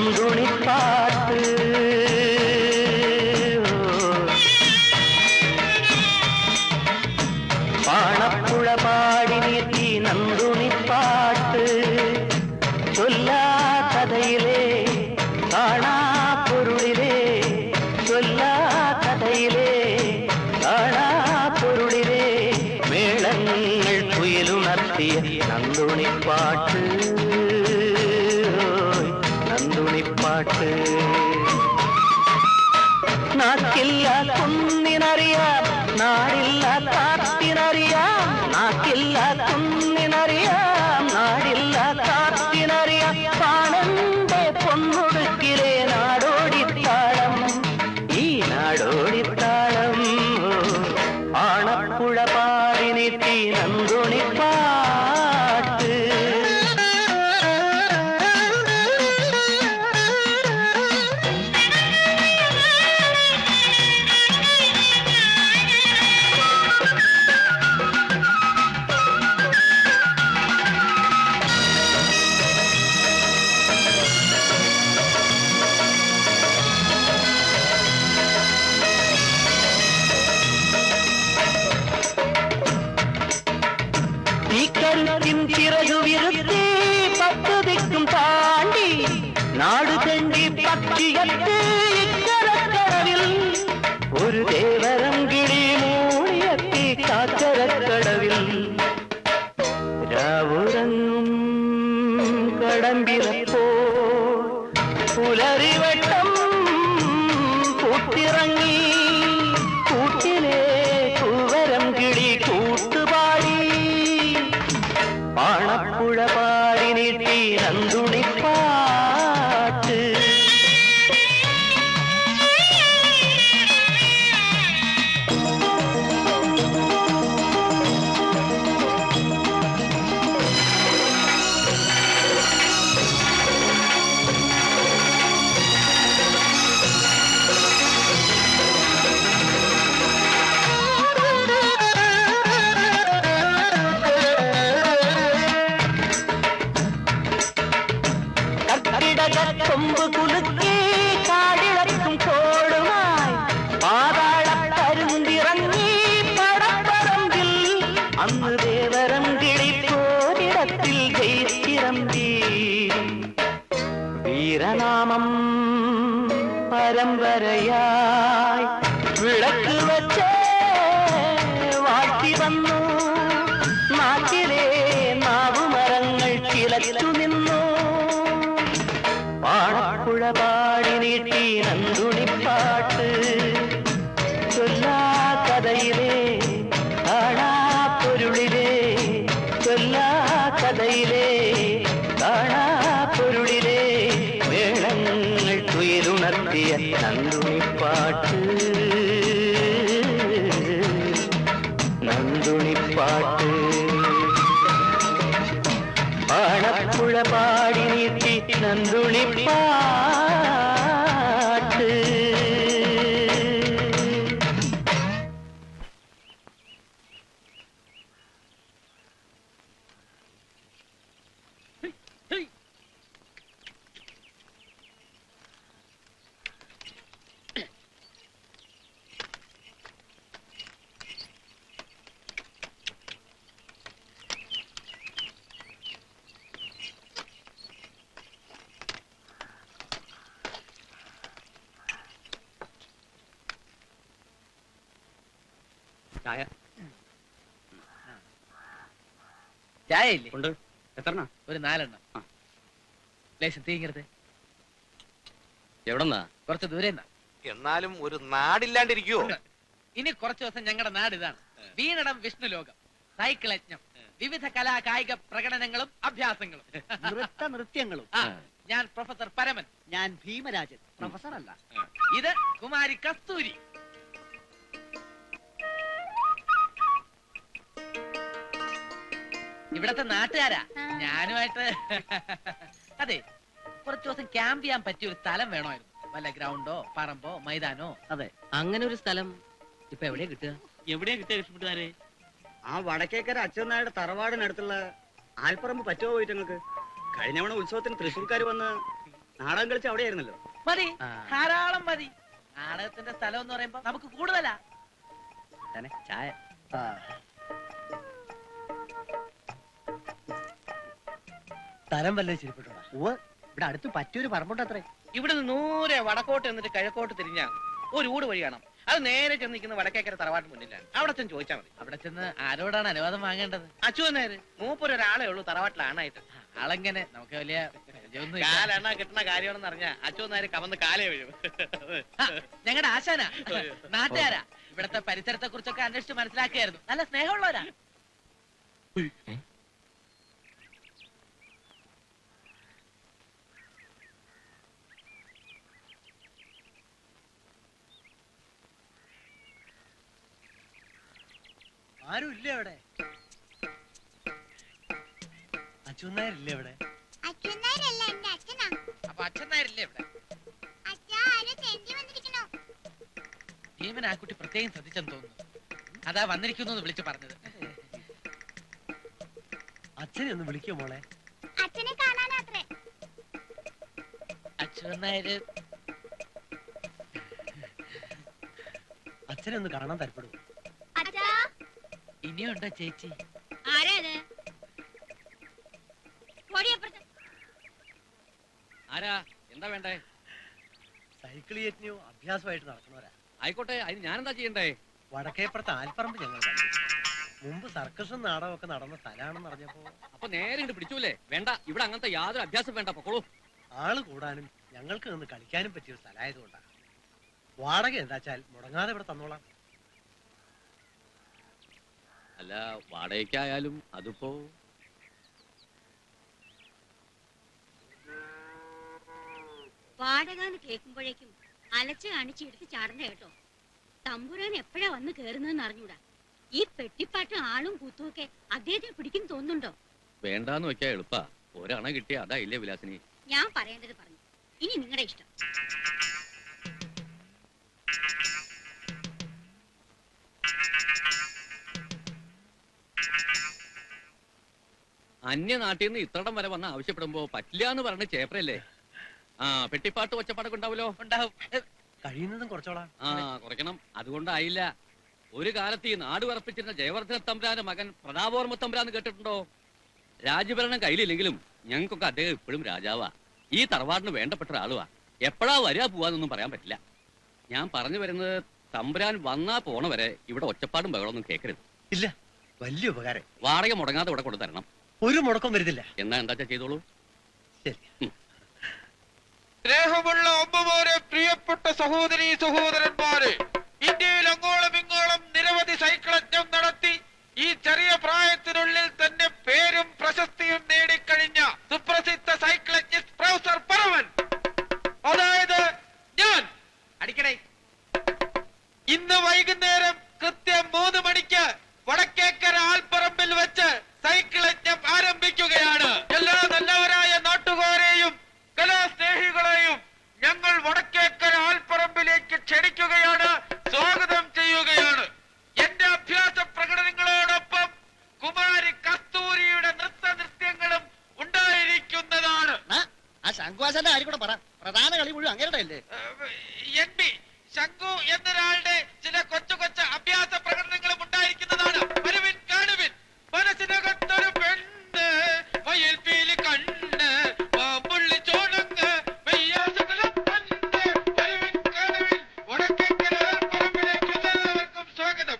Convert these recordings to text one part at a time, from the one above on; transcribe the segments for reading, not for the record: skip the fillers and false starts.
നന്ദുണിപ്പാട്ട് പാണപ്പുഴ പാടി നീട്ടി നന്ദുണിപ്പാട്ട് ചൊല്ലാ കഥയിലെ കാണാ പൊരുളിലെ ചൊല്ലാ കഥയിലെ കാണാ പൊരുളിലെ മേളങ്ങൾ കുയിലുണർത്തിയ നന്ദുണിപ്പാട്ട് നന്ദുണിപ്പാട്ട് നാക്കില്ല കുന്നിനറിയാം നാടില്ല കാത്തിനറിയാം നാക്കില്ല കുന്നിനറിയാം നാടില്ല കാത്തിനറിയാം പാണന്റെ പൊന്നൊടുക്കിലെ നാടോടിത്താളം ഈ നാടോടിത്താളം ആണപ്പുഴ പാടി നീട്ടി നന്ദുണിപ്പാട്ട് ചിറകുവിരുത്തി പത്തുതിക്കും താണ്ടി നാട് തെണ്ടി പക്ഷിയത്ത് ഇക്കരക്കടവിൽ ഒരു ദേവരം കിളി മൂടിയെത്തി കാക്കരക്കടവിൽ രാവുറങ്ങും കടമ്പിലപ്പോ പുലരിവട്ടം കൂട്ടിറങ്ങി കൂട്ടിലെ കൂവരം കിളി കൂട്ടുപാടി പാണപ്പുഴ പാടി നീട്ടി നന്ദുണിപ്പാട്ട് കൊമ്പ് കുലുക്കി കാടിളക്കും കോടുമായി പാതാളത്തരുന്തിറങ്ങി പടപ്പറമ്പിൽ അന്ന് ദേവരം കിളിപ്പോരിടത്തിൽ ജയിച്ചിറമ്പി വീരനാമം പരമ്പരയായി വിളക്ക് വെച്ച് വാഴ്ത്തി വന്നു നാട്ടിലെ നാവുമരങ്ങൾ ചിലച്ചു നിന്നു പാണപ്പുഴ പാടി നീട്ടി നന്ദുണിപ്പാട്ട് ചൊല്ലാ കഥയിലെ കാണാ പൊരുളിലെ ചൊല്ലാ കഥയിലെ കാണാ പൊരുളിലെ മേളങ്ങൾ കുയിലുണർത്തിയ നന്ദുണിപ്പാട്ട് നന്ദുണിപ്പാട്ട് പാണപ്പുഴ പാടി നീട്ടി നന്ദുണിപ്പാട്ട് ചായ ഇല്ലേ? ഉണ്ട്. എത്രണ്ണ? ഒരു 4 എണ്ണം. ലേശം തീങ്ങരുത്. എവിടെന്നാ? കുറച്ച് ദൂരെ. എന്നാലും ഒരു നാടില്ലാണ്ടിരിക്കുവോ? ഇനി കുറച്ചു ദിവസം ഞങ്ങളുടെ നാട് ഇതാണ്. വീണടം വിഷ്ണു ലോകം, സൈക്കിൾ യജ്ഞം, വിവിധ കലാ കായിക പ്രകടനങ്ങളും അഭ്യാസങ്ങളും, നൃത്യങ്ങളും. ഞാൻ പ്രൊഫസർ പരമൻ. ഞാൻ ഭീമരാജൻ, പ്രൊഫസർ അല്ല. ഇത് കുമാരി കസ്തൂരി. ഇവിടത്തെ നാട്ടുകാരാ. ഞാനുമായിട്ട് അതെ, കുറച്ചു ദിവസം ക്യാമ്പ് ചെയ്യാൻ പറ്റിയ ഒരു സ്ഥലം വേണമായിരുന്നു. വല്ല ഗ്രൗണ്ടോ പറമ്പോ മൈതാനോ. അതെ, അങ്ങനെ ഒരു സ്ഥലം ഇപ്പൊ എവിടെയാ കിട്ടുക? എവിടെയാ കിട്ടുക കൃഷ്ണപിട്ടാരെ? ആ വടക്കേക്കര അച്ഛനായുടെ തറവാടിനടുത്തുള്ള ആൽപ്പറമ്പ് പറ്റുമോ പോയിട്ട് നിങ്ങൾക്ക്? കഴിഞ്ഞവണ ഉത്സവത്തിന് തൃശ്ശൂർക്കാർ വന്ന് നാടകം കളിച്ച് അവിടെ ആയിരുന്നല്ലോ. മതി, ധാരാളം മതി. നാടകത്തിന്റെ സ്ഥലം എന്ന് പറയുമ്പോ നമുക്ക് കൂടുതലാ. ചായ. സ്ഥലം വല്ലതും ശരിപ്പെട്ടോ? ഇവിടെ അടുത്ത് പറ്റിയൊരു പറമ്പുണ്ട് അത്രേ. ഇവിടുന്ന് 100 വടക്കോട്ട് എന്നിട്ട് കിഴക്കോട്ട് തിരിഞ്ഞ ഒരു ഊട് വഴി കാണാം. അത് നേരെ ചെന്ന് നിൽക്കുന്ന വടക്കേക്കര തറവാട്ട് മുന്നിലാണ്. അവിടെ ചെന്ന് ചോദിച്ചാൽ മതി. അവിടെ ചെന്ന് ആരോടാണ് അനുവാദം വാങ്ങേണ്ടത്? അച്ചുവന്നേര് മൂപ്പര് ഒരാളെ ഉള്ളൂ തറവാട്ടിലാണായിട്ട്. ആളെങ്ങനെ നമുക്ക് വലിയ കാലെണ്ണ കിട്ടുന്ന കാര്യമാണെന്ന് അറിഞ്ഞാ അച്ചുവന്നേര് കവന്ന് കാലേ വീഴും. ഞങ്ങളുടെ ആശാനാ, നാട്ടുകാരാ. ഇവിടത്തെ പരിസരത്തെ കുറിച്ചൊക്കെ അന്വേഷിച്ച് മനസ്സിലാക്കിയായിരുന്നു. നല്ല സ്നേഹമുള്ളവരാ. ആരും ഇല്ലേ അവിടെ? അച്ഛനാരില്ലേ ഇവിടെ? അപ്പൊ അച്ഛൻ നായരില്ലേ ഇവിടെ? ഭീമൻ ആ കുട്ടി പ്രത്യേകം ശ്രദ്ധിച്ചെന്ന് തോന്നുന്നു. അതാ വന്നിരിക്കുന്നു വിളിച്ചു പറഞ്ഞത്. അച്ഛനെ ഒന്ന് വിളിക്കോ മോളെ? അച്ഛൻ നായര് അച്ഛനെ ഒന്ന് കാണാൻ താല്പര്യപ്പെടും. ഇനിയുണ്ടോ ചേച്ചി? ആരാ? എന്താ വേണ്ടേ? സൈക്കിൾ യജ്ഞോ അഭ്യാസമായിട്ട് നടക്കണവരാ. ആയിക്കോട്ടെ, അതിന് ഞാനെന്താ ചെയ്യണ്ടേ? വടക്കേപ്പുറത്ത് ആൽപ്പറമ്പ് ഞങ്ങൾ കണ്ടു. മുമ്പ് സർക്കസും നാടകമൊക്കെ നടന്ന സ്ഥലമാണെന്ന് അറിഞ്ഞപ്പോ അപ്പൊ നേരെ ഇങ്ങോട്ട് പിടിച്ചൂലേ? വേണ്ട, ഇവിടെ അങ്ങനത്തെ യാതൊരു അഭ്യാസം വേണ്ട, പൊക്കോളൂ. ആള് കൂടാനും ഞങ്ങൾക്ക് നിന്ന് കളിക്കാനും പറ്റിയ സ്ഥലമായതുകൊണ്ടാണ്. വാടക എന്താച്ചാൽ മുടങ്ങാതെ ഇവിടെ തന്നോളാം. അല്ല, വാടകയ്ക്കായാലും അതിപ്പോ വാടകാന്ന് കേൾക്കുമ്പോഴേക്കും അലച്ച് കാണിച്ച് എടുത്ത് ചാടണ്ട കേട്ടോ. തമ്പുരാൻ എപ്പോഴാ വന്ന് കേറുന്നതെന്ന് അറിഞ്ഞൂടാ. ഈ പെട്ടിപ്പാട്ടും ആളും കൂത്തുമൊക്കെ അദ്ദേഹത്തിന് പിടിക്കും തോന്നുന്നുണ്ടോ? വേണ്ടാന്ന് വെക്കാ എളുപ്പാ. ഒരണ കിട്ടിയ അതായില്ലേ വിലാസിനി. ഞാൻ പറയേണ്ടത് പറഞ്ഞു. ഇനി നിങ്ങളുടെ ഇഷ്ടം. അന്യനാട്ടിൽ നിന്ന് ഇത്രടം വരെ വന്ന് ആവശ്യപ്പെടുമ്പോ പറ്റില്ല എന്ന് പറഞ്ഞ ചേപ്രല്ലേ? ആ, പെട്ടിപ്പാട്ട് ഒച്ചപ്പാടൊക്കെ ഉണ്ടാവല്ലോ. ഉണ്ടാവും. കഴിയുന്നതും കുറച്ചോളാം. ആ, കുറയ്ക്കണം. അതുകൊണ്ടായില്ല. ഒരു കാലത്ത് ഈ നാട് വിറപ്പിച്ചിരുന്ന ജയവർദ്ധന തമ്പുരാന്റെ മകൻ പ്രതാപോർമ്മ തമ്പുരാന്ന് കേട്ടിട്ടുണ്ടോ? രാജ്യഭരണം കയ്യിലില്ലെങ്കിലും ഞങ്ങൾക്കൊക്കെ അദ്ദേഹം ഇപ്പോഴും രാജാവാ. ഈ തറവാടിന് വേണ്ടപ്പെട്ട ഒരാളുവാ. എപ്പോഴാ വരിക പോവാന്നൊന്നും പറയാൻ പറ്റില്ല. ഞാൻ പറഞ്ഞു വരുന്നത്, തമ്പുരാൻ വന്നാ പോണ വരെ ഇവിടെ ഒച്ചപ്പാടും ബഹളമൊന്നും കേൾക്കരുത്. ഇല്ല, വലിയ ഉപകാരം. വാടക മുടങ്ങാതെ ഇവിടെ കൊണ്ടു തരണം. ഒരു മുടക്കം വരുന്നില്ല. എന്നാ എന്താ ചെയ്തോളൂ. ശരി. സ്നേഹമുള്ള അമ്മമാരെ, പ്രിയപ്പെട്ട സഹോദരീ സഹോദരന്മാരെ, ഇന്ത്യയിൽ അങ്ങോളം ഇങ്ങോളം നിരവധി സൈക്ലജ്ഞം നടത്തി ഈ ചെറിയ പ്രായത്തിനുള്ളിൽ തന്നെ പേരും പ്രശസ്തിയും നേടിക്കഴിഞ്ഞ സുപ്രസിദ്ധ സൈക്ലജ്ഞിസ്റ്റ് പ്രൊഫസർ പരമൻ, അതായത് ഞാൻ, അടിക്കടേ, ഇന്ന് വൈകുന്നേരം കൃത്യം 3 മണിക്ക് വടക്കേക്കര ആൽപ്പറമ്പിൽ വെച്ച് സൈക്ലജ്ഞം ആരംഭിക്കുകയാണ്. എല്ലാ നല്ലവരായ നാട്ടുകാരെയും കലാസ്നേഹികളെയും ഞങ്ങൾ വടക്കേക്കര ആൽപ്പറമ്പിലേക്ക് ക്ഷണിക്കുകയാണ്, സ്വാഗതം ചെയ്യുകയാണ്. എന്റെ അഭ്യാസ പ്രകടനങ്ങളോടൊപ്പം കുമാരി കസ്തൂരിയുടെ നൃത്യങ്ങളും ഉണ്ടായിരിക്കുന്നതാണ്. ആ ശങ്കുവാശന്റെ കാര്യം കൂടെ പറ. പ്രധാന കളി മുഴുവൻ അങ്ങേരുടെ അല്ലേ? NB ശങ്കു എന്നൊരാളുടെ ചില കൊച്ചു കൊച്ചു അഭ്യാസ പ്രകടനങ്ങളും ഉണ്ടായിരിക്കുന്നതാണ്. വരുവിൻ, കാണുവിൻ. മനസ്സിനകത്തൊരു പെണ്ണ്, വയൽപ്പീലി കണ്ണ്, പാമ്പുള്ളി ചോണങ്ങ്, വരുവിൻ, കാണുവിൻ. വടക്കേക്കര ആൽപ്പറമ്പിലേക്ക് എല്ലാവർക്കും സ്വാഗതം.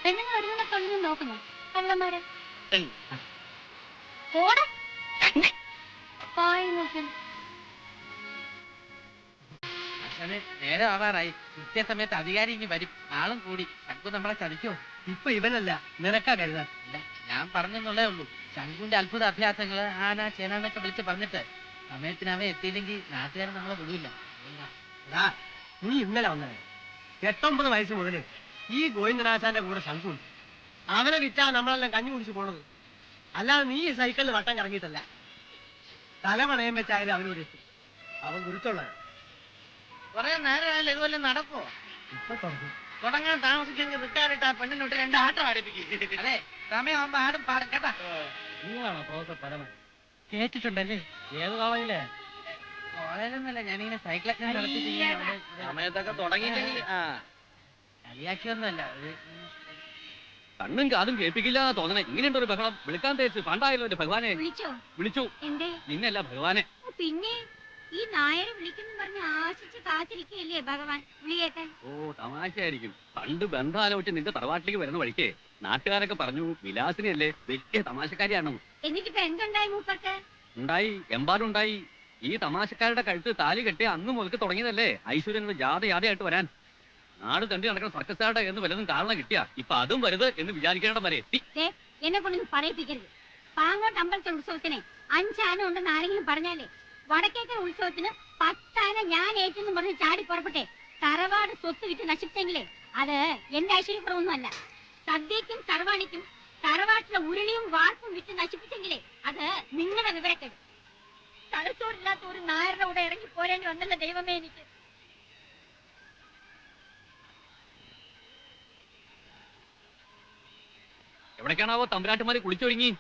പെണ്ണുങ്ങൾ ഒരുങ്ങുന്ന തൊഴിൽ നോക്കുന്നു കള്ളന്മാരെ. അച്ഛന് നേരെ ആവാറായി. കൃത്യസമയത്ത് അധികാരി ഇനി വരും. ആളും കൂടി. ശങ്കു നമ്മളെ ചതിക്കോ? ഇപ്പൊ ഇവനല്ല, നിനക്കാ കരുതാൻ. ഇല്ല, ഞാൻ പറഞ്ഞെന്നുള്ളേ ഉള്ളൂ. ശങ്കുന്റെ അത്ഭുത അഭ്യാസങ്ങള് ആന ചേനാന്നൊക്കെ വിളിച്ച് പറഞ്ഞിട്ട് സമയത്തിന് അവ എത്തിയില്ലെങ്കിൽ നാട്ടുകാർ നമ്മളെ വിടില്ല. നീ ഇന്നലെ വന്നേ. 8-9 വയസ്സ് മുതൽ ഈ ഗോവിന്ദനാശാന്റെ കൂടെ ശങ്കുണ്ട്. അവനെ വിറ്റാ നമ്മളെല്ലാം കഞ്ഞി കുടിച്ച് പോണത്. അല്ലാതെ നീ ഈ സൈക്കിളിൽ വട്ടം കറങ്ങിയിട്ടല്ല. തലമണയം വെച്ചായാലും അവനോട് എത്തും. അവൻ ഗുരുത്തുള്ള കുറെ നേരം ഇതുപോലെ നടക്കുവോ? ഇപ്പൊ തുറക്കും. തുടങ്ങാൻ താമസിച്ചെങ്കിൽ റിട്ടയറിട്ട് ആ പെണ്ണിനോട്ട് 2 ആട്ടം ആടിപ്പിക്കും. അതെ, സമയമാകുമ്പോ ആടും പാടും കേട്ടാ. നിങ്ങളാണോ പ്രൊഫസർ പരമൻ? കേട്ടിട്ടുണ്ടല്ലേ? ഏത് കോളേജിലെ? കോളേജൊന്നുമല്ല, ഞാനിങ്ങനെ സൈക്കിളൊക്കെ സമയത്തൊക്കെ തുടങ്ങിയില്ലെങ്കിൽ കളിയാക്കിയൊന്നുമല്ല. കണ്ണും കാതും കേൾപ്പിക്കില്ല തോന്നണേ. ഇങ്ങനെയുണ്ട് ഒരു ബഹളം. വിളിക്കാൻ തേച്ച് പണ്ടായല്ലോ എന്റെ ഭഗവാനെ. വിളിച്ചു. എന്തേ? നിന്നല്ല ഭഗവാനെ. പിന്നെ ഈ നായരെ വിളിക്കുന്നു പറഞ്ഞ് ആശിച്ച് കാത്തിരിക്കുകയല്ലേ ഭഗവാൻ വിളിയേക്കാൻ? ഓ, തമാശയായിരിക്കും. പണ്ട് ബന്ധാലോചിച്ച് നിന്റെ തറവാട്ടിലേക്ക് വരുന്ന വഴിക്ക് നാട്ടുകാരൊക്കെ പറഞ്ഞു വിലാസിനിയല്ലേ വലിയ തമാശക്കാരിയാണെന്ന്. എന്നിട്ടിപ്പോ എന്തുണ്ടായി മൂപ്പർക്ക്? ഉണ്ടായി, എമ്പാടുണ്ടായി. ഈ തമാശക്കാരുടെ കഴുത്ത് താലി കെട്ടി അന്ന് മുതൽക്ക് തുടങ്ങിയതല്ലേ ഐശ്വര്യങ്ങൾ ജാഥയാതയായിട്ട് വരാൻ. നാട് തണ്ടി നടക്കുന്ന സർക്കസുകാരുടെ എന്ന് വല്ലതും കാരണം കിട്ടിയ ഇപ്പൊ അതും വരുത് എന്ന് വിചാരിക്കേണ്ട വരെ എത്തി. എന്നെ കൊണ്ടൊന്നും പറയിപ്പിക്കരുത്. പാങ്ങോട്ട് അമ്പലത്തെ ഉത്സവത്തിന് 5 ആന ഉണ്ടെന്ന് ആരെങ്കിലും പറഞ്ഞാലേ വടക്കേക്കര ഉത്സവത്തിന് 10 ആന ഞാൻ ഏറ്റെന്ന് പറഞ്ഞ് ചാടി പുറപ്പെട്ടെ തറവാട് സ്വത്ത് വിറ്റ് നശിപ്പിച്ചെങ്കിലേ അത് എന്റെ ഐശ്വര്യക്കുറവൊന്നും അല്ല. സദ്യക്കും സർവാണിക്കും തറവാട്ടിലെ ഉരുളിയും വാർപ്പും വിറ്റ് നശിപ്പിച്ചെങ്കിലേ അത് നിങ്ങളുടെ വിവരക്കേട്. തലച്ചോറില്ലാത്ത ഒരു നായരുടെ കൂടെ ഇറങ്ങി പോരേണ്ടി വന്നല്ല ദൈവമേ എനിക്ക്. എവിടേക്കാണാവോ തമ്പുരാട്ടിമാര് കുളിച്ചൊരുങ്ങി?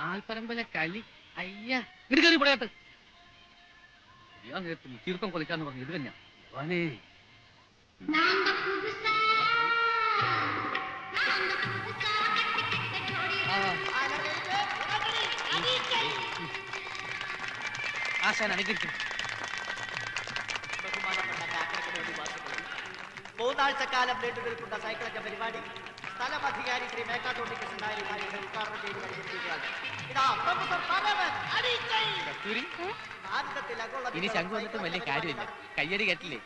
ആൽപ്പരമ്പിലെ കളി. അയ്യാ, ഇത് കയറി പറയാത്ത ഞാൻ നേരത്തെ തീർത്ഥം കൊതിക്കാന്ന് പറഞ്ഞു. ഇത് തന്നെയാ ഭഗവാനേ. ആശാൻ അനുകരിക്കും. മൂന്നാഴ്ചക്കാലം നീണ്ടു നിൽക്കുന്ന സൈക്കിളൊക്കെ പരിപാടി സ്ഥലം അധികാരി ശ്രീ മേക്കാട്ടോട്ടി കൃഷ്ണനായരുമായി ഉദ്ഘാടനം ചെയ്ത് കഴിഞ്ഞിരിക്കുകയാണ്. ഇനി ശംഖു വന്നിട്ടും വലിയ കാര്യമില്ല. കയ്യടി കേട്ടില്ലേ?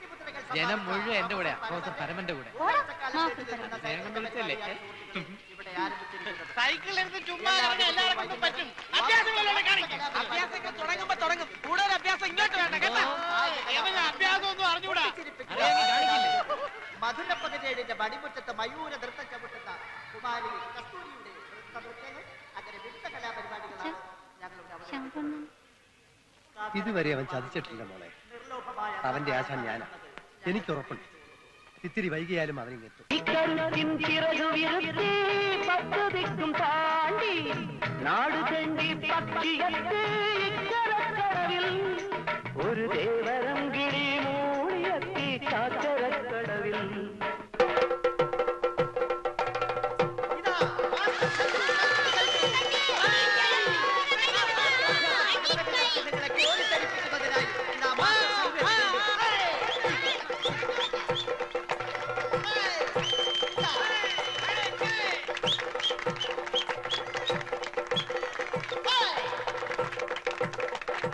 ജനം മുഴുവൻ എന്റെ കൂടെ, പ്രൊഫസർ പരമന്റെ കൂടെ. സൈക്കിൾ എടുത്ത് ചുമ്മാ എല്ലാവർക്കും പറ്റും. അഭ്യാസങ്ങളോടെ കാണിക്കും. അഭ്യാസങ്ങൾ തുടങ്ങുമ്പോ തുടങ്ങും. കൂടുതൽ അഭ്യാസം ഇങ്ങോട്ട് വേണ്ട കേട്ടോ. അഭ്യാസം ഒന്നും അറിഞ്ഞൂടാ. മധുര 17 മണിമുറ്റത്ത് മയൂര നൃത്തം ചവിട്ടുന്ന കുമാരി കസ്തൂരിയുടെ നൃത്തനൃത്യങ്ങൾ അങ്ങനെ വിവിധ കലാപരിപാടികളാണ് ഞങ്ങൾ. ഇതുവരെ അവൻ ചതിച്ചിട്ടില്ല മോളെ. അവന്റെ ആശാൻ ഞാനാ. എനിക്കുറപ്പുണ്ട്. ഇത്തിരി വൈകിയാലും അവനിങ്ങെത്തും. ഒരു ദേവരം കിളി മൂളിയെത്തി ചാച്ചരക്കടവിൽ.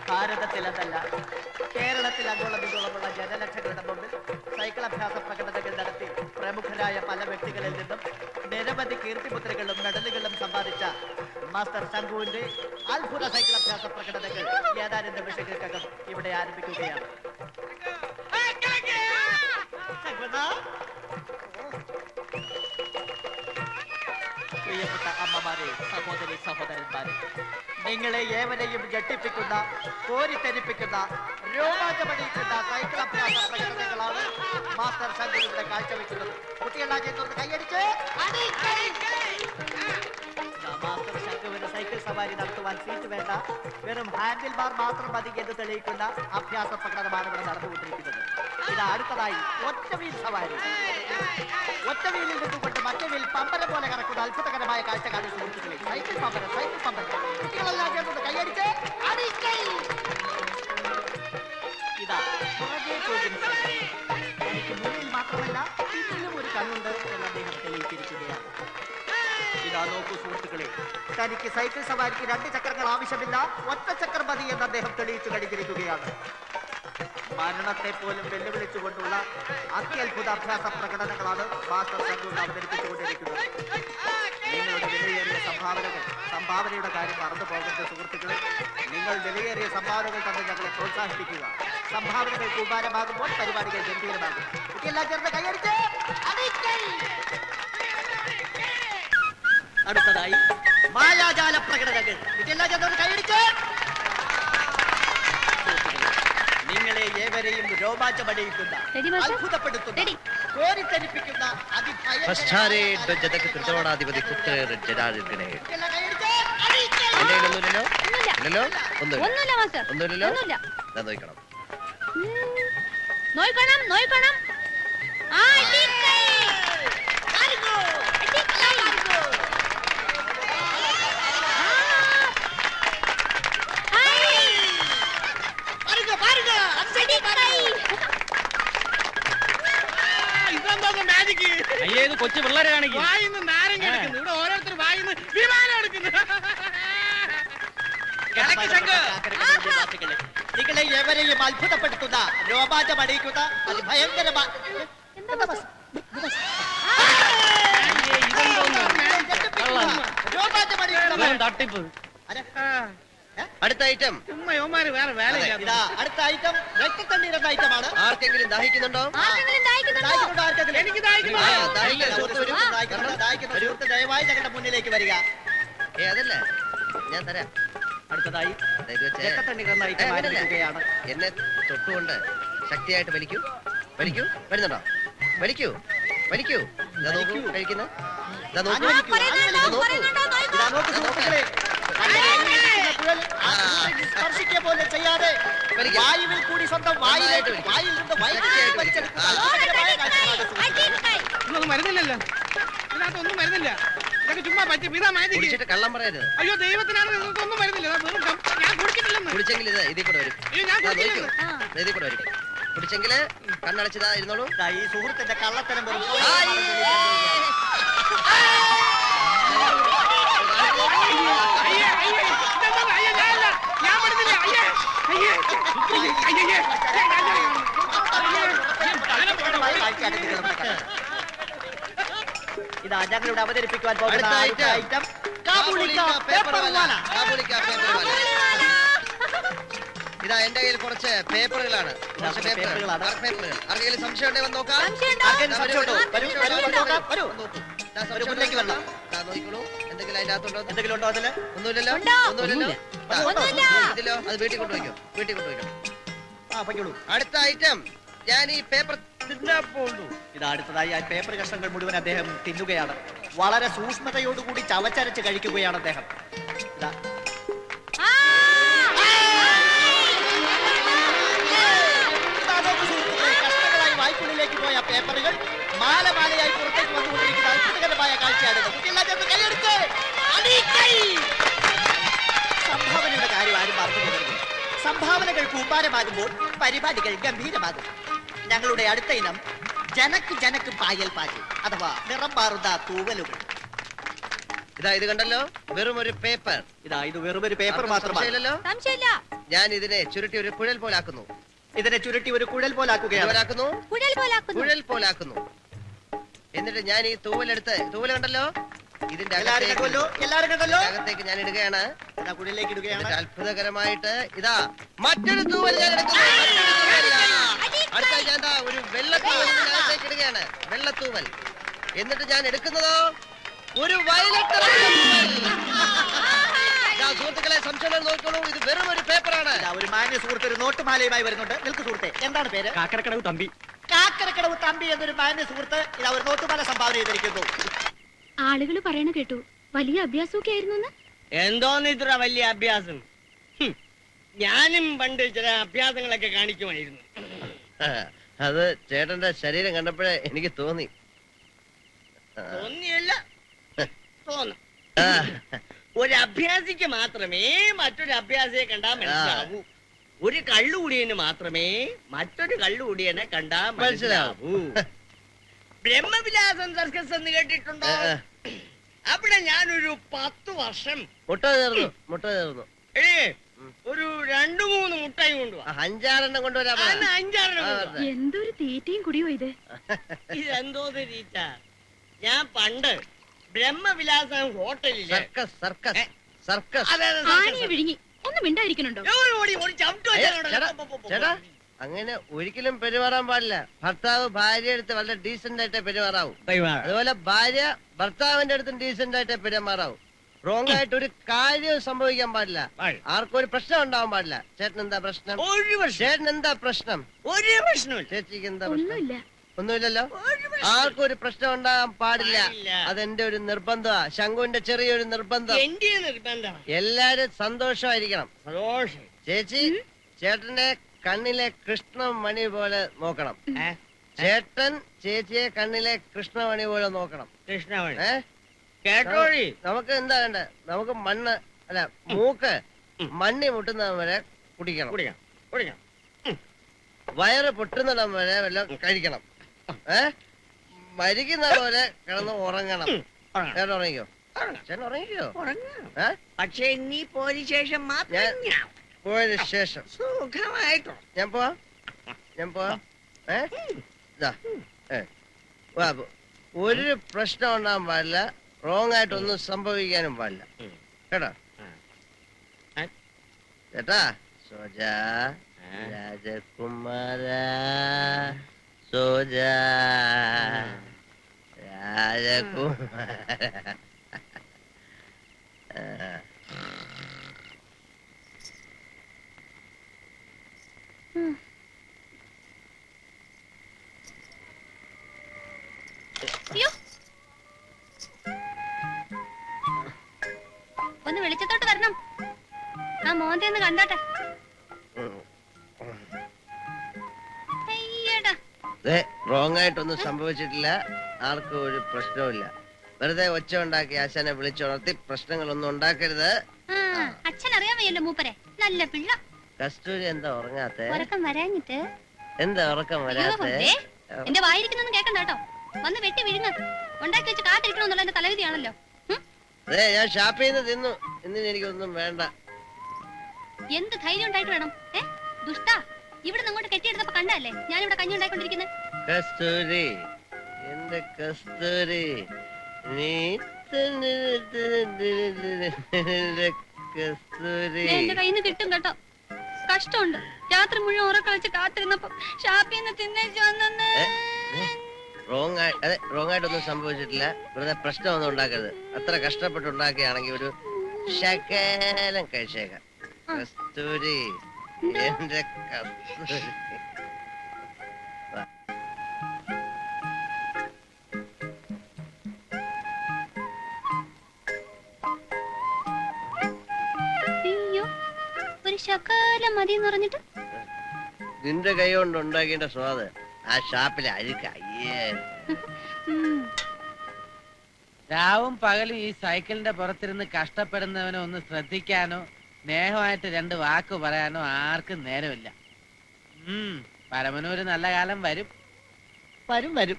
ഭാരതത്തിലെന്നല്ല കേരളത്തിൽ അങ്ങോളം ഇങ്ങോളമുള്ള ജനലക്ഷങ്ങളുടെ മുമ്പിൽ സൈക്കിൾ അഭ്യാസ പ്രകടനങ്ങൾ നടത്തി പ്രമുഖരായ പല വ്യക്തികളിൽ നിന്നും നിരവധി കീർത്തിമുദ്രകളും മെഡലുകളും സമ്പാദിച്ച മാസ്റ്റർ ശംഖുവിന്റെ അത്ഭുത സൈക്കിൾ അഭ്യാസ പ്രകടനങ്ങൾ ഏതാനും നിമിഷങ്ങൾക്കകം ഇവിടെ ആരംഭിക്കുകയാണ്. പ്രിയപ്പെട്ട അമ്മമാരെ, സഹോദരി സഹോദരന്മാരെ, നിങ്ങളെ ഏവരെയും ഞെട്ടിപ്പിക്കുന്ന, കോരിത്തെരിപ്പിക്കുന്ന, രോമാഞ്ചമണിയിക്കുന്ന സൈക്കിൾ അഭ്യാസ പ്രകടനങ്ങളാണ് മാസ്റ്റർ ശംഖു ഇവിടെ കാഴ്ചവെക്കുന്നത്. കുട്ടികളാ ചേർന്ന് കൈയടിച്ച് മാസ്റ്റർ ശംഖുവിന് സൈക്കിൾ സവാരി നടത്തുവാൻ സീറ്റ് വേണ്ട, വെറും ഹാൻഡിൽ ബാർ മാത്രം മതി എന്ന് തെളിയിക്കുന്ന അഭ്യാസ പ്രകടനമാണ് ഇവിടെ നടന്നുകൊണ്ടിരിക്കുന്നത്. ഇത് അടുത്തതായി ഒറ്റവീൽ സവാരി. ഒറ്റവീലിൽ നിന്നുകൊണ്ട് മറ്റേ വീൽ പമ്പരം പോലെ കറക്കുന്ന അത്ഭുതകരമായ കാഴ്ച കാണുന്ന സുഹൃത്തുക്കളെ, സൈക്കിൾ പമ്പരം, സൈക്കിൾ പമ്പരം. കുട്ടികളെല്ലാം ചേർന്നത് കൈയടിച്ച് ഇതാ പുറകെ പോകുന്ന എനിക്ക് മുന്നിൽ മാത്രമല്ല പിന്നിലും ഒരു കണ്ണുണ്ട് എന്ന് അദ്ദേഹം തെളിയിച്ചിരിക്കുകയാണ്. ഇതാ നോക്കൂ സുഹൃത്തുക്കളെ, തനിക്ക് സൈക്കിൾ സവാരിക്ക് 2 ചക്രങ്ങൾ ആവശ്യമില്ല, ഒറ്റ ചക്രം മതി എന്ന് അദ്ദേഹം തെളിയിച്ചു കഴിഞ്ഞിരിക്കുകയാണ്. മരണത്തെ പോലും വെല്ലുവിളിച്ചുകൊണ്ടുള്ള അത്യത്ഭുത അഭ്യാസ പ്രകടനങ്ങളാണ് മാസ്റ്റർ ശംഖു അവതരിപ്പിച്ചുകൊണ്ടിരിക്കുന്നത്. നിങ്ങളുടെ വിലയേറിയ സംഭാവനയുടെ കാര്യം മറന്നു പോകരുത് സുഹൃത്തുക്കളെ. നിങ്ങൾ വിലയേറിയ സംഭാവനകൾ തന്നെ ഞങ്ങളെ പ്രോത്സാഹിപ്പിക്കുക. സംഭാവനകൾ കൂമ്പാരമാകുമ്പോൾ പരിപാടികൾ ഗംഭീരമാകും. എല്ലാം ചേർന്ന് കൈയടിച്ച് അടിക്കൈ. അടുത്തതായി മായാജാല പ്രകടനങ്ങൾ. എല്ലാം ചേർന്ന് കൈയടിച്ച്. നിങ്ങളെ ഏവരെയും രോമാഞ്ചമണിയിക്കുന്ന, അത്ഭുതപ്പെടുത്തുന്ന, കോരിത്തരിപ്പിക്കുന്ന ഫസ്റ്റാരെ ജനക്ക് കൃതവാണാധിപതി പുത്രേർ ജനാർദ്ദനെ. ഒന്നുമില്ലല്ലോ ഇല്ലല്ലോ ഒന്നുമില്ലല്ലോ നോക്കണം നോക്കണം. അയ്യേ ഇത് കൊച്ചു പിള്ളേരെ കാണിക്കും. വായിന്ന് നാരങ്ങ എടുക്കുന്നു, ഇവിടെ ഓരോരുത്തർ വായിന്ന് വിമാനം എടുക്കുന്നു. നിങ്ങളെ ഏവരെയും അത്ഭുതപ്പെടുത്തുന്ന, രോമാഞ്ചമണിയിക്കുന്ന അതിഭയങ്കരമായ തട്ടിപ്പ്. അടുത്ത ഐറ്റം. വേറെ വേലയില്ല. ഇതാ അടുത്ത ഐറ്റം രക്തത്തണ്ണീർ എന്ന ഐറ്റമാണ്. ആർക്കെങ്കിലും ദാഹിക്കുന്നുണ്ടോ? എനിക്ക് ദാഹിക്കുന്നു. സുഹൃത്ത് ദയവായി ഞങ്ങളുടെ മുന്നിലേക്ക് വരിക. അതല്ലേ ഞാൻ തരാം. അടുത്തതായി ഇത് വെച്ച് രക്തത്തണ്ണീർ എന്ന ഐറ്റം ആരംഭിക്കുകയാണ്. എന്നെ തൊട്ടുകൊണ്ട് ശക്തിയായിട്ട് വലിക്കൂ. വരുന്നുണ്ടോ? വലിക്കൂ. ഇതാ നോക്കൂ കഴിക്കുന്നത്. ഇതാ നോക്കൂ. ഇതാ നോക്കൂ സുഹൃത്തുക്കളെ, സ്പർശിക്കുക പോലെ ചെയ്യാതെ വായുവിൽ കൂടി സ്വന്തം വായിൽ നിന്ന് വൈദ്യുതി വലിച്ചെടുക്കുക. ഇതൊന്നും മരുന്നില്ലല്ലോ, ഇതിനകത്തൊന്നും മരുന്നില്ല. ഇതൊക്കെ ചുമ്മാ പറ്റി ഇതാ മാറ്റി. കുടിച്ചിട്ട് കള്ളം പറയരുത്. അയ്യോ ദൈവത്തിനാണ് ഇതൊന്നും മരുന്നില്ല. ഞാൻ കുടിച്ചിട്ടില്ലെന്ന്. കുടിച്ചെങ്കിൽ ഇതിൽ കൂടെ വരും. അയ്യോ ഞാൻ കുടിച്ചില്ലെന്ന്. ഇതിൽ കൂടെ വരും. കുടിച്ചെങ്കില് കണ്ണടച്ചതാ ഇരുന്നോളൂ. ഈ സുഹൃത്തിന്റെ കള്ളത്തരം വെറും ഇതാ ഞങ്ങളുടെ അവതരിപ്പിക്കുവാൻ പോകുന്ന ഐറ്റം കാബൂളിക്ക പേപ്പർവാല. ഇതാ എന്റെ കയ്യിൽ കുറച്ച് പേപ്പറുകളാണ്. ആർക്കെങ്കിലും സംശയം ഉണ്ടെങ്കിൽ വന്ന് നോക്കാം. നോക്കിക്കോളൂ. എന്തെങ്കിലും അതിന്റെ അകത്തുണ്ടോ? എന്തെങ്കിലും ഉണ്ടോ അതില്? ഒന്നുമില്ലല്ലോ. ഇതിലോ? അത് വീട്ടിൽ കൊണ്ടുപോയിക്കോ. അടുത്ത ഐറ്റം ഞാൻ ഈ പേപ്പർ തിന്നാൻ പോകുന്നു. ഇതാ അടുത്തതായി ആ പേപ്പർ കഷ്ണങ്ങൾ മുഴുവൻ അദ്ദേഹം തിന്നുകയാണ്. വളരെ സൂക്ഷ്മതയോടുകൂടി ചവച്ചരച്ച് കഴിക്കുകയാണ് അദ്ദേഹം. ഇതാ കഷ്ണങ്ങളായി വായ്പുള്ളിലേക്ക് പോയ പേപ്പറുകൾ മാലയായി പുറത്തേക്ക് വന്നുകൊണ്ടിരിക്കുന്ന അത്ഭുതകരമായ കാഴ്ചയാണ്. സംഭാവനയുടെ കാര്യം ആരും മറന്നു പോകരുത്. സംഭാവനകൾ കൂമ്പാരമാകുമ്പോൾ പരിപാടികൾ ഗംഭീരമാകും. ഞങ്ങളുടെ അടുത്ത ഇനം ജനക്ക് പായൽ പാചി അഥവാ നിറം മാറുന്ന തൂവലുകൾ. ഇത് കണ്ടല്ലോ, വെറും ഒരു പേപ്പർ. ഇത് വെറും ഒരു പേപ്പർ മാത്രമല്ലല്ലോ. ഞാൻ ഇതിനെ ചുരുട്ടി ഒരു കുഴൽ പോലാക്കുന്നു. കുഴൽ പോലാക്കുന്നു. എന്നിട്ട് ഞാൻ ഈ തൂവലെടുത്ത്, തൂവൽ കണ്ടല്ലോ, ഇതിന്റെ അകത്തേക്ക് ഞാൻ ഇടുകയാണ്. കുഴലിലേക്ക് ഇടുകയാണ്. അത്ഭുതകരമായിട്ട് ഇതാ മറ്റൊരു തൂവൽ ഞാൻ എടുക്കുന്നു. അടുത്ത ഞാൻ ഒരു വെള്ളത്തൂവൽ ഇതിനകത്തേക്ക് ഇടുകയാണ്. വെള്ളത്തൂവൽ. എന്നിട്ട് ഞാൻ എടുക്കുന്നതോ ഒരു വയലറ്റ്. സുഹൃത്തുക്കളെ സംശയം നോക്കണു, ഇത് വെറും ഒരു പേപ്പറാണ്. ഒരു മാന്യ സുഹൃത്ത് ഒരു നോട്ടുമാലയുമായി വരുന്നുണ്ട്. നിൽക്കു സുഹൃത്തെ, എന്താണ് പേര്? കാക്കരക്കടവ് തമ്പി എന്നൊരു മാന്യ സുഹൃത്ത് ഇതാ ഒരു നോട്ടുമാല സംഭാവന ചെയ്തിരിക്കുന്നു. ആളുകൾ പറയണ കേട്ടു വലിയ അഭ്യാസമൊക്കെ ആയിരുന്നു. എന്തോന്ന് ഇത്ര വലിയ അഭ്യാസം? ഞാനും പണ്ട് ചില അഭ്യാസങ്ങളൊക്കെ കാണിക്കുമായിരുന്നു. അത് ചേട്ടന്റെ ശരീരം കണ്ടപ്പോഴേ എനിക്ക് തോന്നി. തോന്നിയല്ല, തോന്നും. ഒരു അഭ്യാസിക്ക് മാത്രമേ മറ്റൊരു അഭ്യാസിയെ കണ്ടാ മനസ്സിലാവൂ. ഒരു കള്ളുകൂടിയന് മാത്രമേ മറ്റൊരു കള്ളുകൂടിയനെ കണ്ടാ മനസ്സിലാവൂ. ബ്രഹ്മവിലാസം സർക്കസ് എന്ന് കേട്ടിട്ടുണ്ടോ? അവിടെ ഞാനൊരു 10 വർഷം മുട്ട ചേർന്നു ഒരു 2-3 മുട്ടായി കൊണ്ടുപോവാ. 5-6 കൊണ്ടുവരാം. 5-6 എന്തൊരു തീറ്റയും കുടിയോ ഇത്. ഇതെന്തോ തീറ്റ. ഞാൻ പണ്ട് ബ്രഹ്മവിലാസം ഹോട്ടലില് വിഴുങ്ങി ഒന്ന് മിണ്ടായിരിക്കണുണ്ടോ? ചേട്ടാ അങ്ങനെ ഒരിക്കലും പെരുമാറാൻ പാടില്ല. ഭർത്താവ് ഭാര്യ അടുത്ത് വളരെ ഡീസന്റ് ആയിട്ടേ പെരുമാറാവൂ. അതുപോലെ ഭാര്യ ഭർത്താവിന്റെ അടുത്തും ഡീസന്റ് ആയിട്ടേ പെരുമാറാവൂ. റോങ് ആയിട്ട് ഒരു കാര്യം സംഭവിക്കാൻ പാടില്ല. ആർക്കും ഒരു പ്രശ്നം ഉണ്ടാവാൻ പാടില്ല. ചേട്ടൻ എന്താ പ്രശ്നം? ചേട്ടൻ എന്താ പ്രശ്നം? ഒരു പ്രശ്നമില്ല. ചേച്ചിക്ക് എന്താ പ്രശ്നം? ഒന്നുമില്ലല്ലോ. ആർക്കും ഒരു പ്രശ്നം ഉണ്ടാകാൻ പാടില്ല. അതെന്റെ ഒരു നിർബന്ധമാ. ശങ്കുവിന്റെ ചെറിയൊരു നിർബന്ധം. എന്റെ നിർബന്ധം എല്ലാരും സന്തോഷമായിരിക്കണം. ചേച്ചി ചേട്ടന്റെ കണ്ണിലെ കൃഷ്ണമണി പോലെ നോക്കണം. ചേട്ടൻ ചേച്ചിയെ കണ്ണിലെ കൃഷ്ണമണി പോലെ നോക്കണം. കൃഷ്ണമണി കേട്ടോഴി. നമുക്ക് എന്താ വേണ്ട? നമുക്ക് മണ്ണ് അല്ല മൂക്ക് മണ്ണി മുട്ടുന്നിടം വരെ കുടിക്കണം. വയറ് പൊട്ടുന്നിടം വരെ വല്ലതും കഴിക്കണം. മരിക്കുന്ന പോലെ കിടന്ന് ഉറങ്ങണം. ചേട്ടൻ ഉറങ്ങിക്കോ? ചേട്ടൻ ഉറങ്ങിക്കോ? പക്ഷെ നീ പോയ ശേഷം മാത്രം പോയതിനു ശേഷം സുഖമായിട്ടോ ഞാൻ പോവാ. ഒരു പ്രശ്നം ഉണ്ടാകാൻ പാടില്ല. റോങ് ആയിട്ടൊന്നും സംഭവിക്കാനും പാടില്ല. കേട്ടോ ചേട്ടാ? സോജാ രാജകുമാര സോജാ രാജകുമാര. ഒന്ന് വെളിച്ചത്തോട്ട് വരണം. ആ മോന്റെ ഒന്ന് കണ്ടോട്ടെ. റോങ് ആയിട്ടൊന്നും സംഭവിച്ചിട്ടില്ല. ആർക്കും ഒരു പ്രശ്നവുമില്ല. വെറുതെ ഒച്ച ഉണ്ടാക്കി ആശാനെ വിളിച്ചുണർത്തി പ്രശ്നങ്ങളൊന്നും ഉണ്ടാക്കരുത്. അച്ഛൻ അറിയാൻ വയ്യല്ലോ മൂപ്പരെ. നല്ല പിള്ള. കസ്തൂരി എന്താ ഉറങ്ങാത്തെ? ഉറക്കം വരാഞ്ഞിട്ട്. എന്താ ഉറക്കം വരാത്തെ? എന്റെ വായിരിക്കുന്നൊന്നും കേക്കണ്ട കേട്ടോ. വന്ന് വെട്ടി വിഴുങ്ങ. ഉണ്ടാക്കി വെച്ച് കാത്തിരിക്കണമെന്നുള്ള എന്റെ തലവിധിയാണല്ലോ. ഞാൻ ഷാപ്പിൽ നിന്ന് തിന്നു. ഇന്നിന് എനിക്കൊന്നും വേണ്ട. എന്ത് ധൈര്യം ഉണ്ടായിട്ട് വേണം? ദുഷ്ട, ഇവിടെ അങ്ങോട്ട് കെട്ടിയെടുത്തപ്പോ കണ്ടല്ലേ ഞാനിവിടെ കഞ്ഞി ഉണ്ടായിക്കൊണ്ടിരിക്കുന്നത്. കസ്തൂരി, എന്റെ കസ്തൂരി, നീ കസ്തൂരി എന്റെ കയ്യിൽ നിന്ന് കിട്ടും കേട്ടോ. കഷ്ടമുണ്ട്. രാത്രി മുഴുവൻ ഉറക്കം വെച്ച് കാത്തിരുന്നപ്പോ ഷാപ്പിൽ നിന്ന് തിന്നേച്ചു വന്നെ. റോങ് ആയിട്ടൊന്നും സംഭവിച്ചിട്ടില്ല. വെറുതെ പ്രശ്നമൊന്നും ഉണ്ടാക്കരുത്. അത്ര കഷ്ടപ്പെട്ട് ഉണ്ടാക്കിയാണെങ്കിൽ ഒരു ശകലം കഴിച്ചേക്കാം. കസ്തൂരി, എന്റെ കസ്തൂരി. അയ്യോ, ഒരു ശകലം മതി എന്ന് പറഞ്ഞിട്ട് നിന്റെ കൈ കൊണ്ട് ഉണ്ടാക്കിയ സ്വാദ് ആ ഷാപ്പിലെ അഴുക്ക. അയ്യേ. രാവും പകലും ഈ സൈക്കിളിന്റെ പുറത്തിരുന്ന് കഷ്ടപ്പെടുന്നവനെ ഒന്ന് ശ്രദ്ധിക്കാനോ സ്നേഹമായിട്ട് രണ്ട് വാക്ക് പറയാനോ ആർക്കും നേരമില്ല. പരമനൂര് നല്ല കാലം വരും. വരും.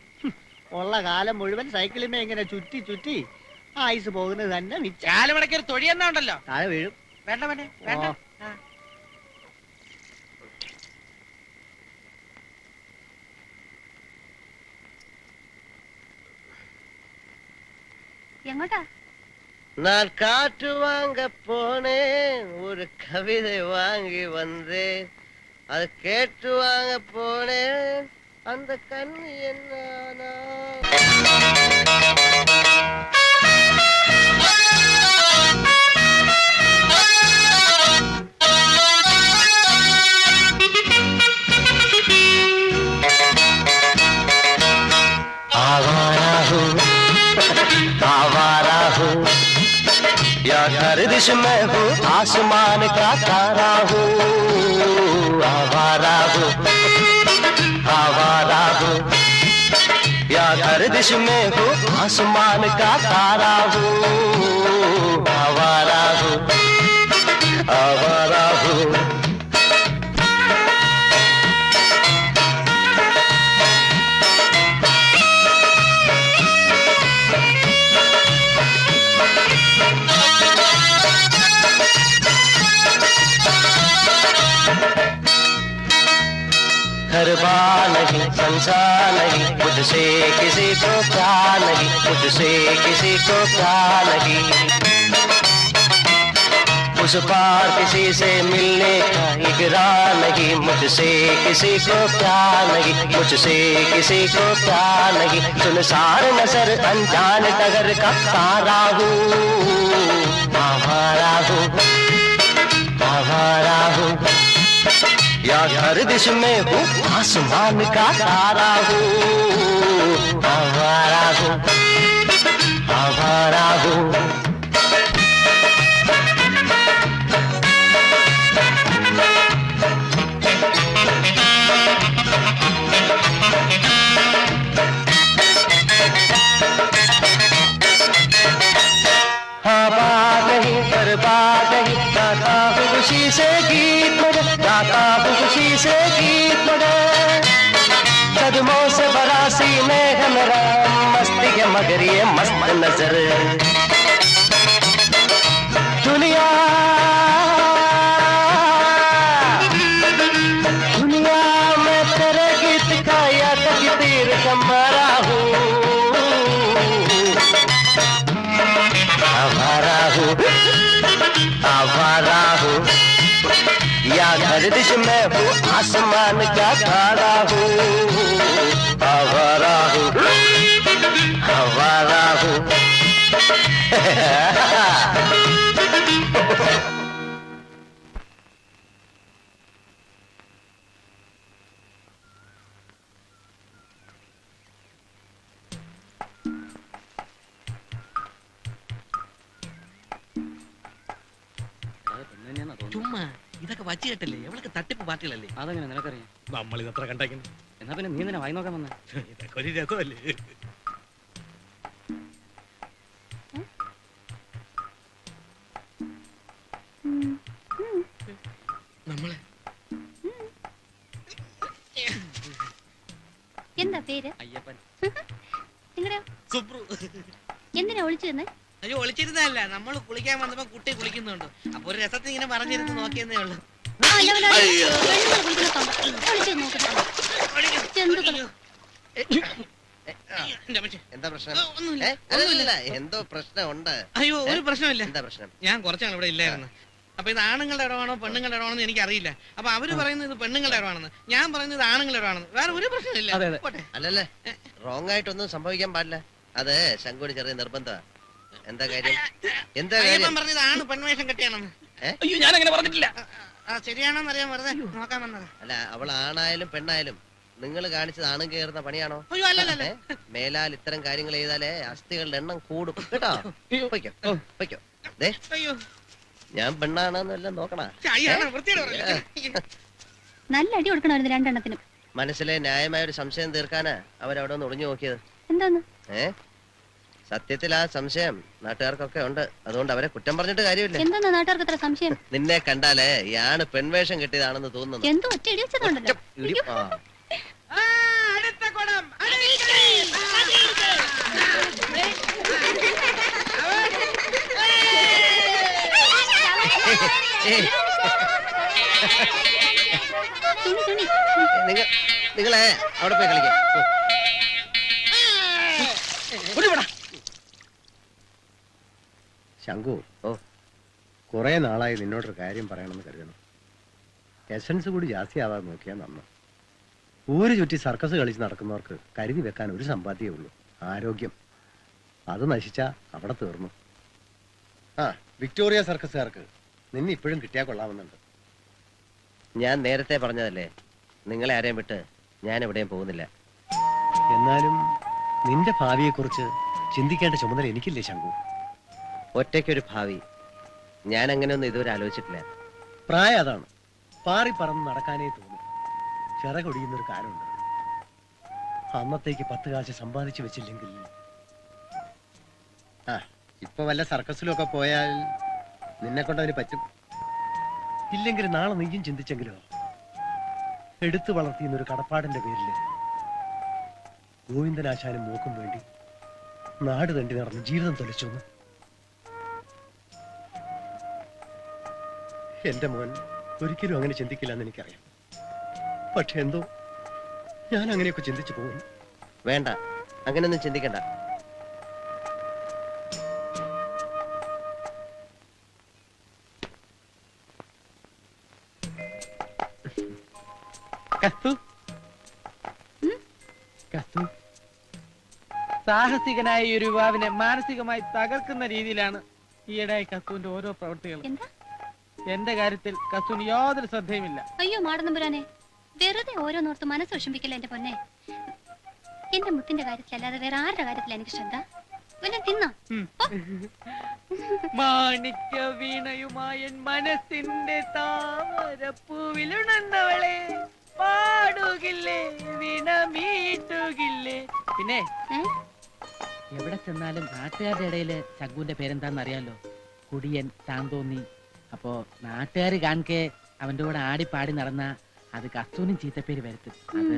ഉള്ള കാലം മുഴുവൻ സൈക്കിളിമേ ഇങ്ങനെ ചുറ്റി ചുറ്റി ആയുസ് പോകുന്നത് തന്നെ മിച്ചം. കാലുമടക്കി ഒരു തൊഴി എന്നാ ഉണ്ടല്ലോ, താഴെ വീഴും. വേണ്ട മോനെ വേണ്ട. എങ്ങോട്ടാ? நான் காற்று வாங்க போனேன், ஒரு கவிதை வாங்கி வந்தேன், அது கேட்டு வாங்க போனேன், அந்த கண்ணு என்ன या गर्दिश में हूँ आसमान का तारा हूँ, आवारा हूँ, आवारा हूँ, या गर्दिश में हूँ आसमान का तारा हूँ, आवारा हूँ, आवारा हूँ। घरबार नहीं, संसार नहीं, मुझसे किसी को प्यार नहीं, मुझसे किसी को प्यार नहीं, उस पार किसी से मिलने का इकरार नहीं, मुझसे किसी को प्यार नहीं, मुझसे किसी को प्यार नहीं। सुनसार नजर अनजान डगर का तारा हूँ, आवारा हूँ, आवारा हूँ। या गर्दिश में हूँ आसमान का तारा हूँ, आवारा हूँ, आवारा हूँ। हाँ बात नहीं पर बात नहीं, गाता हूँ खुशी से गीत मगर, गाता हूँ खुशी से गीत मगर। कदमों से भरा सीने है मेरा, मस्ती है मगर ये मस्त नजर। दुनिया दुनिया में तेरे गीत का या तकदीर का मारा हूँ, आवारा हूँ, आवारा हूँ। या गर्दिश में हूँ आसमान का तारा हूँ, आवारा हूँ, आवारा हूँ। ചുമ്മാ ഇതൊക്കെ വച്ചു കേട്ടല്ലേ, എവളൊക്കെ തട്ടിപ്പ് പാർട്ടികളല്ലേ. അതെങ്ങനെ നിനക്കറിയാം? നമ്മൾ ഇതത്ര കണ്ടേക്കുന്നു. എന്നാ പിന്നെ നീ തന്നെ വായി നോക്കാൻ വന്നേ? ഇതൊക്കെ ഒരു രസമല്ലേ? നമ്മളെ എന്താ പേര്? അയ്യപ്പൻ. നിങ്ങളുടെ സുബ്രു. എന്തിനാ ഒളിച്ചു നിന്ന്? അയ്യോ ഒളിച്ചിരുന്നല്ല, നമ്മൾ കുളിക്കാൻ വന്നപ്പോ കുട്ടി കുളിക്കുന്നുണ്ട്. അപ്പൊ ഒരു രസത്തിൽ ഇങ്ങനെ പറഞ്ഞിരുന്ന് നോക്കിയെന്നേ ഉള്ളു. എന്താ പ്രശ്നം? ഒന്നുമില്ല. അല്ലല്ല, എന്തോ പ്രശ്നമുണ്ട്. അയ്യോ ഒരു പ്രശ്നമില്ല. എന്താ പ്രശ്നം? ഞാൻ കുറച്ചാണ് ഇവിടെ ഇല്ലായിരുന്നു. അപ്പൊ ഇത് ആണുങ്ങളുടെ ഇടമാണോ പെണ്ണുങ്ങളുടെ ഇടമാണോ എന്ന് എനിക്കറിയില്ല. അപ്പൊ അവര് പറയുന്നത് ഇത് പെണ്ണുങ്ങളുടെ ഇടമാണെന്ന്, ഞാൻ പറയുന്നത് ആണുങ്ങളുടെ ഇടമാണെന്ന്. വേറെ ഒരു പ്രശ്നമില്ല. പോട്ടെ. അല്ലല്ലേ, റോങ് ആയിട്ടൊന്നും സംഭവിക്കാൻ പാടില്ല. അത് ശങ്കുടി ചെറിയ നിർബന്ധമാണ്. എന്താ കാര്യം? എന്താ അയ്യപ്പൻ കാര്യം? പറഞ്ഞത് ആണ് പെൺവേഷം കെട്ടിയാണെന്ന്. അയ്യോ ഞാൻ അങ്ങനെ പറഞ്ഞിട്ടില്ല. ശരിയാണോന്ന് അറിയാൻ വെറുതെ നോക്കാൻ വന്നതാ. അല്ല, അവൾ ആണായാലും പെണ്ണായാലും നിങ്ങൾ കാണിച്ചത് ആണും കയറുന്ന പണിയാണോ? അയ്യോ അല്ലല്ല. മേലാൽ ഇത്തരം കാര്യങ്ങൾ ചെയ്താലേ അസ്ഥികളുടെ എണ്ണം കൂടും കേട്ടോ. പൊയ്ക്കോ, പൊയ്ക്കോ. ദേ, അയ്യോ ഞാൻ പെണ്ണാണെന്നെല്ലാം നോക്കണ. നല്ല അടി കൊടുക്കണമായിരുന്നു രണ്ടെണ്ണത്തിനും. മനസ്സിലെ ന്യായമായ ഒരു സംശയം തീർക്കാനാ അവരവിടെ ഒന്ന് ഒളിഞ്ഞു നോക്കിയത്. എന്താന്ന്? സത്യത്തിൽ ആ സംശയം നാട്ടുകാർക്കൊക്കെ ഉണ്ട്. അതുകൊണ്ട് അവരെ കുറ്റം പറഞ്ഞിട്ട് കാര്യമില്ല. എന്താ നാട്ടുകാർക്ക് അത്ര സംശയം? നിന്നെ കണ്ടാലേ ഇയാണ് പെൺവേഷം കെട്ടിയതാണെന്ന് തോന്നുന്നു. എന്തോ ഒറ്റ ഇടി വെച്ചതുണ്ടല്ലോ. അടുത്ത കുടം നിങ്ങളെ അവിടെ പോയി കളിക്കാം. ശങ്കു, കുറെ നാളായി നിന്നോടൊരു കാര്യം പറയണമെന്ന് കരുതണം. എസൻസ് കൂടി ജാസ്തിയാവാതെ നോക്കിയാൽ നന്ന്. ഊര് ചുറ്റി സർക്കസ് കളിച്ച് നടക്കുന്നവർക്ക് കരുതി വെക്കാൻ ഒരു സമ്പാദ്യമേ ഉള്ളൂ, ആരോഗ്യം. അത് നശിച്ചാ അവിടെ തീർന്നു. വിക്ടോറിയ സർക്കസുകാർക്ക് നിന്നെ ഇപ്പോഴും കിട്ടിയാൽ കൊള്ളാമെന്നുണ്ട്. ഞാൻ നേരത്തെ പറഞ്ഞതല്ലേ, നിങ്ങളെ ആരെയും വിട്ട് ഞാൻ എവിടെയും പോകുന്നില്ല. എന്നാലും നിന്റെ ഭാവിയെക്കുറിച്ച് ചിന്തിക്കേണ്ട ചുമതല എനിക്കില്ലേ ശങ്കു? ഒറ്റയ്ക്കൊരു ഭാവി ഞാൻ അങ്ങനെയൊന്നും ഇതുവരെ ആലോചിച്ചിട്ടില്ല. പ്രായം അതാണ്, പാറി പറന്ന് നടക്കാനേ തോന്നും. ചിറകൊടിയുന്നൊരു കാലുണ്ട്. അന്നത്തേക്ക് 10 കാശ് സമ്പാദിച്ചു വെച്ചില്ലെങ്കിൽ. ഇപ്പൊ വല്ല സർക്കസിലൊക്കെ പോയാൽ നിന്നെ കൊണ്ടതിന് പറ്റും. ഇല്ലെങ്കിൽ നാളെ നീയും ചിന്തിച്ചെങ്കിലോ, എടുത്തു വളർത്തിയെന്നൊരു കടപ്പാടിന്റെ പേരില് ഗോവിന്ദനാശാനും മൂക്കും വേണ്ടി നാട് തണ്ടി നടന്ന് ജീവിതം തൊലച്ചൊന്ന്. എന്റെ മോൻ ഒരിക്കലും അങ്ങനെ ചിന്തിക്കില്ല എന്ന് എനിക്കറിയാം. പക്ഷെ എന്തോ ഞാൻ അങ്ങനെയൊക്കെ ചിന്തിച്ചു പോകുന്നു. വേണ്ട, അങ്ങനെയൊന്നും ചിന്തിക്കണ്ട. കസ്തു കസ്തു സാഹസികനായ ഈ ഒരു യുവാവിനെ മാനസികമായി തകർക്കുന്ന രീതിയിലാണ് ഈയിടെയായി കസ്തുവിന്റെ ഓരോ പ്രവൃത്തികളും. എന്താ? എന്റെ കാര്യത്തിൽ കസ്തുവിന് യാതൊരു ശ്രദ്ധയുമില്ല. അയ്യോ മാടനമ്പുരാനെ, വെറുതെ ഓരോന്നോർത്ത് മനസ്സ് വിഷമിക്കില്ല എന്റെ പൊന്നെ. എന്റെ മുത്തിന്റെ കാര്യത്തിലല്ലാതെ വേറെ ആരുടെ കാര്യത്തില എനിക്ക് ശ്രദ്ധ? വല്ല തിന്നോ? മാണിക്യ വീണയുമായ മനസ്സിന്റെ താമരപ്പൂവിലുണർന്നവളെ പാടുകില്ലേ വീണ മീട്ടുകില്ലേ. പിന്നെ എവിടെ ചെന്നാലും നാട്ടുകാരുടെ ഇടയില് ശങ്കുവിന്റെ പേരെന്താന്ന് അറിയാലോ? കുടിയൻ, താന്തോന്നി. അപ്പോ നാട്ടുകാര് കാണിക്കെ അവന്റെ കൂടെ ആടിപ്പാടി നടന്ന അത് കസ്തൂനും ചീത്തപ്പേര് വരുത്തും. അത്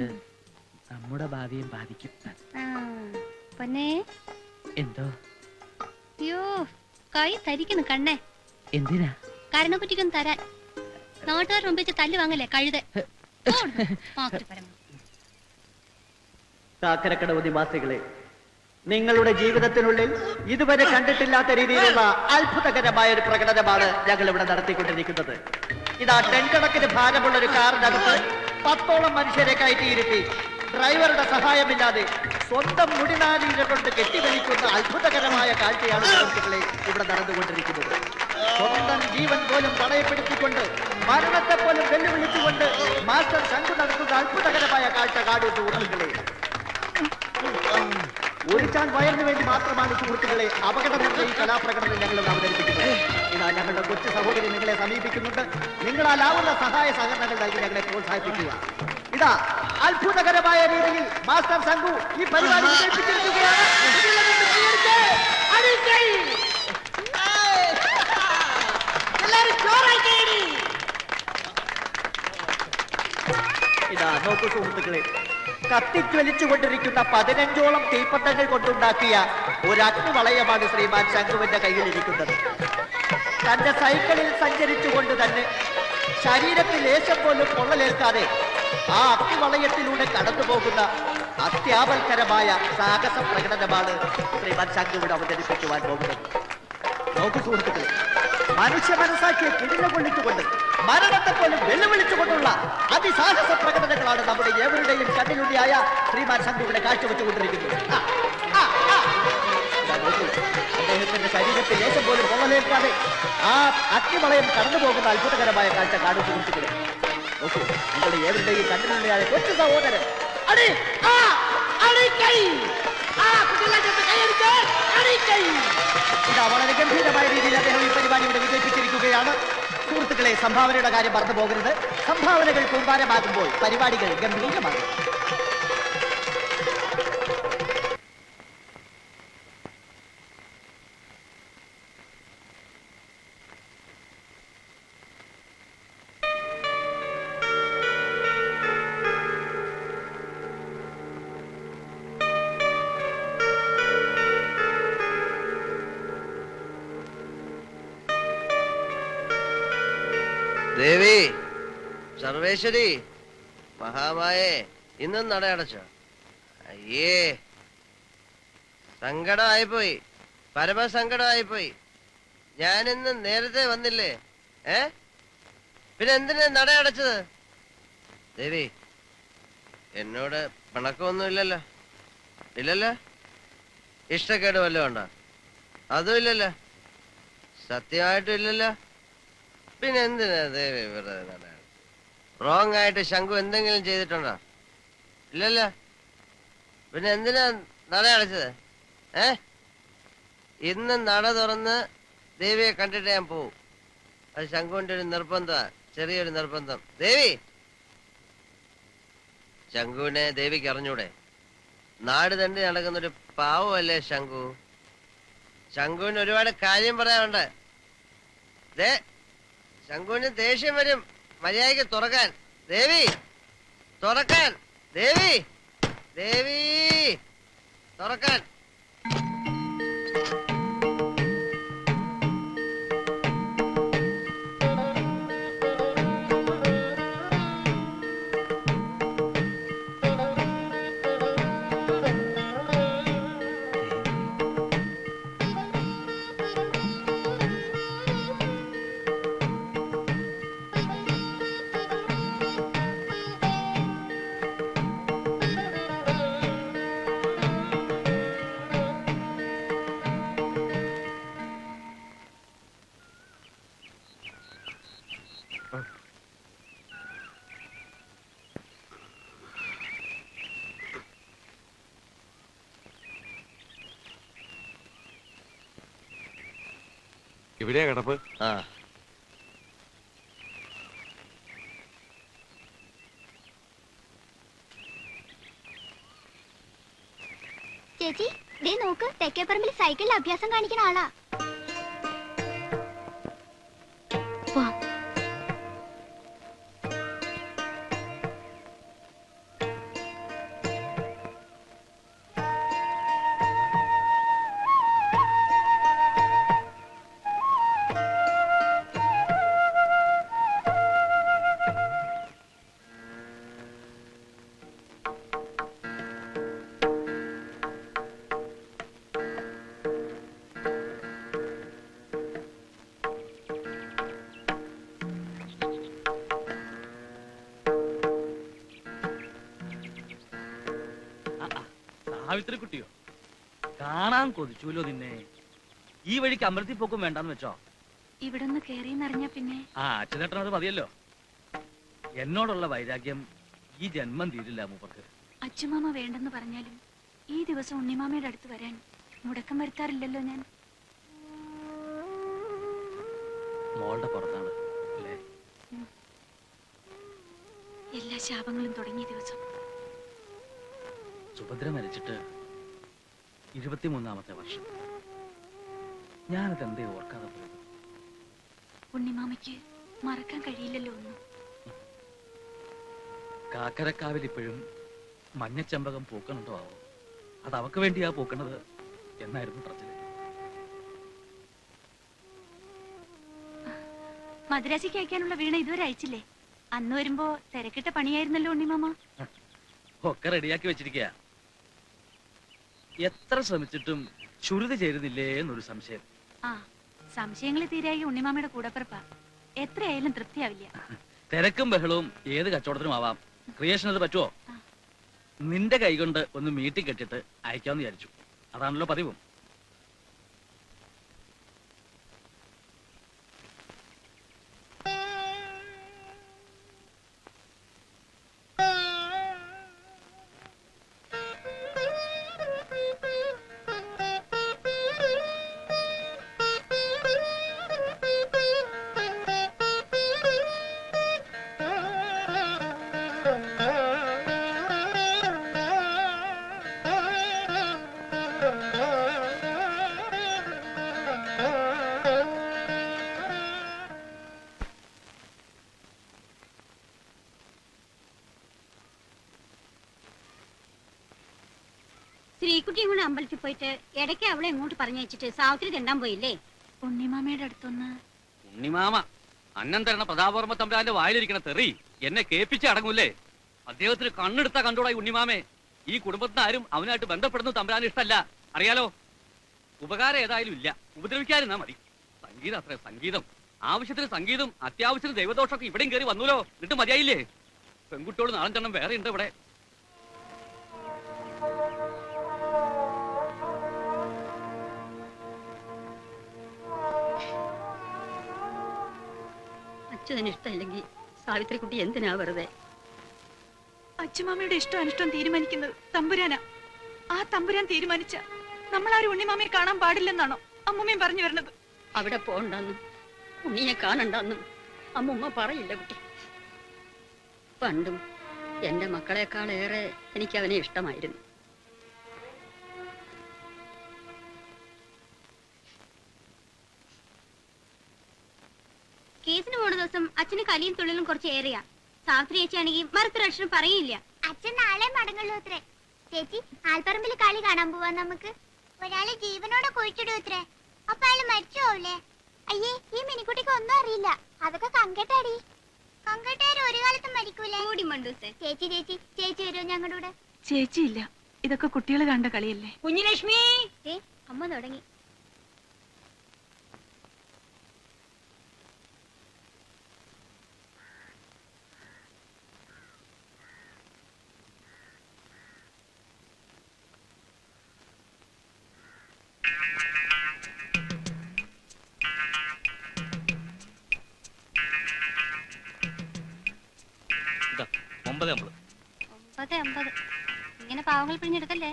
നമ്മുടെ ഭാവിയും ബാധിക്കും. പൊന്നെ എന്തോ? അയ്യോ കൈ തരിക്കുന്നു കണ്ണേ. എന്തിനാ? കരണക്കുറ്റിക്കൊന്നും തരാൻ. നാട്ടുകാർ മുമ്പിച്ച് തല്ലു വാങ്ങല്ലേ കഴുത. കാക്കരക്കടവ് നിവാസികളെ, നിങ്ങളുടെ ജീവിതത്തിനുള്ളിൽ ഇതുവരെ കണ്ടിട്ടില്ലാത്ത രീതിയിലുള്ള അത്ഭുതകരമായ ഒരു പ്രകടനമാണ് ഞങ്ങൾ ഇവിടെ നടത്തിക്കൊണ്ടിരിക്കുന്നത്. ഇതാ ടൺ കണക്കിന് ഭാരമുള്ള ഒരു കാറിനകത്ത് 10ഓളം മനുഷ്യരെ കയറ്റിയിരുത്തി ഡ്രൈവറുടെ സഹായമില്ലാതെ സ്വന്തം മുടിനാരികൾ കൊണ്ട് കെട്ടിവലിക്കുന്ന അത്ഭുതകരമായ കാഴ്ചയാണ് സുഹൃത്തുക്കളെ ഇവിടെ നടന്നുകൊണ്ടിരിക്കുന്നത്. സ്വന്തം ജീവൻ പോലും പണയപ്പെടുത്തിക്കൊണ്ട് മരണത്തെ പോലും വെല്ലുവിളിച്ചുകൊണ്ട് മാസ്റ്റർ ശങ്കു നടത്തുന്ന അത്ഭുതകരമായ കാഴ്ച കാണൂ സുഹൃത്തുക്കളെ. ഒരു ചാൻ വയറിന് വേണ്ടി മാത്രമാണ് സുഹൃത്തുക്കളെ അപകടമുള്ള ഈ കലാപ്രകടനം ഞങ്ങൾ അവതരിപ്പിക്കുന്നത്. ഇതാ ഞങ്ങളുടെ കൊച്ചു സഹോദരി നിങ്ങളെ സമീപിക്കുന്നുണ്ട്. നിങ്ങളാലാവുന്ന സഹായ സഹകരണങ്ങൾ നൽകി ഞങ്ങളെ പ്രോത്സാഹിപ്പിക്കുക. ഇതാ അത്ഭുതകരമായ രീതിയിൽ മാസ്റ്റർ ശങ്കു ഈ പരിപാടി വിജയിപ്പിച്ചിരിക്കുകയാണ്. ഇതാ നോക്കൂ സുഹൃത്തുക്കളെ, കത്തിജ്വലിച്ചുകൊണ്ടിരിക്കുന്ന 15ഓളം തീപ്പന്തങ്ങൾ കൊണ്ടുണ്ടാക്കിയ ഒരു അഗ്നിവളയമാണ് ശ്രീമാൻ ശങ്കുവിന്റെ കയ്യിലിരിക്കുന്നത്. തന്റെ സൈക്കിളിൽ സഞ്ചരിച്ചുകൊണ്ട് തന്നെ ശരീരത്തിൽ ലേശം പോലും പൊള്ളലേൽക്കാതെ ആ അഗ്നിവളയത്തിലൂടെ കടന്നു പോകുന്ന അത്യാപൽക്കരമായ സാഹസ പ്രകടനമാണ് ശ്രീമാൻ ശങ്കുവിന് അവതരിപ്പിക്കുവാൻ പോകുന്നത്. നോക്കൂ സുഹൃത്തുക്കളെ, മനുഷ്യ മനസ്സാക്കിയെ കിടിലകൊള്ളിച്ചുകൊണ്ട് മരണത്തെ പോലും വെല്ലുവിളിച്ചുകൊണ്ടുള്ള അതിസാഹസ പ്രകടനങ്ങളാണ് നമ്മുടെ ഏവരുടെയും കണ്ണിലുണ്ടിയായ ശ്രീമാൻ ശങ്കുവിനെ കാഴ്ചവെച്ചുകൊണ്ടിരിക്കുന്നത്. അദ്ദേഹത്തിന്റെ ശരീരത്തിൽ ലേശം പോലും പൊള്ളലേൽക്കാതെ ആ അഗ്നിവളയം കടന്നു പോകുന്ന അത്ഭുതകരമായ കാഴ്ച കാണും സുഹൃത്തുക്കളെ. നോക്കൂ, നിങ്ങളുടെ ഏവരുടെയും കണ്ണിലുണ്ടിയായ കൊച്ചു സഹോദരൻ ഇതാ വളരെ ഗംഭീരമായ രീതിയിൽ അദ്ദേഹം ഈ പരിപാടി ഇവിടെ വിജയിപ്പിച്ചിരിക്കുകയാണ്. സുഹൃത്തുക്കളെ, സംഭാവനയുടെ കാര്യം മറന്നു പോകരുത്. സംഭാവനകൾ കൂമ്പാരമാകുമ്പോൾ പരിപാടികൾ ഗംഭീരമാകും. ദേവി, സർവേശ്വരി, മഹാമായേ, ഇന്നും നടയടച്ചോ? അയ്യേ, സങ്കടമായിപ്പോയി, പരമസങ്കടമായിപ്പോയി. ഞാനിന്ന് നേരത്തെ വന്നില്ലേ? പിന്നെ എന്തിനാ നടയടച്ചത്? ദേവി, എന്നോട് പിണക്കമൊന്നുമില്ലല്ലോ? ഇല്ലല്ലോ? ഇഷ്ടക്കേട് വല്ലതും ഉണ്ടോ? അതും ഇല്ലല്ലോ? സത്യമായിട്ടും ഇല്ലല്ലോ? പിന്നെ എന്തിനാ ദേവി വെറുതെ നട? റോങ് ആയിട്ട് ശങ്കു എന്തെങ്കിലും ചെയ്തിട്ടുണ്ടോ? ഇല്ലല്ലോ? പിന്നെ എന്തിനാ നട അടച്ചത്? ഇന്ന് നട തുറന്ന് ദേവിയെ കണ്ടിട്ട് ഞാൻ പോവും. അത് ശങ്കുവിന്റെ ഒരു നിർബന്ധമാ, ചെറിയൊരു നിർബന്ധം. ദേവി, ശങ്കുവിനെ ദേവിക്ക് അറിഞ്ഞൂടെ? നാട് തണ്ടി നടക്കുന്നൊരു പാവമല്ലേ ശങ്കു? ശങ്കുവിന് ഒരുപാട് കാര്യം പറയാനുണ്ട്. ശങ്കുവിന് ദേഷ്യം വരും. മര്യാദയ്ക്ക് തുറക്കാൻ. ദേവി, തുറക്കാൻ. ദേവി, ദേവി, തുറക്കാൻ. ഇവിടെയാ കിടപ്പ്. ആ ചേച്ചി ദേ നോക്ക്, തെക്കേപ്പറമ്പിൽ സൈക്കിളിൽ അഭ്യാസം കാണിക്കുന്ന ആളാ. സാവിത്രി കുട്ടിയോ, കാണാൻ കൊതിച്ചൂലോ നിന്നെ. ഈ വഴിക്ക് അമ്പലത്തിൽ പോക്കും വേണ്ടെന്ന് വെച്ചോ? ഇവിടെ ഒന്ന് കേറിയെന്നറിഞ്ഞ പിന്നെ അച്ഛനേട്ടനത് മതിയല്ലോ. എന്നോടുള്ള വൈരാഗ്യം ഈ ജന്മം തീരില്ല മൂപ്പർക്ക്. അച്ഛമാമ വേണ്ടെന്ന് പറഞ്ഞാലും ഈ ദിവസം ഉണ്ണിമാമയുടെ അടുത്ത് വരാൻ മുടക്കം വരുത്താറില്ലല്ലോ ഞാൻ. മോളുടെ പുറത്താണ് അല്ലേ? എല്ലാ ശാപങ്ങളും തുടങ്ങിയ ദിവസം. സുഭദ്ര മരിച്ചിട്ട് 23ാമത്തെ വർഷം. ഞാനത് എന്തേ ഓർക്കാതെ പോയത്? ഉണ്ണിമാമയ്ക്ക് മറക്കാൻ കഴിയില്ലല്ലോ ഒന്നും. കാക്കരക്കാവിൽ ഇപ്പോഴും മഞ്ഞച്ചമ്പകം പൂക്കണുണ്ടോ ആവോ? അത് അവക്ക് വേണ്ടിയാ പൂക്കണത് എന്നായിരുന്നു പറച്ചില്. മദ്രാസിക്ക് അയക്കാനുള്ള വീണ ഇതുവരെ അയച്ചില്ലേ? അന്ന് വരുമ്പോ തിരക്കിട്ട പണിയായിരുന്നല്ലോ ഉണ്ണിമാമ. ഒക്കെ റെഡിയാക്കി വെച്ചിരിക്കുക. എത്ര ശ്രമിച്ചിട്ടും ശ്രുതി ചേരുന്നില്ലേ എന്നൊരു സംശയം. സംശയങ്ങൾ തീരായി ഉണ്ണിമാമയുടെ കൂടപ്പിറപ്പാ. എത്രയായാലും തൃപ്തിയാവില്ല. തിരക്കും ബഹളവും ഏത് കച്ചവടത്തിനും ആവാം. ക്രിയേഷൻ അത് പറ്റുമോ? നിന്റെ കൈകൊണ്ട് ഒന്ന് മീട്ടി കെട്ടിട്ട് അയക്കാമെന്ന് വിചാരിച്ചു. അതാണല്ലോ പതിവും. ശ്രീകുട്ടിയും കൂടെ അമ്പലത്തിൽ പോയിട്ട് ഇടയ്ക്ക് അവളെ എങ്ങോട്ട് പറഞ്ഞയച്ചിട്ട് സാവിത്രി തെണ്ടാൻ പോയില്ലേ? ഉണ്ണിമാമയുടെ അടുത്തൊന്ന്. ഉണ്ണിമാമ അന്നം തരണ പ്രതാപവർമ്മ തമ്പുരാന്റെ വായിലിരിക്കണ തെറി എന്നെ കേൾപ്പിച്ച് അടങ്ങൂല്ലേ? അദ്ദേഹത്തിന് കണ്ണെടുത്താ കണ്ടോടായി ഉണ്ണിമാമേ. ഈ കുടുംബത്തിന് ആരും അവനായിട്ട് ബന്ധപ്പെടുന്നത് തമ്പുരാൻ ഇഷ്ടമല്ല, അറിയാലോ. ഉപകാരം ഏതായാലും ഇല്ല, ഉപദ്രവിക്കാതിരുന്നാ മതി. സംഗീതം അത്ര സംഗീതം, ആവശ്യത്തിന് സംഗീതം, അത്യാവശ്യത്തിന് ദൈവദോഷമൊക്കെ ഇവിടെയും കയറി വന്നൂലോ. എന്നിട്ട് മതിയായില്ലേ? പെൺകുട്ടിയോട് നാളെണ്ണം വേറെ ഉണ്ട് ഇവിടെ. അച്ഛന് ഇഷ്ടമില്ലെങ്കിൽ സാവിത്രി കുട്ടി എന്തിനാ വെറുതെ? അച്ഛമാമയുടെ ഇഷ്ടം അനിഷ്ടം തീരുമാനിക്കുന്നത് തമ്പുരാനാ. ആ തമ്പുരാൻ തീരുമാനിച്ച നമ്മളാരും ഉണ്ണിമാമയെ കാണാൻ പാടില്ലെന്നാണോ അമ്മൂമ്മയും പറഞ്ഞു വരുന്നത്? അവിടെ പോണ്ടെന്നും ഉണ്ണിയെ കാണണ്ടെന്നും അമ്മൂമ്മ പറയില്ല കുട്ടി. പണ്ടും എന്റെ മക്കളെക്കാളേറെ എനിക്ക് അവനെ ഇഷ്ടമായിരുന്നു. കേസിന് പോണ ദിവസം അച്ഛന് കലിയും തുള്ളിലും കുറച്ച് ഏറിയാ. സാവിത്രി ചേച്ചിയാണെങ്കിൽ മറുത്തൊരക്ഷരം പറയില്ല. അച്ഛൻ നാളെ മടങ്ങുള്ളൂ അത്രേ. ചേച്ചി, ആൽപ്പറമ്പിൽ കളി കാണാൻ പോവാ നമുക്ക്. ഒരാളെ ജീവനോടെ കുഴിച്ചിടും അത്രേ. അപ്പൊ അയാൾ മരിച്ചു പോവില്ലേ? അയ്യേ, ഈ മിനിക്കുട്ടിക്ക് ഒന്നും അറിയില്ല. അതൊക്കെ കങ്കട്ടാടി. കങ്കട്ടാര് ഒരു കാലത്തും മരിക്കൂലേ? ചേച്ചി ചേച്ചി ചേച്ചി വരുമോ ഞങ്ങളുടെ കൂടെ? ചേച്ചിയില്ല, ഇതൊക്കെ കുട്ടികൾ കണ്ട കളിയല്ലേ. കുഞ്ഞുലക്ഷ്മി, അമ്മ തുടങ്ങി. ഇങ്ങനെ പാവങ്ങൾ പിഴിഞ്ഞെടുക്കല്ലേ.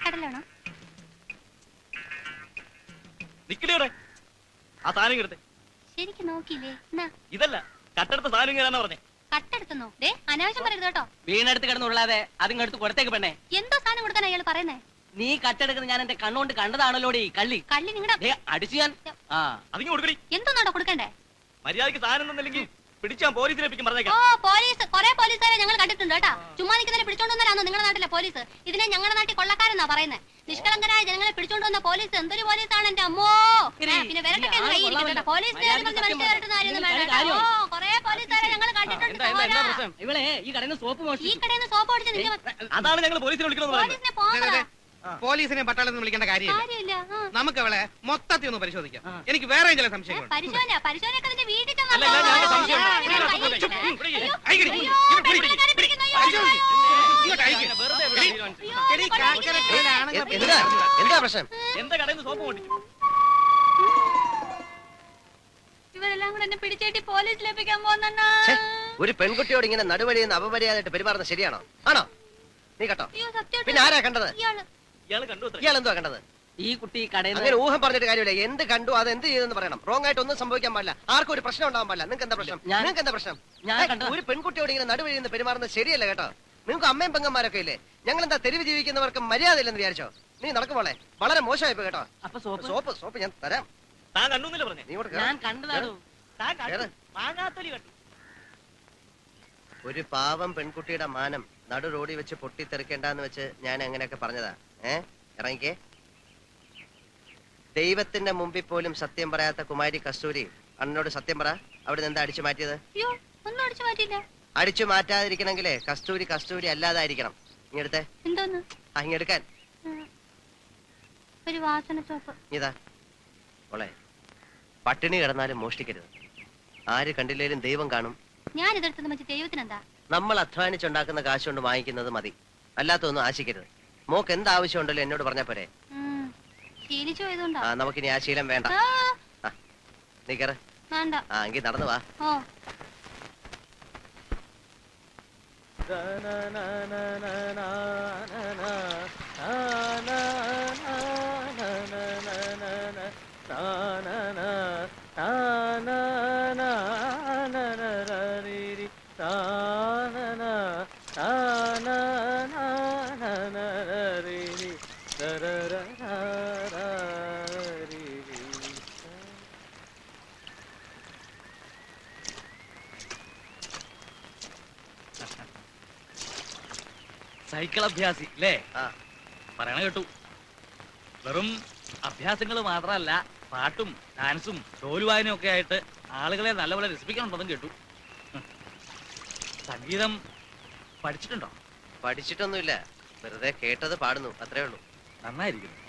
കടലാണോ? നിക്കടിയോടെ ആ സാധനം എടുത്തേ. ശരിക്കും നോക്കിയില്ലേ? എന്നാ ഇതല്ല കട്ടെടുത്ത സാധനം ഇങ്ങനെയാണെന്ന് പറഞ്ഞേ. കട്ടെടുത്തുന്നോ? ദേ അനാവശ്യം പറയരുത് കേട്ടോ. വീണെടുത്ത് കിടന്നുള്ളാതെ അതിങ്ങടുത്ത് കൊടുത്തേക്ക് പെണ്ണേ. എന്തോ സാധനം കൊടുക്കാൻ അയാൾ പറയുന്നേ? നീ കട്ടെടുക്കുന്നത് ഞാൻ എന്റെ കണ്ണുകൊണ്ട് കണ്ടതാണല്ലോടി കള്ളി. കള്ളി നിങ്ങളുടെ അടിച്ചു ഞാൻ. ആ അതിങ്ങ് കൊടുക്കടി. എന്തോന്നാടോ കൊടുക്കണ്ടേ? മര്യാദക്ക് സാധനം തന്നില്ലെങ്കിൽ പിടിച്ചാൻ പോലീസിനെ ഏൽപ്പിക്കും പറഞ്ഞേക്കാം. ഓ പോലീസ്, കുറെ പോലീസുകാരെ ഞങ്ങൾ കണ്ടിട്ടുണ്ട് കേട്ടാ. ചുമ്മാ നിൽക്കുന്നതിനെ പിടിച്ചോണ്ടുവന്നാലാണോ നിങ്ങളുടെ നാട്ടിലെ പോലീസ്? ഇതിനെ ഞങ്ങളുടെ നാട്ടിൽ കൊള്ളക്കാരെന്നാ പറയുന്നത്. നിഷ്കളങ്കരായ ജനങ്ങളെ പിടിച്ചോണ്ടുവന്ന പോലീസ് എന്തൊരു പോലീസാണ് എന്റെ അമ്മോ. പിന്നെ വരട്ടെ പോലീസ് കുറെ പോലീസുകാരെ ഞങ്ങൾ കണ്ടിട്ടുണ്ട്. ഇവളെ ഈ കടയിൽ നിന്ന് സോപ്പ് ഈ കടയിൽ നിന്ന് സോപ്പ് ഓടിച്ച് നിങ്ങൾ അതാണ് ഞങ്ങൾ പോലീസിനെ വിളിക്കണമെന്ന് പറയുന്നത്. പോലീസിനെ പോകാം. പോലീസിനെ പട്ടാളെന്ന് വിളിക്കേണ്ട കാര്യമില്ല. കാര്യമില്ല. നമുക്ക് അവളെ മൊത്തത്തിൽ ഒന്ന് പരിശോധിക്കാം. എനിക്ക് വേറെ ചില സംശയങ്ങളുണ്ട്. പരിശോധനയൊക്കെ നിന്റെ വീട്ടിൽ അല്ല, അല്ല, ഞങ്ങൾക്ക് സംശയമുണ്ട്. എന്താ പ്രശ്നം? എന്താ കടയിൽ നിന്ന് സോപ്പ് പൊട്ടിച്ചു? ഇവരെല്ലാം കൂടെ എന്നെ പിടിച്ചേട്ടി പോലീസിലേപ്പിക്കാൻ പോകുന്ന ഒരു പെൺകുട്ടിയോട് ഇങ്ങനെ നടുവഴിയിൽ നിന്ന് അപമര്യാദയായിട്ട് പെരുമാറുന്നത് ശരിയാണോ? ആണോ? നീ കേട്ടോ? പിന്നെ ആരാ കണ്ടത്? ഇയാള് കണ്ടു. ഇയാൾ എന്തുവാ കണ്ടത്? ഈ കുട്ടി കടയിൽ അങ്ങനെ ഊഹം പറഞ്ഞിട്ട് കാര്യമില്ല. എന്ത് കണ്ടു അത് എന്ത് ചെയ്തെന്ന് പറയണം. റോങ് ആയിട്ട് ഒന്നും സംഭവിക്കാൻ പാടില്ല. ആർക്കും ഒരു പ്രശ്നം ഉണ്ടാവാൻ പാടില്ല. നിങ്ങൾക്ക് എന്താ പ്രശ്നം? നിങ്ങൾക്ക് എന്താ പ്രശ്നം? ഒരു പെൺകുട്ടിയോട് ഇങ്ങനെ നടുവഴിയിൽ നിന്ന് പെരുമാറുന്നത് ശരിയല്ല കേട്ടോ. നിങ്ങൾക്ക് അമ്മയും പെങ്ങന്മാരൊക്കെ ഇല്ലേ? ഞങ്ങൾ എന്താ തെരുവ് ജീവിക്കുന്നവർക്ക് മര്യാദ ഇല്ലെന്ന് വിചാരിച്ചോ? നീ നടക്കുമ്പോളെ വളരെ മോശമായി കേട്ടോ. അപ്പൊ സോപ്പ് സോപ്പ് സോപ്പ് ഞാൻ തരാം. താൻ കണ്ടു പറഞ്ഞേ. നീ ഇങ്ങോട്ട് ഞാൻ കണ്ടതാണോ? ഒരു പാവം പെൺകുട്ടിയുടെ മാനം നടു റോഡി വെച്ച് പൊട്ടിത്തെറിക്കേണ്ടെന്ന് വെച്ച് ഞാൻ അങ്ങനെയൊക്കെ പറഞ്ഞതാ. ഇറങ്ങിക്കേ. ദൈവത്തിന്റെ മുമ്പിൽ പോലും സത്യം പറയാത്ത കുമാരി കസ്തൂരി അണ്ണനോട് സത്യം പറ. അവിടെ എന്താ അടിച്ചു മാറ്റിയത്? അടിച്ചു മാറ്റാതിരിക്കണമെങ്കിലേ കസ്തൂരി കസ്തൂരി അല്ലാതായിരിക്കണം. ഇങ്ങെടുത്തേ. എന്തോന്ന്? ഇങ്ങെടുക്കാൻ. ഒരു വാസന സോപ്പ്. ഇതാ മോളെ, പട്ടിണി കിടന്നാലും മോഷ്ടിക്കരുത്. ആര് കണ്ടില്ലേലും ദൈവം കാണും. ഞാൻ ഇതെടുത്തത് മറ്റേ ദൈവത്തിനെന്താ? നമ്മൾ അധ്വാനിച്ചുണ്ടാക്കുന്ന കാശ് കൊണ്ട് വാങ്ങിക്കുന്നത് മതി. അല്ലാത്തൊന്നും ആശിക്കരുത്. മോക്ക് എന്താവശ്യം ഉണ്ടല്ലോ എന്നോട് പറഞ്ഞാ പോരെ. ശീലിച്ചു പോയതുകൊണ്ടാ. നമുക്കിനി ആ ശീലം വേണ്ട. നീ കയറ. വേണ്ട. എങ്കിൽ നടന്നു വാ. ഓ സൈക്കിൾ അഭ്യാസി അല്ലേ? പറയണ കേട്ടു. വെറും അഭ്യാസങ്ങൾ മാത്രമല്ല, പാട്ടും ഡാൻസും തോലുവായനും ഒക്കെ ആയിട്ട് ആളുകളെ നല്ലപോലെ രസിപ്പിക്കണമെന്നും കേട്ടു. സംഗീതം പഠിച്ചിട്ടുണ്ടോ? പഠിച്ചിട്ടൊന്നുമില്ല, വെറുതെ കേട്ടത് പാടുന്നു, അത്രേ ഉള്ളൂ. നന്നായിരിക്കുന്നു.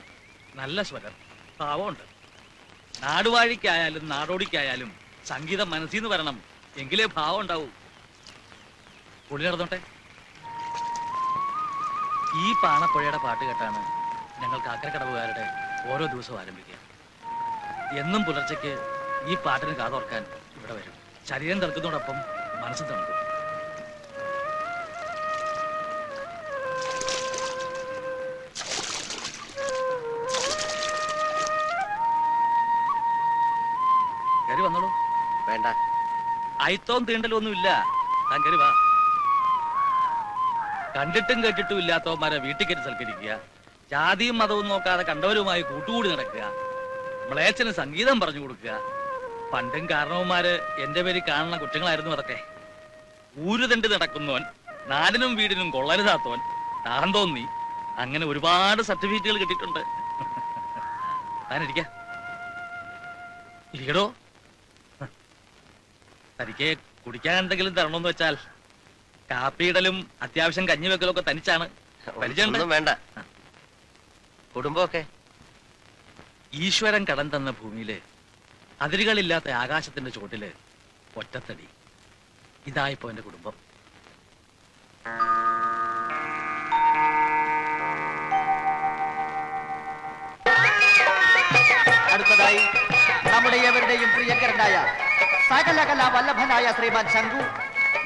നല്ല സ്വരം, ഭാവമുണ്ട്. നാടുവാഴിക്കായാലും നാടോടിക്കായാലും സംഗീതം മനസ്സിന്ന് വരണം, എങ്കിലേ ഭാവം ഉണ്ടാവൂ. പുള്ളി നടന്നോട്ടെ. ഈ പാണപ്പുഴയുടെ പാട്ട് കേട്ടാണ് ഞങ്ങൾ കാക്കരക്കടവുകാരുടെ ഓരോ ദിവസവും ആരംഭിക്കുക. എന്നും പുലർച്ചയ്ക്ക് ഈ പാട്ടിന് കാതോർക്കാൻ ഇവിടെ വരും. ശരീരം തണുക്കുന്നതോടൊപ്പം മനസ്സ് തണുക്കും. കയറി വന്നോളൂ. വേണ്ട, അയിത്തോം തീണ്ടലും ഒന്നുമില്ല. താൻ കയറി വാ. കണ്ടിട്ടും കേട്ടിട്ടും ഇല്ലാത്തവന്മാരെ വീട്ടിൽ കയറ്റി സൽക്കരിക്കുക, ജാതിയും മതവും നോക്കാതെ കണ്ടവരുമായി കൂട്ടുകൂടി നടക്കുക, മ്ലേച്ഛന് സംഗീതം പറഞ്ഞു കൊടുക്കുക. പണ്ടും കാരണവന്മാര് എന്റെ പേരിൽ കാണുന്ന കുറ്റങ്ങളായിരുന്നു അതൊക്കെ. ഊരുതണ്ടി നടക്കുന്നവൻ, നാടിനും വീടിനും കൊള്ളരുതാത്തവൻ, താൻ തോന്നി, അങ്ങനെ ഒരുപാട് സർട്ടിഫിക്കറ്റുകൾ കിട്ടിയിട്ടുണ്ട്. താനിരിക്ക. ഇരിക്കടോ. തനിക്ക് കുടിക്കാൻ എന്തെങ്കിലും തരണമെന്ന് വെച്ചാൽ കാപ്പിയിടലും അത്യാവശ്യം കഞ്ഞിവെക്കലും ഒക്കെ തനിച്ചാണ്. ഒന്നും വേണ്ട. കുടുംബമൊക്കെ ഈശ്വരൻ കടം തന്ന ഭൂമിയില് അതിരുകളില്ലാത്ത ആകാശത്തിന്റെ ചുവട്ടില് ഒറ്റത്തടി. ഇതായിപ്പോ എന്റെ കുടുംബം. അടുത്തതായി നമ്മുടെ ഏവരുടെയും പ്രിയങ്കരനായ സകലകല വല്ലഭനായ ശ്രീമാൻ ശങ്കു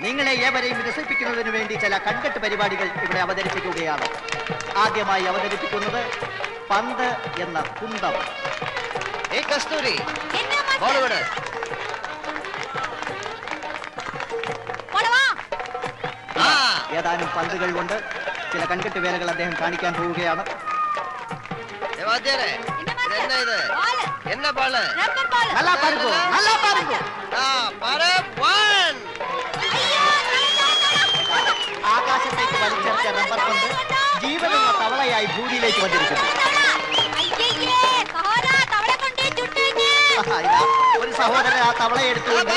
നിങ്ങളെ ഏവരെയും രസിപ്പിക്കുന്നതിനു വേണ്ടി ചില കൺകെട്ട് പരിപാടികൾ ഇവിടെ അവതരിപ്പിക്കുകയാണ്. ആദ്യമായി അവതരിപ്പിക്കുന്നത് പന്ത് എന്ന കുന്തം. ഏയ് കസ്തൂരി ബോളിവുഡ് ഏതാനും പന്തുകൾ കൊണ്ട് ചില കൺകെട്ട് വേലകൾ അദ്ദേഹം കാണിക്കാൻ പോവുകയാണ്. என்ன பால் நல்லா பாருங்க நல்லா பாருங்க ആകാശത്തേക്ക് വലിച്ചെറിച്ച റബ്ബർ പന്ത് ജീവനുള്ള തവളയായി ഭൂമിയിലേക്ക് വന്നിരിക്കുന്നു. ഒരു സഹോദരൻ ആ തവളയെ എടുത്തുകൊണ്ട്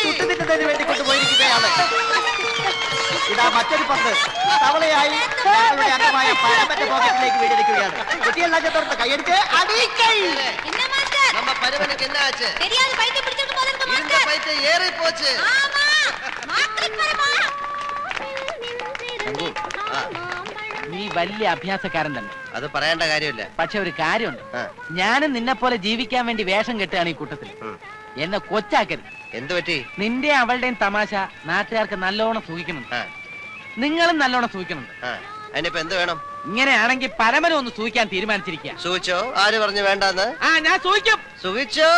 ചുട്ടുതിന്നതിന് വേണ്ടി കൊണ്ടുപോയിരിക്കുകയാണ്. ഇതാ മറ്റൊരു പന്ത് തവളയായി ഞങ്ങളുടെ അംഗമായ പരമന്റെ പോക്കറ്റിലേക്ക് വീടിരിക്കുകയാണ്. കുട്ടിയെല്ലാം ചേർത്ത് കൈയടിച്ച് അടിക്കൈ. நம்ம பருவனுக்கு என்ன ஆச்சு? தெரியாது, பைத்திய பிடிச்சிட்டு போறதுக்கு இந்த பைத்தியம் ஏறி போச்சு. നീ വലിയ അഭ്യാസക്കാരൻ തന്നെ, അത് പറയേണ്ട കാര്യമില്ല. പക്ഷെ ഒരു കാര്യമുണ്ട്, ഞാനും നിന്നെ പോലെ ജീവിക്കാൻ വേണ്ടി വേഷം കെട്ടുകയാണ് ഈ കൂട്ടത്തിൽ. എന്നെ കൊച്ചാക്കരുത്. എന്ത് പറ്റി? നിന്റെ അവളുടെയും തമാശ നാട്ടുകാർക്ക് നല്ലോണം സൂഹിക്കുന്നുണ്ട്, നിങ്ങളും നല്ലോണം സൂഹിക്കുന്നുണ്ട്. അതിനിപ്പോ എന്ത് വേണം? ഇങ്ങനെയാണെങ്കിൽ പരമനും ഒന്ന് സൂഹിക്കാൻ തീരുമാനിച്ചിരിക്കുക. സൂഹിച്ചോ? ആര് പറഞ്ഞു വേണ്ടെന്ന്? ഞാൻ സൂഹിക്കും. സൂഹിച്ചോ?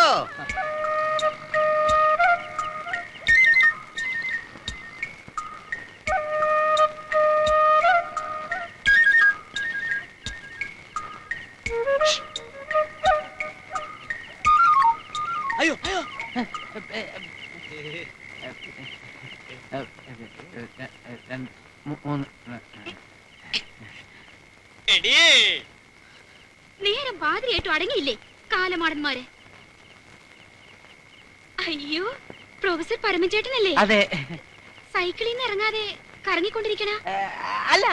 അയ്യോ നേരം പാതിരിയായിട്ടും അടങ്ങിയില്ലേ കാലമാടന്മാരെ? അയ്യോ, പ്രൊഫസർ പരമചേട്ടനല്ലേ? അതെ. സൈക്കിളിൽ നിന്ന് ഇറങ്ങാതെ കറങ്ങിക്കൊണ്ടിരിക്കണ? അല്ല,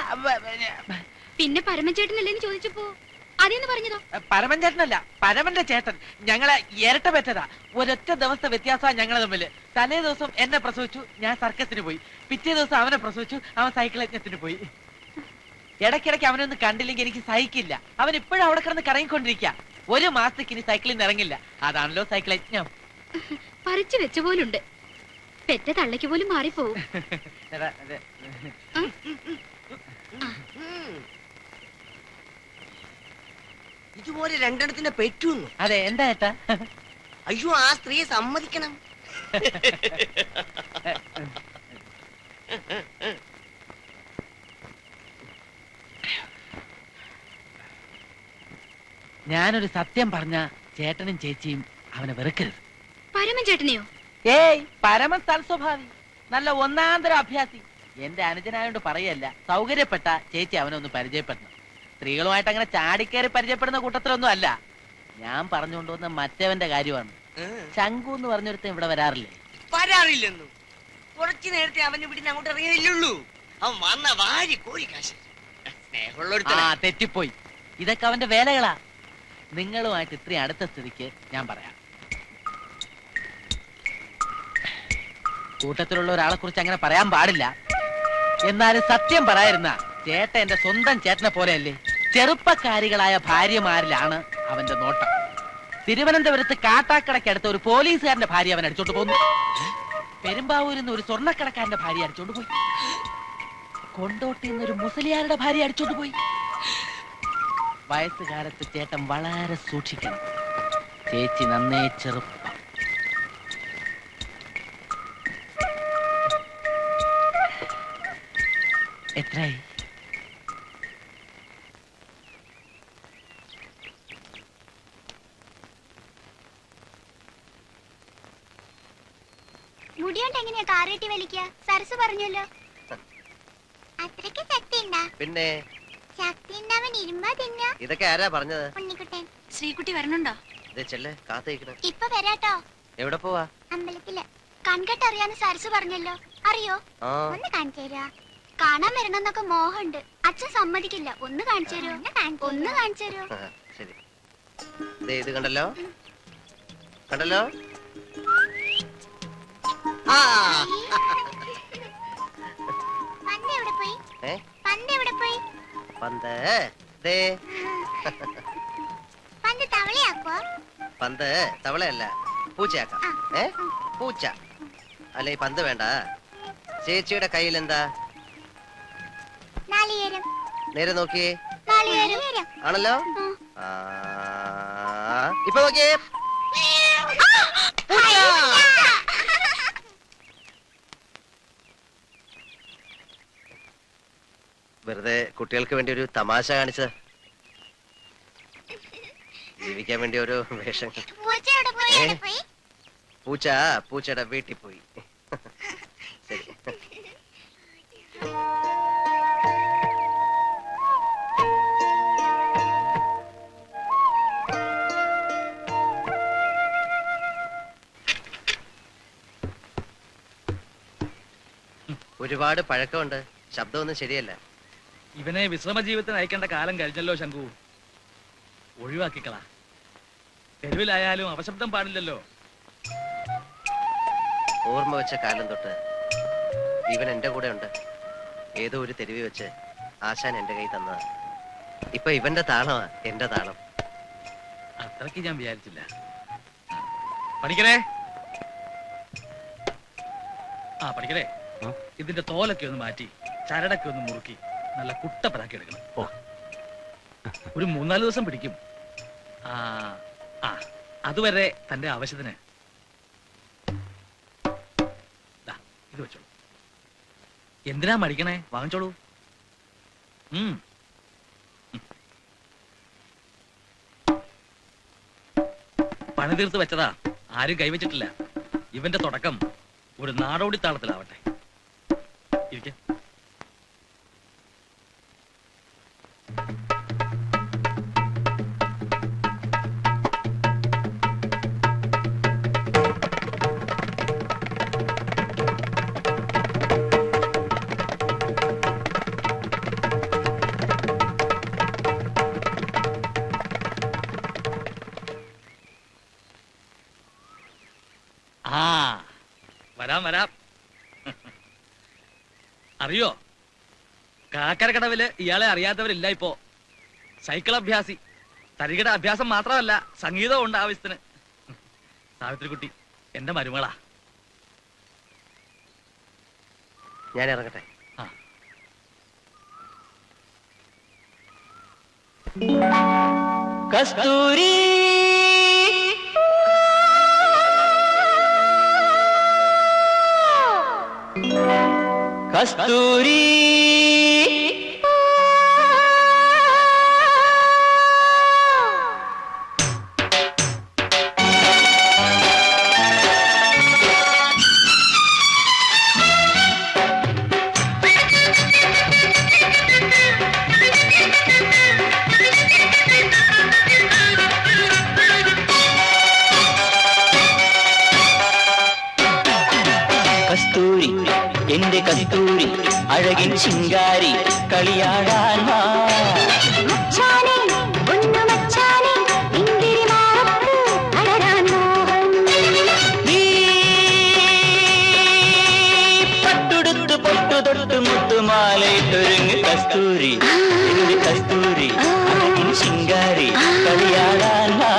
പിന്നെ പരമചേട്ടനല്ലേന്ന് ചോദിച്ചപ്പോ അതേന്ന് പറഞ്ഞതോ? പരമചേട്ടനല്ല, പരമന്റെ ചേട്ടൻ. ഞങ്ങളെ ഇരട്ട പറ്റതാ. ഒരൊറ്റ ദിവസത്തെ വ്യത്യാസമാണ് ഞങ്ങളെ തമ്മില്. തലേ ദിവസം എന്നെ പ്രസവിച്ചു, ഞാൻ സർക്കസിന് പോയി. പിറ്റേ ദിവസം അവനെ പ്രസവിച്ചു, അവൻ സൈക്കിൾ യജ്ഞത്തിന് പോയി. ഇടയ്ക്കിടയ്ക്ക് അവനൊന്നും കണ്ടില്ലെങ്കിൽ എനിക്ക് സഹിക്കില്ല. അവൻ ഇപ്പോഴും അവിടെ കിടന്ന് കറങ്ങിക്കൊണ്ടിരിക്കുക. ഒരു മാസത്തേക്ക് ഇനി സൈക്കിളിൽ നിന്ന് ഇറങ്ങില്ല. അതാണല്ലോ സൈക്കിൾ യജ്ഞം. പറിച്ചു വെച്ച പോലുണ്ട്. പെറ്റ തള്ളയ്ക്ക് പോലും മാറിപ്പോവും. ഇതുപോലെ രണ്ടെണ്ണത്തിന്റെ പെറ്റുന്നു. അതെ, എന്താ ഏട്ടാ? അയ്യോ, ആ സ്ത്രീയെ സമ്മതിക്കണം. ഞാനൊരു സത്യം പറഞ്ഞ ചേട്ടനും ചേച്ചിയും അവനെ വെറുക്കരുത്. പരമൻ ചേട്ടനെയോ? ഏയ്, പരമൻ തൽസ്വഭാവി, നല്ല ഒന്നാന്തര അഭ്യാസി. എന്റെ അനുജനായോണ്ട് പറയല്ല, സൗകര്യപ്പെട്ട ചേച്ചി അവനെ ഒന്ന് പരിചയപ്പെടണം. സ്ത്രീകളുമായിട്ട് അങ്ങനെ ചാടിക്കേറി പരിചയപ്പെടുന്ന കൂട്ടത്തിലൊന്നും അല്ല. ഞാൻ പറഞ്ഞുകൊണ്ടുവന്ന മറ്റവന്റെ കാര്യമാണ്. ശംഖു എന്ന് പറഞ്ഞൊരുത്തൻ ഇവിടെ വരാറില്ലേ? വരാറില്ലെന്നു. കുറച്ചു നേരത്തെ അവൻ ഇവിടുന്ന് അങ്ങോട്ട് ഇറങ്ങിയില്ലുള്ളൂ. അവൻ വന്ന വാരി കോരി കാശ്. ആ, തെറ്റിപ്പോയി. ഇതൊക്കെ അവന്റെ വേലകളാ. നിങ്ങളുമായിട്ട് ഇത്രയും അടുത്ത സ്ഥിതിക്ക് ഞാൻ പറയാം. കൂട്ടത്തിലുള്ള ഒരാളെ കുറിച്ച് അങ്ങനെ പറയാൻ പാടില്ല. എന്നാലും സത്യം പറയാതിരുന്ന ചേട്ടൻ എന്റെ സ്വന്തം ചേട്ടനെ പോലെയല്ലേ. ചെറുപ്പക്കാരികളായ ഭാര്യമാരിലാണ് അവന്റെ നോട്ടം. തിരുവനന്തപുരത്ത് കാട്ടാക്കടയ്ക്കടുത്ത ഒരു പോലീസുകാരന്റെ ഭാര്യ അവൻ അടിച്ചോണ്ട് പോന്നു. പെരുമ്പാവൂരിൽ നിന്ന് ഒരു സ്വർണ്ണക്കടക്കാരന്റെ ഭാര്യ അടിച്ചോണ്ട് പോയി. കൊണ്ടോട്ടിൽ നിന്ന് ഒരു മുസലിയാരുടെ ഭാര്യ അടിച്ചോണ്ട് പോയി. വയസ്സുകാലത്ത് ചേട്ടൻ വളരെ സൂക്ഷിക്കണം. ചേച്ചി നന്നേ ചെറുപ്പം. എത്രയായി? മുടിയോണ്ട് എങ്ങനെയാ കാറേറ്റി വലിക്കുക? സരസ് പറഞ്ഞല്ലോ. അത്രയ്ക്ക് ശക്തി ഉണ്ടാ? പിന്നെ ശക്തി ഉണ്ടാവൻ ഇരുമ്പാ തിന്ന. ഇതൊക്കെ ആരാ പറഞ്ഞത്? ഉണ്ണിക്കുട്ടൻ. ശ്രീകുട്ടി വരണുണ്ടോ? ചെല്ല്, കാത്തിരിക്കണം. ഇപ്പൊ വരാട്ടോ. എവിടെ പോവാ? അമ്പലത്തില്. കൺകെട്ടറിയാന്ന് സരസ് പറഞ്ഞല്ലോ, അറിയോ? ഒന്ന് കാണിച്ചു തരാ. കാണാൻ വരണമെന്നൊക്കെ മോഹമുണ്ട്. അച്ഛൻ സമ്മതിക്കില്ല. ഒന്ന് കാണിച്ചു തരോ? ഒന്ന് കാണിച്ചു തരോ? ശരി. ഇത് കണ്ടല്ലോ, കണ്ടല്ലോ. പന്ത് എവിടെ പോയി? പന്ത് എവിടെ പോയി? പന്ത് പന്ത് തവളയാക്കോ? പന്ത് തവളയല്ല, പൂച്ചയാക്കാം. പൂച്ച അല്ലെ, പന്ത് വേണ്ട. ചേച്ചിയുടെ കയ്യിൽ എന്താ? നാളികേരം. നേരെ നോക്കിയേ. നാളികേരം ആണല്ലോ. ഇപ്പൊ നോക്കിയേ. വെറുതെ കുട്ടികൾക്ക് വേണ്ടി ഒരു തമാശ കാണിച്ചത്. ജീവിക്കാൻ വേണ്ടി ഒരു വേഷം. പൂച്ച പൂച്ചയുടെ വീട്ടിൽ പോയി. ശരി. ഒരുപാട് പഴക്കമുണ്ട്, ശബ്ദമൊന്നും ശരിയല്ല. ഇവനെ വിശ്രമ ജീവിതത്തിന് അയക്കേണ്ട കാലം കഴിഞ്ഞല്ലോ ശങ്കു. ഒഴിവാക്കിക്കളാ. തെരുവിലായാലും അപശബ്ദം പാടില്ലല്ലോ. ഓർമ്മ വെച്ച കാലം തൊട്ട് ഇവൻ എന്റെ കൂടെ ഉണ്ട്. ഏതോ ഒരു തെരുവി വെച്ച് ആശാൻ എന്റെ കൈ തന്നതാ. ഇപ്പൊ ഇവന്റെ താളമാ എന്റെ താളം. അത്രയ്ക്ക് ഞാൻ വിചാരിച്ചില്ല. പഠിക്കണേ. പഠിക്കണേ. ഇതിന്റെ തോലൊക്കെ ഒന്ന് മാറ്റി ചരടൊക്കെ ഒന്ന് മുറുക്കി നല്ല കുട്ടപ്പനാക്കി എടുക്കണം. ഒരു 3-4 ദിവസം പിടിക്കും. അതുവരെ തന്റെ ആവശ്യത്തിന് ഇത് വെച്ചോളൂ. എന്തിനാ മടിക്കണേ? വാങ്ങിച്ചോളൂ. പണി തീർത്ത് വെച്ചതാ, ആരും കൈവച്ചിട്ടില്ല. ഇവന്റെ തുടക്കം ഒരു നാടോടി താളത്തിലാവട്ടെ. ഇരിക്കെ. വരാം വരാം. അറിയോ, കാക്കരക്കടവില് ഇയാളെ അറിയാത്തവരില്ല ഇപ്പോ. സൈക്കിൾ അഭ്യാസി. തരികിട അഭ്യാസം മാത്രമല്ല, സംഗീതവും ഉണ്ട് ആവശ്യത്തിന്. സാവിത്രിക്കുട്ടി എന്റെ മരുമകളാ. ഞാൻ ഇറങ്ങട്ടെ. കസ്തൂരി കസ്തൂരി കസ്തൂരി എന്റെ കസ്തൂരി അഴകിൻ ശിങ്കാരി കളിയാടാൻ വാ. പട്ടുടുത്ത് പൊട്ടുതൊട്ട് മുത്തുമാലയിട്ടൊരുങ്ങ് കസ്തൂരി എന്റെ കസ്തൂരി അഴകിൻ ശിങ്കാരി കളിയാടാൻ വാ.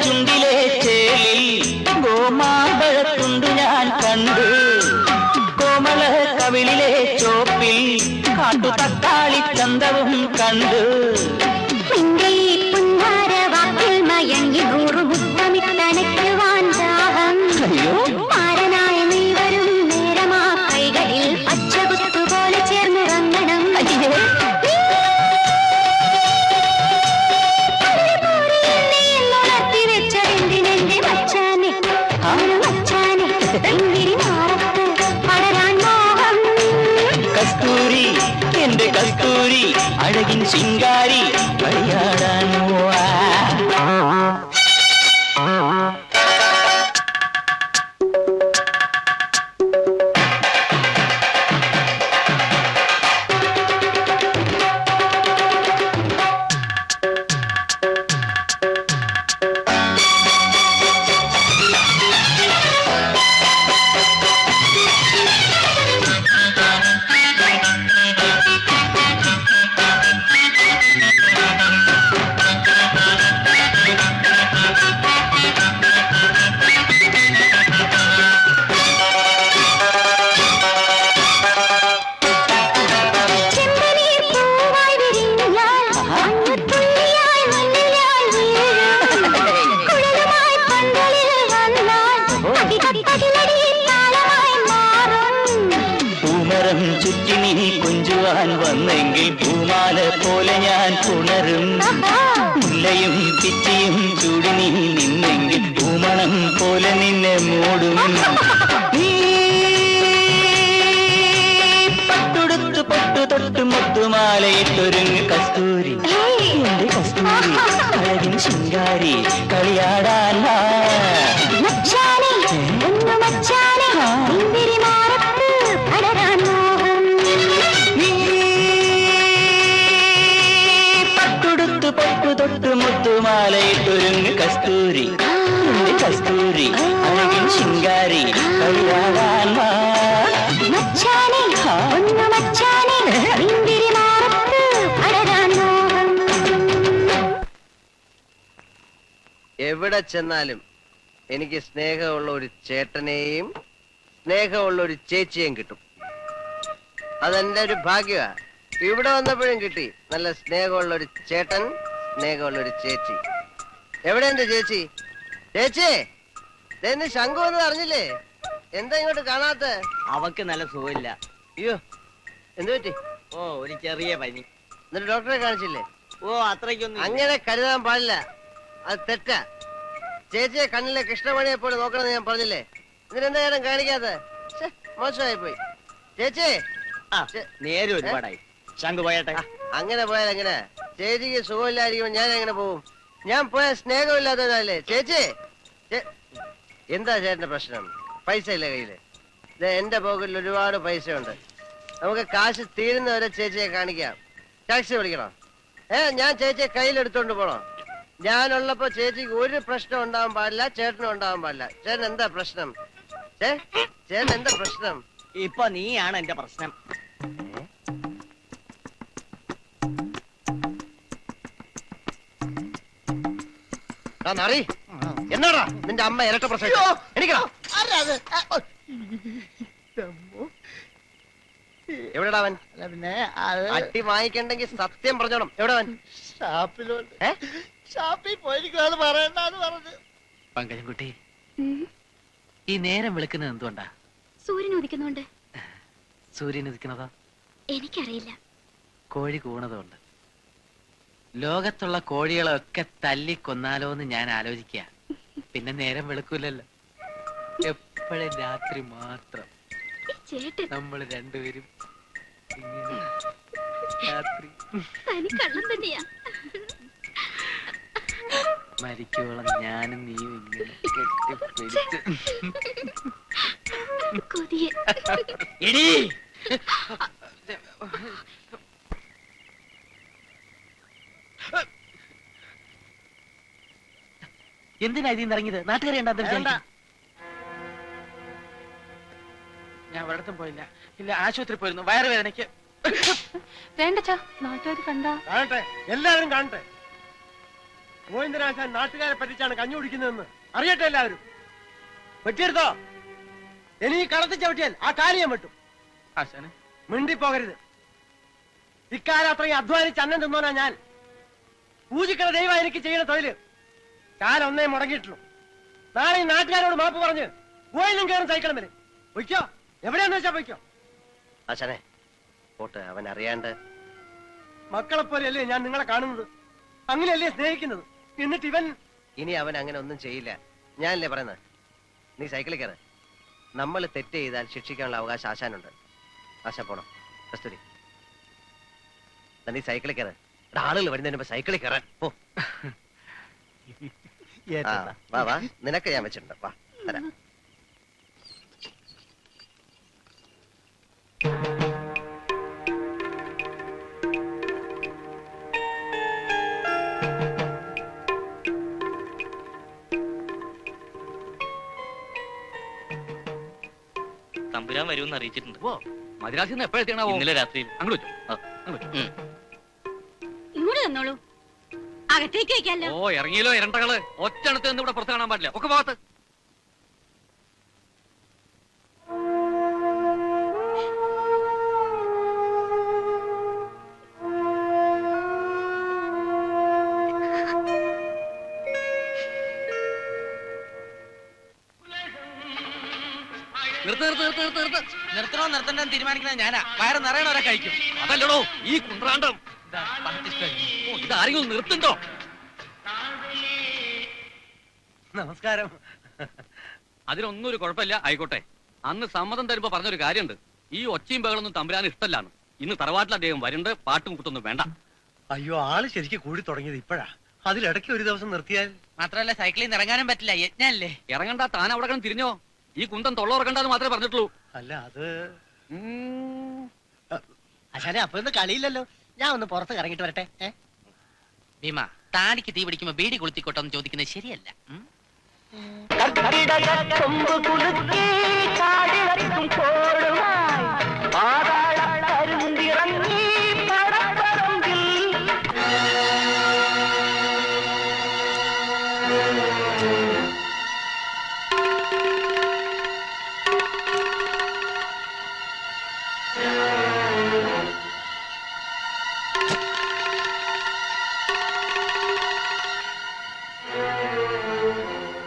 ചുണ്ടിലെ ചേലിൽ ഗോമാമ്പഴത്തുണ്ടു ഞാൻ കണ്ടു. കോമള കവിളിലെ ചോപ്പിൽ കാട്ടു തക്കാളി ചന്തവും കണ്ടു. അയ്യോ കസ്തൂരി എന്റെ കസ്തൂരി അഴകിൻ ശിങ്കാരി കളിയാടാൻ പോവാ. ചുറ്റി നീ കൊഞ്ചുവാൻ വന്നെങ്കിൽ പൂമാല പോലെ ഞാൻ പുണരും. മുല്ലയും പിച്ചിയും ചൂടി നീ നിന്നെങ്കിൽ പൂമണം പോലെ നിന്നെ മൂടും. നീ പട്ടുടുത്ത് പൊട്ടു തൊട്ട് മുത്തുമാലയിട്ടൊരുങ്ങ് കസ്തൂരി, എന്റെ കസ്തൂരി, അഴകിൻ ശൃംഗാരി, കളിയാടാൻ വാ. പട്ടുടുത്ത് പൊട്ടു തൊട്ട് മുത്തുമാലയിട്ടൊരുങ്ങ് കസ്തൂരി, എന്റെ കസ്തൂരി, അഴകിൻ ശൃംഗാരി, കളിയാടാൻ വാ. എവിടെ ചെന്നാലും എനിക്ക് സ്നേഹമുള്ള ഒരു ചേട്ടനെയും സ്നേഹമുള്ള ഒരു ചേച്ചിയെയും കിട്ടും. അതെന്റെ ഒരു ഭാഗ്യമാ. ഇവിടെ വന്നപ്പോഴും കിട്ടി. നല്ല സ്നേഹമുള്ള ഒരു ചേട്ടൻ, സ്നേഹമുള്ള ഒരു ചേച്ചി. എവിടെ എന്റെ ചേച്ചി? ചേച്ചി, ഇതെന്ന് ശംഖു എന്ന് അറിഞ്ഞില്ലേ? എന്താ ഇങ്ങോട്ട് കാണാത്ത? അവക്ക് നല്ല സുഖമില്ല. അയ്യോ, എന്തു പറ്റി? ഓ, ഒരു ചെറിയ പനി. എന്നിട്ട് ഡോക്ടറെ കാണിച്ചില്ലേ? ഓ, അത്രയ്ക്കൊന്നും അങ്ങനെ കരുതാൻ പാടില്ല, അത് തെറ്റാ. ചേച്ചിയെ കണ്ണിലെ കൃഷ്ണമണിയെ പോലെ നോക്കണമെന്ന് ഞാൻ പറഞ്ഞില്ലേ? ഇതിനെന്താ നേരം കാണിക്കാത്ത? മോശമായി പോയി. ചേച്ചി നേരെ ഒരുപാടായി. ശംഖു പോയട്ടെ. അങ്ങനെ പോയാൽ എങ്ങനെ? ചേച്ചിക്ക് സുഖമില്ലായിരിക്കുമ്പോ ഞാൻ എങ്ങനെ പോവും? ഞാൻ പോയ സ്നേഹമില്ലാത്തവരല്ലേ? ചേച്ചി, എന്താ ചേട്ടന്റെ പ്രശ്നം? പൈസ ഇല്ല കയ്യില്? എന്റെ പോക്കറ്റിൽ ഒരുപാട് പൈസ ഉണ്ട്. നമുക്ക് കാശ് തീരുന്നവരെ ചേച്ചിയെ കാണിക്കാം. ടാക്സി വിളിക്കണോ? ഞാൻ ചേച്ചിയെ കയ്യിലെടുത്തോണ്ട് പോണോ? ഞാനുള്ളപ്പോ ചേച്ചിക്ക് ഒരു പ്രശ്നം ഉണ്ടാവാൻ പാടില്ല, ചേട്ടനും ഉണ്ടാവാൻ പാടില്ല. ചേട്ടൻ എന്താ പ്രശ്നം? ചേട്ടൻ എന്താ പ്രശ്നം? ഇപ്പൊ നീയാണ് എന്റെ പ്രശ്നം. എന്നാടാ നിന്റെ അമ്മ ഇരട്ട പ്രസവിച്ചോ? എനിക്കോ എവിടെടാ അവൻ? പിന്നെ അട്ടി വാങ്ങിക്കണ്ടെങ്കിൽ സത്യം പറഞ്ഞോണം. എവിടെ അവൻ? ഷാപ്പിൽ പോയിരിക്കുവാന്ന് പറയണ്ടെന്ന് പറഞ്ഞു. പങ്കജൻകുട്ടി, ഈ നേരം വിളിക്കുന്നത് എന്തുകൊണ്ടാ? സൂര്യൻ ഉദിക്കുന്നുണ്ട്. സൂര്യൻ ഉദിക്കണതോ? എനിക്കറിയില്ല. കോഴി കൂണതുകൊണ്ട്. ലോകത്തുള്ള കോഴികളൊക്കെ തല്ലിക്കൊന്നാലോന്ന് ഞാൻ ആലോചിക്കുക. പിന്നെ നേരം വെളുക്കൂലല്ലോ, എപ്പോഴും രാത്രി മാത്രം. നമ്മൾ രണ്ടുപേരും ഇങ്ങനെ രാത്രി മരിക്കോളം ഞാനും നീയും ഇങ്ങനെ കെട്ടിപ്പിടിച്ച്. എന്തിനാ ഇതിന്ന് ഇറങ്ങിയത്? നാട്ടുകാരെ ഞാൻ ഒരിടത്തും പോയില്ല. ഇല്ല, ആശുപത്രി പോയിരുന്നു, വയറുവേദനയ്ക്ക്. വേണ്ടച്ചാ, നാട്ടുകാർ കണ്ടാ? കാണട്ടെ, എല്ലാവരും കാണട്ടെ. ഗോവിന്ദനാശാൻ നാട്ടുകാരെ പറ്റിച്ചാണ് കഞ്ഞി കുടിക്കുന്നതെന്ന് അറിയട്ടെ എല്ലാവരും. വെട്ടിയെടുത്തോ? ഇനി കളത്തി ചവിട്ടിയാൽ ആ കാര്യം ഞാൻ വെട്ടും. ആശാനെ, മിണ്ടിപ്പോകരുത്. ഇക്കാലം അത്രയും അധ്വാനിച്ച് അന്നം തിന്നോനാ ഞാൻ. പൂജിക്കണ ദൈവം എനിക്ക് ചെയ്യുന്ന തൊഴില്. കാലം ഒന്നേ മുടങ്ങിയിട്ടുള്ളൂ. നാളെ ഈ നാട്ടുകാരോട് മാപ്പ് പറഞ്ഞ് പോയിലും കയറും സൈക്കിളും വരെ പൊയ്ക്കോ. എവിടെയാന്ന് വെച്ചാ പൊയ്ക്കോ. ആശാനെ പോട്ടെ, അവൻ അറിയാണ്ട്. മക്കളെ പോലെയല്ലേ ഞാൻ നിങ്ങളെ കാണുന്നത്, അങ്ങനെയല്ലേ സ്നേഹിക്കുന്നത്. എന്നിട്ട് ഇവൻ ഇനി അവൻ അങ്ങനെ ഒന്നും ചെയ്യില്ല. ഞാനല്ലേ പറയുന്നത്. നീ സൈക്കിളിൽ കയറ്. നമ്മൾ തെറ്റ് ചെയ്താൽ ശിക്ഷിക്കാനുള്ള അവകാശം ആശാനുണ്ട്. ആശ പോണം. കസ്തൂരി, നീ സൈക്കിളിൽ കയറ്. ആളുകൾ വരുന്നതിന് മുമ്പ് സൈക്കിളിൽ കയറാൻ പോ. വാ വാ, നിനക്ക് ഞാൻ വെച്ചിട്ടുണ്ട്. വാ തരാം. തമ്പുരാൻ വരുമെന്ന് അറിയിച്ചിട്ടുണ്ട്. മദ്രാസിൽ നിന്ന് എപ്പോഴെത്തിയാണോ? ഇന്നലെ രാത്രിയിൽ. അങ്ങോട്ട് ഇങ്ങോട്ട് തന്നോളൂ, അകത്തേക്ക് വെക്കാലോ. ഓ, ഇറങ്ങിയല്ലോ ഇരണ്ടകള്. ഒറ്റണത്ത് നിന്ന് ഇവിടെ പുറത്ത് കാണാൻ പാടില്ല. ഒക്കെ ഭാഗത്ത്. നിർത്ത്. നിർത്തണോ നിർത്തണ്ടോ തീരുമാനിക്കുന്നത് ഞാനാ. വയറ് നിറയണവരെ കഴിക്കും. അതല്ലടോ ഈ കുന്ത്രാണ്ടം. ഇതാരെങ്കിലും നിർത്തുണ്ടോ? നമസ്കാരം. അതിനൊന്നും ഒരു കുഴപ്പമില്ല, ആയിക്കോട്ടെ. അന്ന് സമ്മതം തരുമ്പോ പറഞ്ഞൊരു കാര്യമുണ്ട്. ഈ ഒച്ചയും ബഹളൊന്നും തമ്പുരാൻ ഇഷ്ടല്ലാണ്. ഇന്ന് തറവാട്ടിൽ അദ്ദേഹം വരണ്ട്, പാട്ടും കുത്തൊന്നും വേണ്ട. അയ്യോ, ആള് ശരിക്കും കൂടി തുടങ്ങിയത് ഇപ്പോഴാ. അതിലിടയ്ക്ക് ഒരു ദിവസം നിർത്തിയാൽ. മാത്രമല്ല സൈക്കിളിൽ നിന്ന് ഇറങ്ങാനും പറ്റില്ല, യജ്ഞല്ലേ. ഇറങ്ങണ്ട, താൻ അവിടെ കിടന്ന് തിരിഞ്ഞോ. ഈ കുന്തം തൊള്ളോറക്കണ്ടെന്ന് മാത്രമേ പറഞ്ഞിട്ടുള്ളൂ. അല്ല അത് അച്ഛനെ അപ്പൊ ഇന്ന് കളിയില്ലല്ലോ. ഞാൻ ഒന്ന് പുറത്ത് ഇറങ്ങിട്ട് വരട്ടെ. ഭീമ, താടിക്ക് തീ പിടിക്കുമ്പോ ബീഡി കൊളുത്തിക്കോട്ടെന്ന് ചോദിക്കുന്നത് ശരിയല്ല.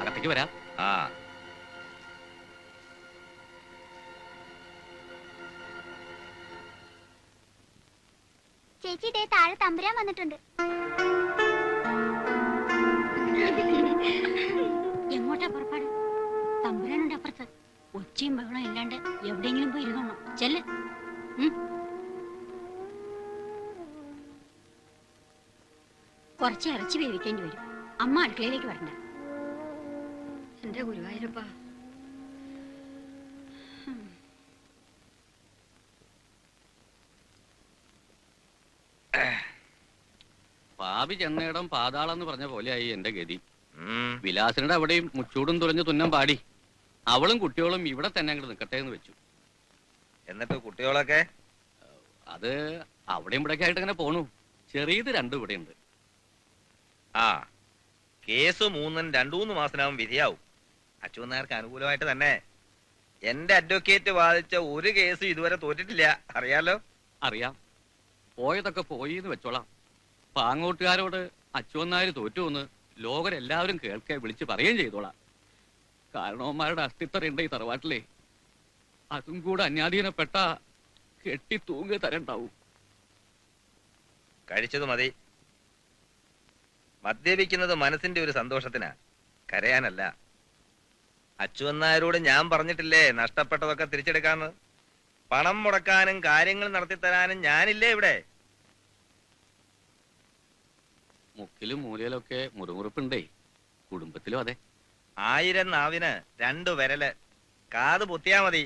അകത്തേക്ക് വരാം. ആ ചേച്ചി ദേ താഴെ തമ്പുരാൻ വന്നിട്ടുണ്ട്. എങ്ങോട്ടാ പുറപ്പാട്? തമ്പുരാനുണ്ട് അപ്പുറത്ത്. ഒച്ചയും ബഹളം ഇല്ലാണ്ട് എവിടെയെങ്കിലും പോയി ഇരുന്നോണം. ചെല്ല്. കുറച്ച് ഇറച്ചി വേവിക്കേണ്ടി വരും. അമ്മ അടുക്കളയിലേക്ക് വരണ്ട. എന്റെ ഗുരുവായൂരപ്പാ. പാപി ചെന്നയിടം പാതാളം എന്ന് പറഞ്ഞ പോലെയായി എന്റെ ഗതി. വിലാസിനുടെ അവിടെയും മുച്ചൂടും തുറഞ്ഞ് തുന്നം പാടി. അവളും കുട്ടികളും ഇവിടെ തന്നെ അങ്ങോട്ട് നിൽക്കട്ടെ എന്ന് വെച്ചു. എന്നിട്ട് കുട്ടികളൊക്കെ അത് അവിടെയും ഇവിടെയൊക്കെ ആയിട്ട് ഇങ്ങനെ പോണു. ചെറിയത് രണ്ടും ഇവിടെ ഉണ്ട്. ആ കേസ് 3 മാസത്തിനാവും വിധിയാവും. അച്ഛനാർക്ക് അനുകൂലമായിട്ട് തന്നെ. എന്റെ അഡ്വക്കേറ്റ് വാദിച്ച ഒരു കേസും ഇതുവരെ തോറ്റിട്ടില്ല. അറിയാലോ? അറിയാം. പോയതൊക്കെ പോയി എന്ന് വെച്ചോളാം. പാങ്ങോട്ടുകാരോട് അച്ചുവന്നാര് തോറ്റുവെന്ന് ലോകരെല്ലാവരും കേൾക്കെ വിളിച്ച് പറയുകയും ചെയ്തോളാം. കാരണവന്മാരുടെ അസ്തിത്വം ഉണ്ട് ഈ തറവാട്ടിലെ. അതും കൂടെ അന്യാധീനപ്പെട്ട കെട്ടി തൂങ്ങ തരണ്ടാവും. കഴിച്ചത് മതി. മദ്യപിക്കുന്നത് മനസ്സിന്റെ ഒരു സന്തോഷത്തിനാ, കരയാനല്ല. അച്ചുവന്നാരോട് ഞാൻ പറഞ്ഞിട്ടില്ലേ നഷ്ടപ്പെട്ടതൊക്കെ തിരിച്ചെടുക്കാന്ന്. പണം മുടക്കാനും കാര്യങ്ങൾ നടത്തിത്തരാനും ഞാനില്ലേ ഇവിടെ. മുക്കിലും മൂലയിലൊക്കെ മുറിമുറിപ്പുണ്ടേ. കുടുംബത്തിലും അതെ. 1000 നാവിന് 2 വിരല്. കാത് പൊത്തിയാ മതി.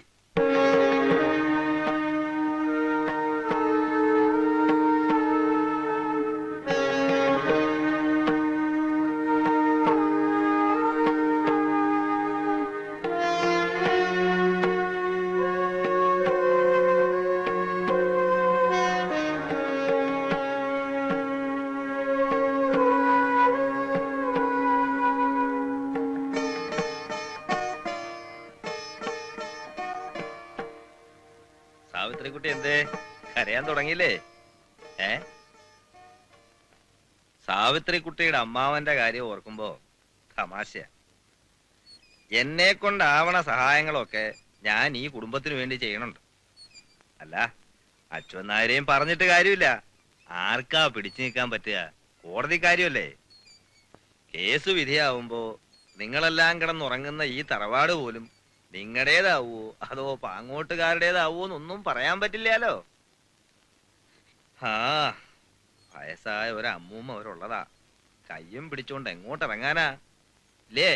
സാവിത്രിക്കുട്ടി എന്തേ കരയാൻ തുടങ്ങിയില്ലേ? സാവിത്രിക്കുട്ടിയുടെ അമ്മാവന്റെ കാര്യം ഓർക്കുമ്പോ തമാശ. എന്നെ കൊണ്ടാവണ സഹായങ്ങളൊക്കെ ഞാൻ ഈ കുടുംബത്തിന് വേണ്ടി ചെയ്യണുണ്ട്. അല്ല, അച്ഛനാരെയും പറഞ്ഞിട്ട് കാര്യമില്ല. ആർക്കാ പിടിച്ചു നിൽക്കാൻ പറ്റുക? കോടതി കാര്യമല്ലേ. കേസ് വിധിയാവുമ്പോ നിങ്ങളെല്ലാം കിടന്നുറങ്ങുന്ന ഈ തറവാട് പോലും നിങ്ങളുടേതാവോ അതോ പാങ്ങോട്ടുകാരുടേതാവോ എന്നൊന്നും പറയാൻ പറ്റില്ലല്ലോ. ആ വയസ്സായ ഒരു അമ്മൂമ്മ അവരുള്ളതാ. കയ്യും പിടിച്ചോണ്ട് എങ്ങോട്ട് ഇറങ്ങാനാ ഇല്ലേ?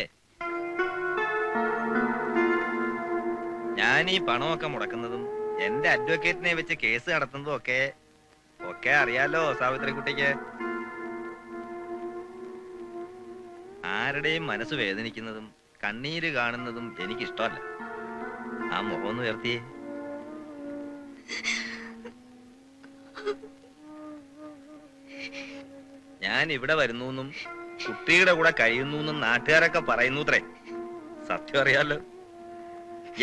ഞാൻ ഈ പണമൊക്കെ മുടക്കുന്നതും എന്റെ അഡ്വക്കേറ്റിനെ വെച്ച് കേസ് നടത്തുന്നതും ഒക്കെ അറിയാലോ സാവിത്രിക്കുട്ടിക്ക്. ആരുടെയും മനസ്സ് വേദനിക്കുന്നതും കണ്ണീര് കാണുന്നതും എനിക്കിഷ്ടമല്ല. ആ മുഖം ഒന്ന് ഉയർത്തിയേ. ഞാൻ ഇവിടെ വരുന്നു കുട്ടിയുടെ കൂടെ കഴിയുന്നു നാട്ടുകാരൊക്കെ പറയുന്നൂത്രേ. സത്യം അറിയാലോ.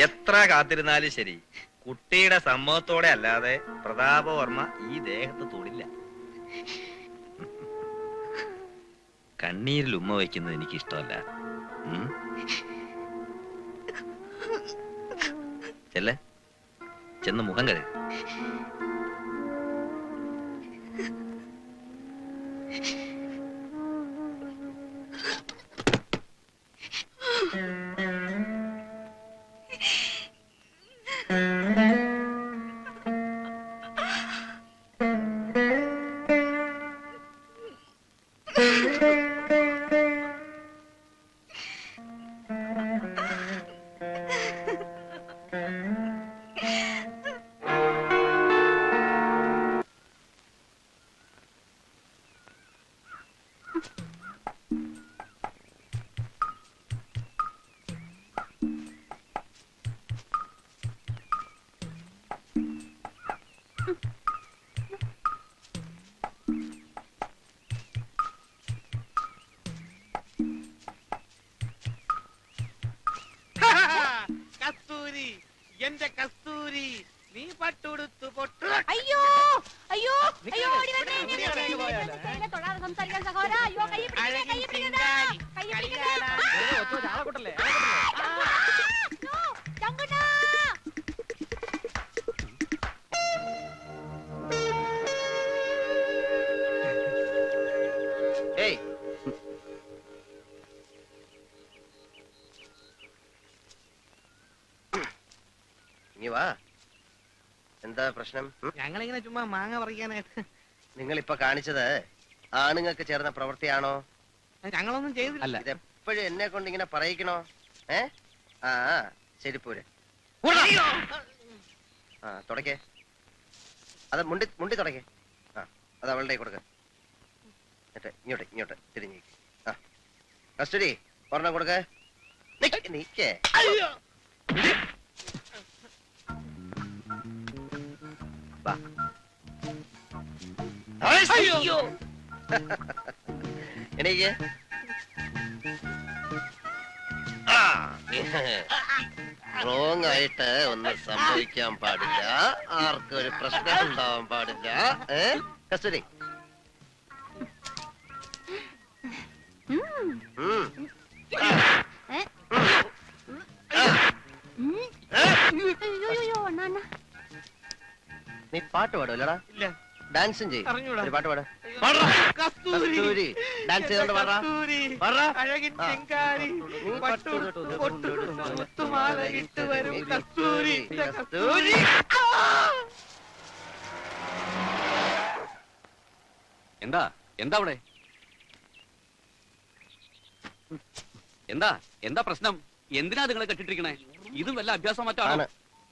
എത്ര കാത്തിരുന്നാലും ശരി, കുട്ടിയുടെ സമ്മതത്തോടെ അല്ലാതെ പ്രതാപവർമ്മ ഈ ദേഹത്ത് തൊടില്ല. കണ്ണീരിൽ ഉമ്മ വയ്ക്കുന്നത് എനിക്കിഷ്ടമല്ല. ചെല്ലേ, ചെന്ന് മുഖം കഴുകു. കസ്തൂരി, എന്റെ കസ്തൂരി, നീ പട്ടുടുത്തു പൊട്ടു. അയ്യോ അയ്യോ അയ്യോ ഓടി വരണേ, എന്നെ തൊടാതെ സംസാരിക്കാൻ സഹോദരാ. അയ്യോ കൈ പിടിക്കണേ, കൈ പിടിക്കണേ, കൈ പിടിക്കണേ. ചങ്കുണ്ണാ. ഏയ്, ഇനി വാ. എന്താ പ്രശ്നം? ഞങ്ങളിങ്ങനെ ചുമ്മാ മാങ്ങ പറിക്കാനായിട്ട്. നിങ്ങൾ ഇപ്പൊ കാണിച്ചത് ആണുങ്ങൾക്ക് ചേർന്ന പ്രവൃത്തിയാണോ? ഞങ്ങളൊന്നും ചെയ്തില്ല. ഇതെപ്പോഴും എന്നെ കൊണ്ട് ഇങ്ങനെ പറയിക്കണോ? ആ ശരി, പോരെ. ആ തുടക്കേ, അത് മുണ്ടി മുണ്ടി തുടക്കേ. ആ അത് അവളുടെ കൊടുക്ക. എന്നിട്ട് ഇങ്ങോട്ട് തിരിഞ്ഞു. ആ കസ്റ്റഡി ഒരെണ്ണം കൊടുക്ക. നീക്കേ. എനിക്ക് റോങ് ആയിട്ട് ഒന്നും സംഭവിക്കാൻ പാടില്ല, ആർക്കും ഒരു പ്രശ്നം ഉണ്ടാവാൻ പാടില്ല. കസ്റ്റഡി. നീ പാട്ട് പാടുമല്ലടാ? ഇല്ല. ഡാൻസും ചെയ്യും. അറിഞ്ഞൂടാ. ഒരു പാട്ട് പാട്. കസ്തൂരി, ഡാൻസ് ചെയ്തോണ്ട് പാടാ. അഴകിൻ ചെങ്കാരി, പട്ടുടുത്തു പൊട്ടുടുത്തു മുത്തുമാല ഇട്ട് വരും കസ്തൂരി, കസ്തൂരി. എന്താ എന്താ അവിടെ എന്താ എന്താ പ്രശ്നം? എന്തിനാ നിങ്ങളെ കെട്ടിട്ടിരിക്കണേ? ഇതും വല്ല അഭ്യാസം മറ്റാണ്.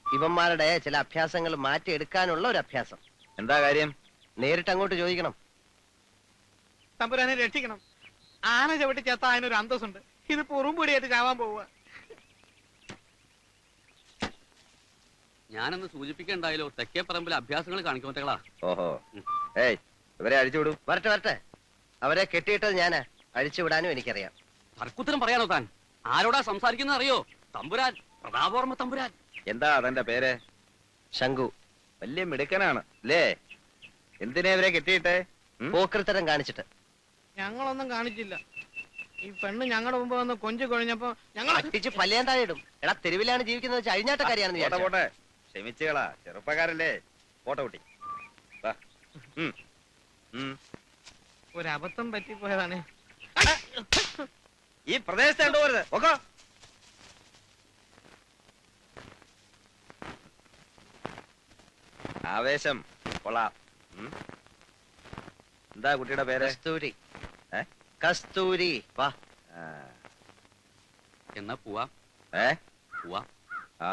ഇവന്മാരുടെ ചില അഭ്യാസങ്ങൾ മാറ്റിയെടുക്കാനുള്ള ഒരു അഭ്യാസം. എന്താ കാര്യം? നേരിട്ട് അങ്ങോട്ട് ചോദിക്കണം. തമ്പുരാനെ രക്ഷിക്കണം. ആന ചവിട്ടി ചേത്ത അതിനൊരു അന്തസ്സുണ്ട്. ഇത് പൊറുംപൊടിയായിട്ട് ചാവാൻ പോവുക. ഞാനൊന്ന് സൂചിപ്പിക്കണ്ടായാലോ, തെക്കേ പറമ്പിൽ അഭ്യാസങ്ങൾ കാണിക്കുമ്പോഴത്തേകളാ. ഓഹോ, ഏയ് ഇവരെ അഴിച്ചുവിടൂ. വരട്ടെ. അവരെ കെട്ടിയിട്ടത് ഞാന്, അഴിച്ചുവിടാനും എനിക്കറിയാം. തർക്കുത്തരം പറയാനോ താൻ? ആരോടാ സംസാരിക്കുന്നത് അറിയോ? തമ്പുരാൻ, പ്രതാപവർമ്മ തമ്പുരാൻ. എന്താ അതെന്റെ പേര്? ശംഖു. വലിയ മിടുക്കനാണ് അല്ലേ? എന്തിനാ ഇവരെ കെട്ടിയിട്ടെ? പോക്കൃത്തരം കാണിച്ചിട്ട്. ഞങ്ങളൊന്നും കാണിച്ചില്ല. ഈ പെണ്ണ് ഞങ്ങളുടെ മുമ്പ് വന്ന് കൊഞ്ചു കൊഴിഞ്ഞപ്പോ ഞങ്ങൾ അടിച്ച് പല്ലേന്തായിടും. എടാ തെരുവിലാണ് ജീവിക്കുന്നത്, അഴിഞ്ഞാട്ടക്കാരിയാണെന്ന് പോട്ടെ, ക്ഷമിച്ചുകളാ, ചെറുപ്പക്കാരല്ലേ. പോട്ടെ കുട്ടി. ഒരബദ്ധം പറ്റിപ്പോയതാണ്. ഈ പ്രദേശത്ത് കണ്ടുപോരുത്. ഓക്കോ, ആവേശം കൊള്ളാം. എന്താ കുട്ടിയുടെ പേര്? കസ്തൂരി. കസ്തൂരി. വാ. എന്നാ പോവാ. പോവാ. ആ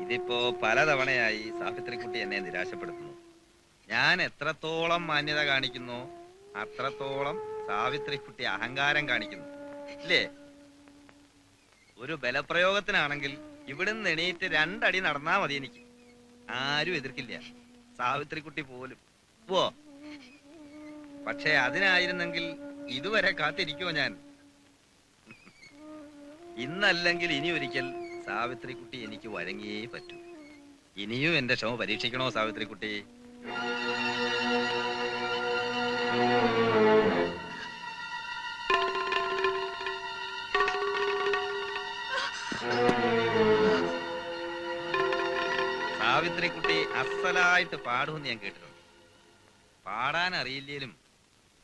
ഇതിപ്പോ പലതവണയായി സാവിത്രിക്കുട്ടി എന്നെ നിരാശപ്പെടുത്തുന്നു. ഞാൻ എത്രത്തോളം മാന്യത കാണിക്കുന്നു അത്രത്തോളം സാവിത്രിക്കുട്ടി അഹങ്കാരം കാണിക്കുന്നു, ഇല്ലേ? ഒരു ബലപ്രയോഗത്തിനാണെങ്കിൽ ഇവിടുന്ന് എണീറ്റ് 2 അടി നടന്നാ മതി, എനിക്ക് ആരും എതിർക്കില്ല, സാവിത്രിക്കുട്ടി പോലും. പോ. പക്ഷെ അതിനായിരുന്നെങ്കിൽ ഇതുവരെ കാത്തിരിക്കുമോ ഞാൻ? ഇന്നല്ലെങ്കിൽ ഇനി ഒരിക്കൽ സാവിത്രിക്കുട്ടി എനിക്ക് വഴങ്ങിയേ പറ്റൂ. ഇനിയും എന്റെ ക്ഷമ പരീക്ഷിക്കണോ സാവിത്രിക്കുട്ടി? സാവിത്രിക്കുട്ടി അസലായിട്ട് പാടുമെന്ന് ഞാൻ കേട്ടിട്ടുണ്ട്. പാടാൻ അറിയില്ലേലും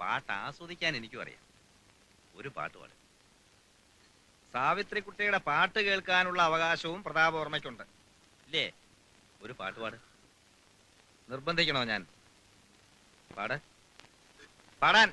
പാട്ട് ആസ്വദിക്കാൻ എനിക്കും അറിയാം. ഒരു പാട്ട് പാടും. സാവിത്രിക്കുട്ടിയുടെ പാട്ട് കേൾക്കാനുള്ള അവകാശവും പ്രതാപവർമ്മയ്ക്കുണ്ട് ഇല്ലേ? ഒരു പാട്ട് പാട്. നിർബന്ധിക്കണോ ഞാൻ? പാട്, പാടാൻ.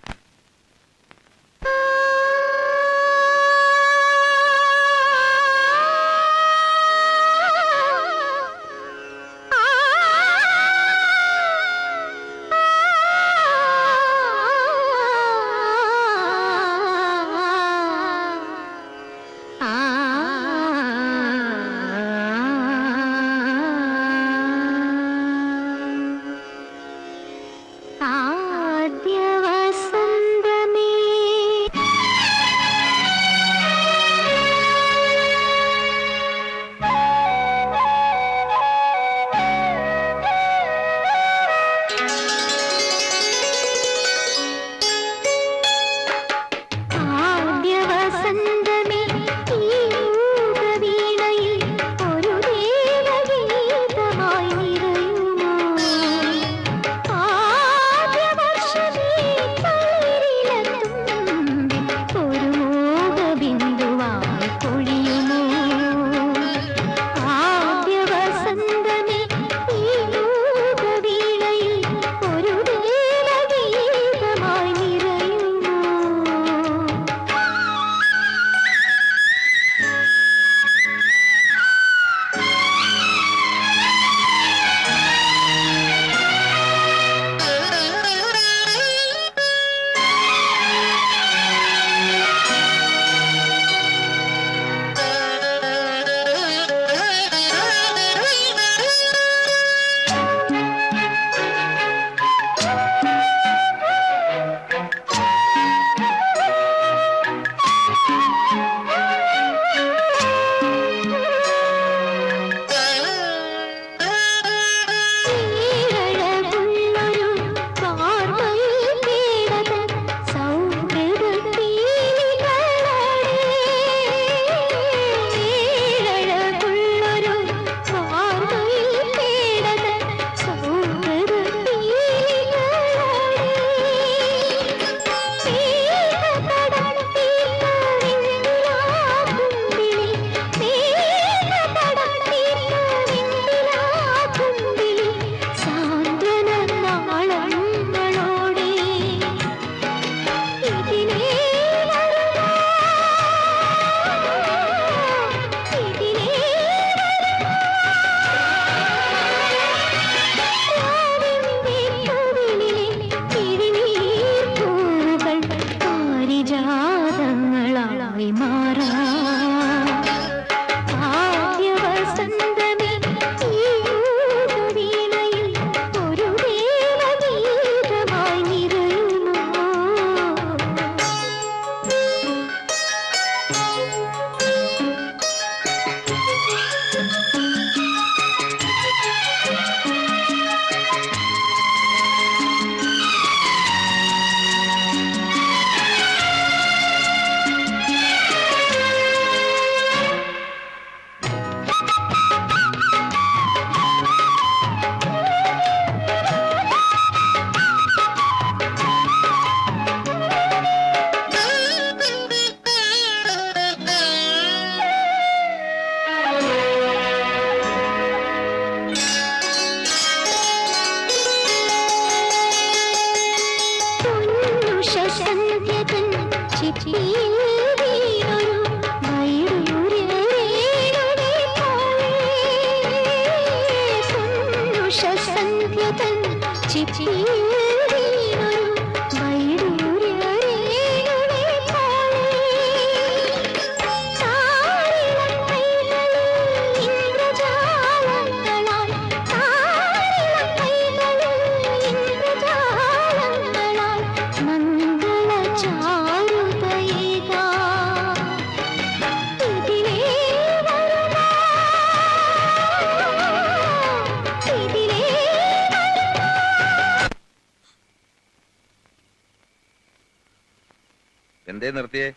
എന്തേ നിർത്തിയേ?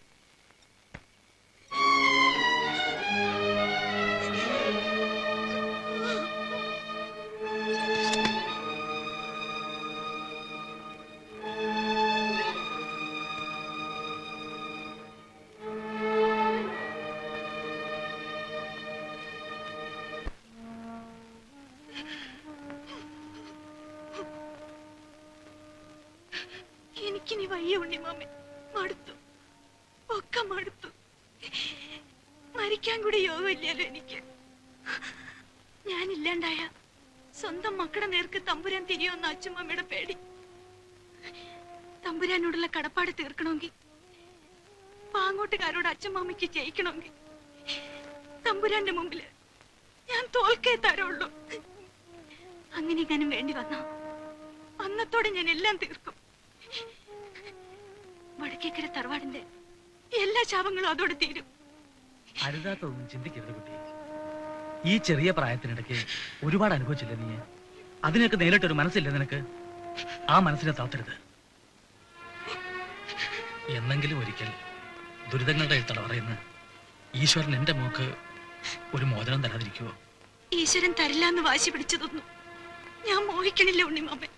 വയ്യ ഉണ്ണിമാമൻ, മടുത്തു, ഒക്കെ മടുത്തു. മരിക്കാൻ കൂടി യോഗമില്ലല്ലോ എനിക്ക്. ഞാനില്ലാണ്ടായ സ്വന്തം മക്കളുടെ നേർക്ക് തമ്പുരാൻ തിരിയോന്ന അച്ഛമ്മയുടെ പേടി. തമ്പുരാനോടുള്ള കടപ്പാട് തീർക്കണമെങ്കിൽ, പാങ്ങോട്ടുകാരോട് അച്ഛമ്മയ്ക്ക് ജയിക്കണമെങ്കിൽ തമ്പുരാന്റെ മുമ്പില് ഞാൻ തോൽക്കേ തരുള്ളൂ. അങ്ങനെ ഞാനും വേണ്ടി വന്ന അന്നത്തോടെ ഞാൻ എല്ലാം തീർക്കും. വടക്കേക്കര തറവാടിന്റെ എല്ലാ ശാപങ്ങളും അതോടെ തീരും. അരുതാത്തൊന്നും ചിന്തിക്കരുത് കുട്ടി. ഈ ചെറിയ പ്രായത്തിനിടയ്ക്ക് ഒരുപാട് അനുഭവിച്ചില്ല നീ. അതിനൊക്കെ നേരിട്ടൊരു മനസ്സില്ല നിനക്ക്. ആ മനസ്സിനെ തളർത്തരുത്. എന്നെങ്കിലും ഒരിക്കൽ ദുരിതങ്ങളുടെ തടവറയുന്ന ഈശ്വരൻ എന്റെ മോക്ക് ഒരു മോചനം തരാതിരിക്കുവോ? ഈശ്വരൻ തരില്ല എന്ന് വാശി പിടിച്ചതൊന്നും ഞാൻ മോഹിക്കണില്ല ഉണ്ണിമാമൻ.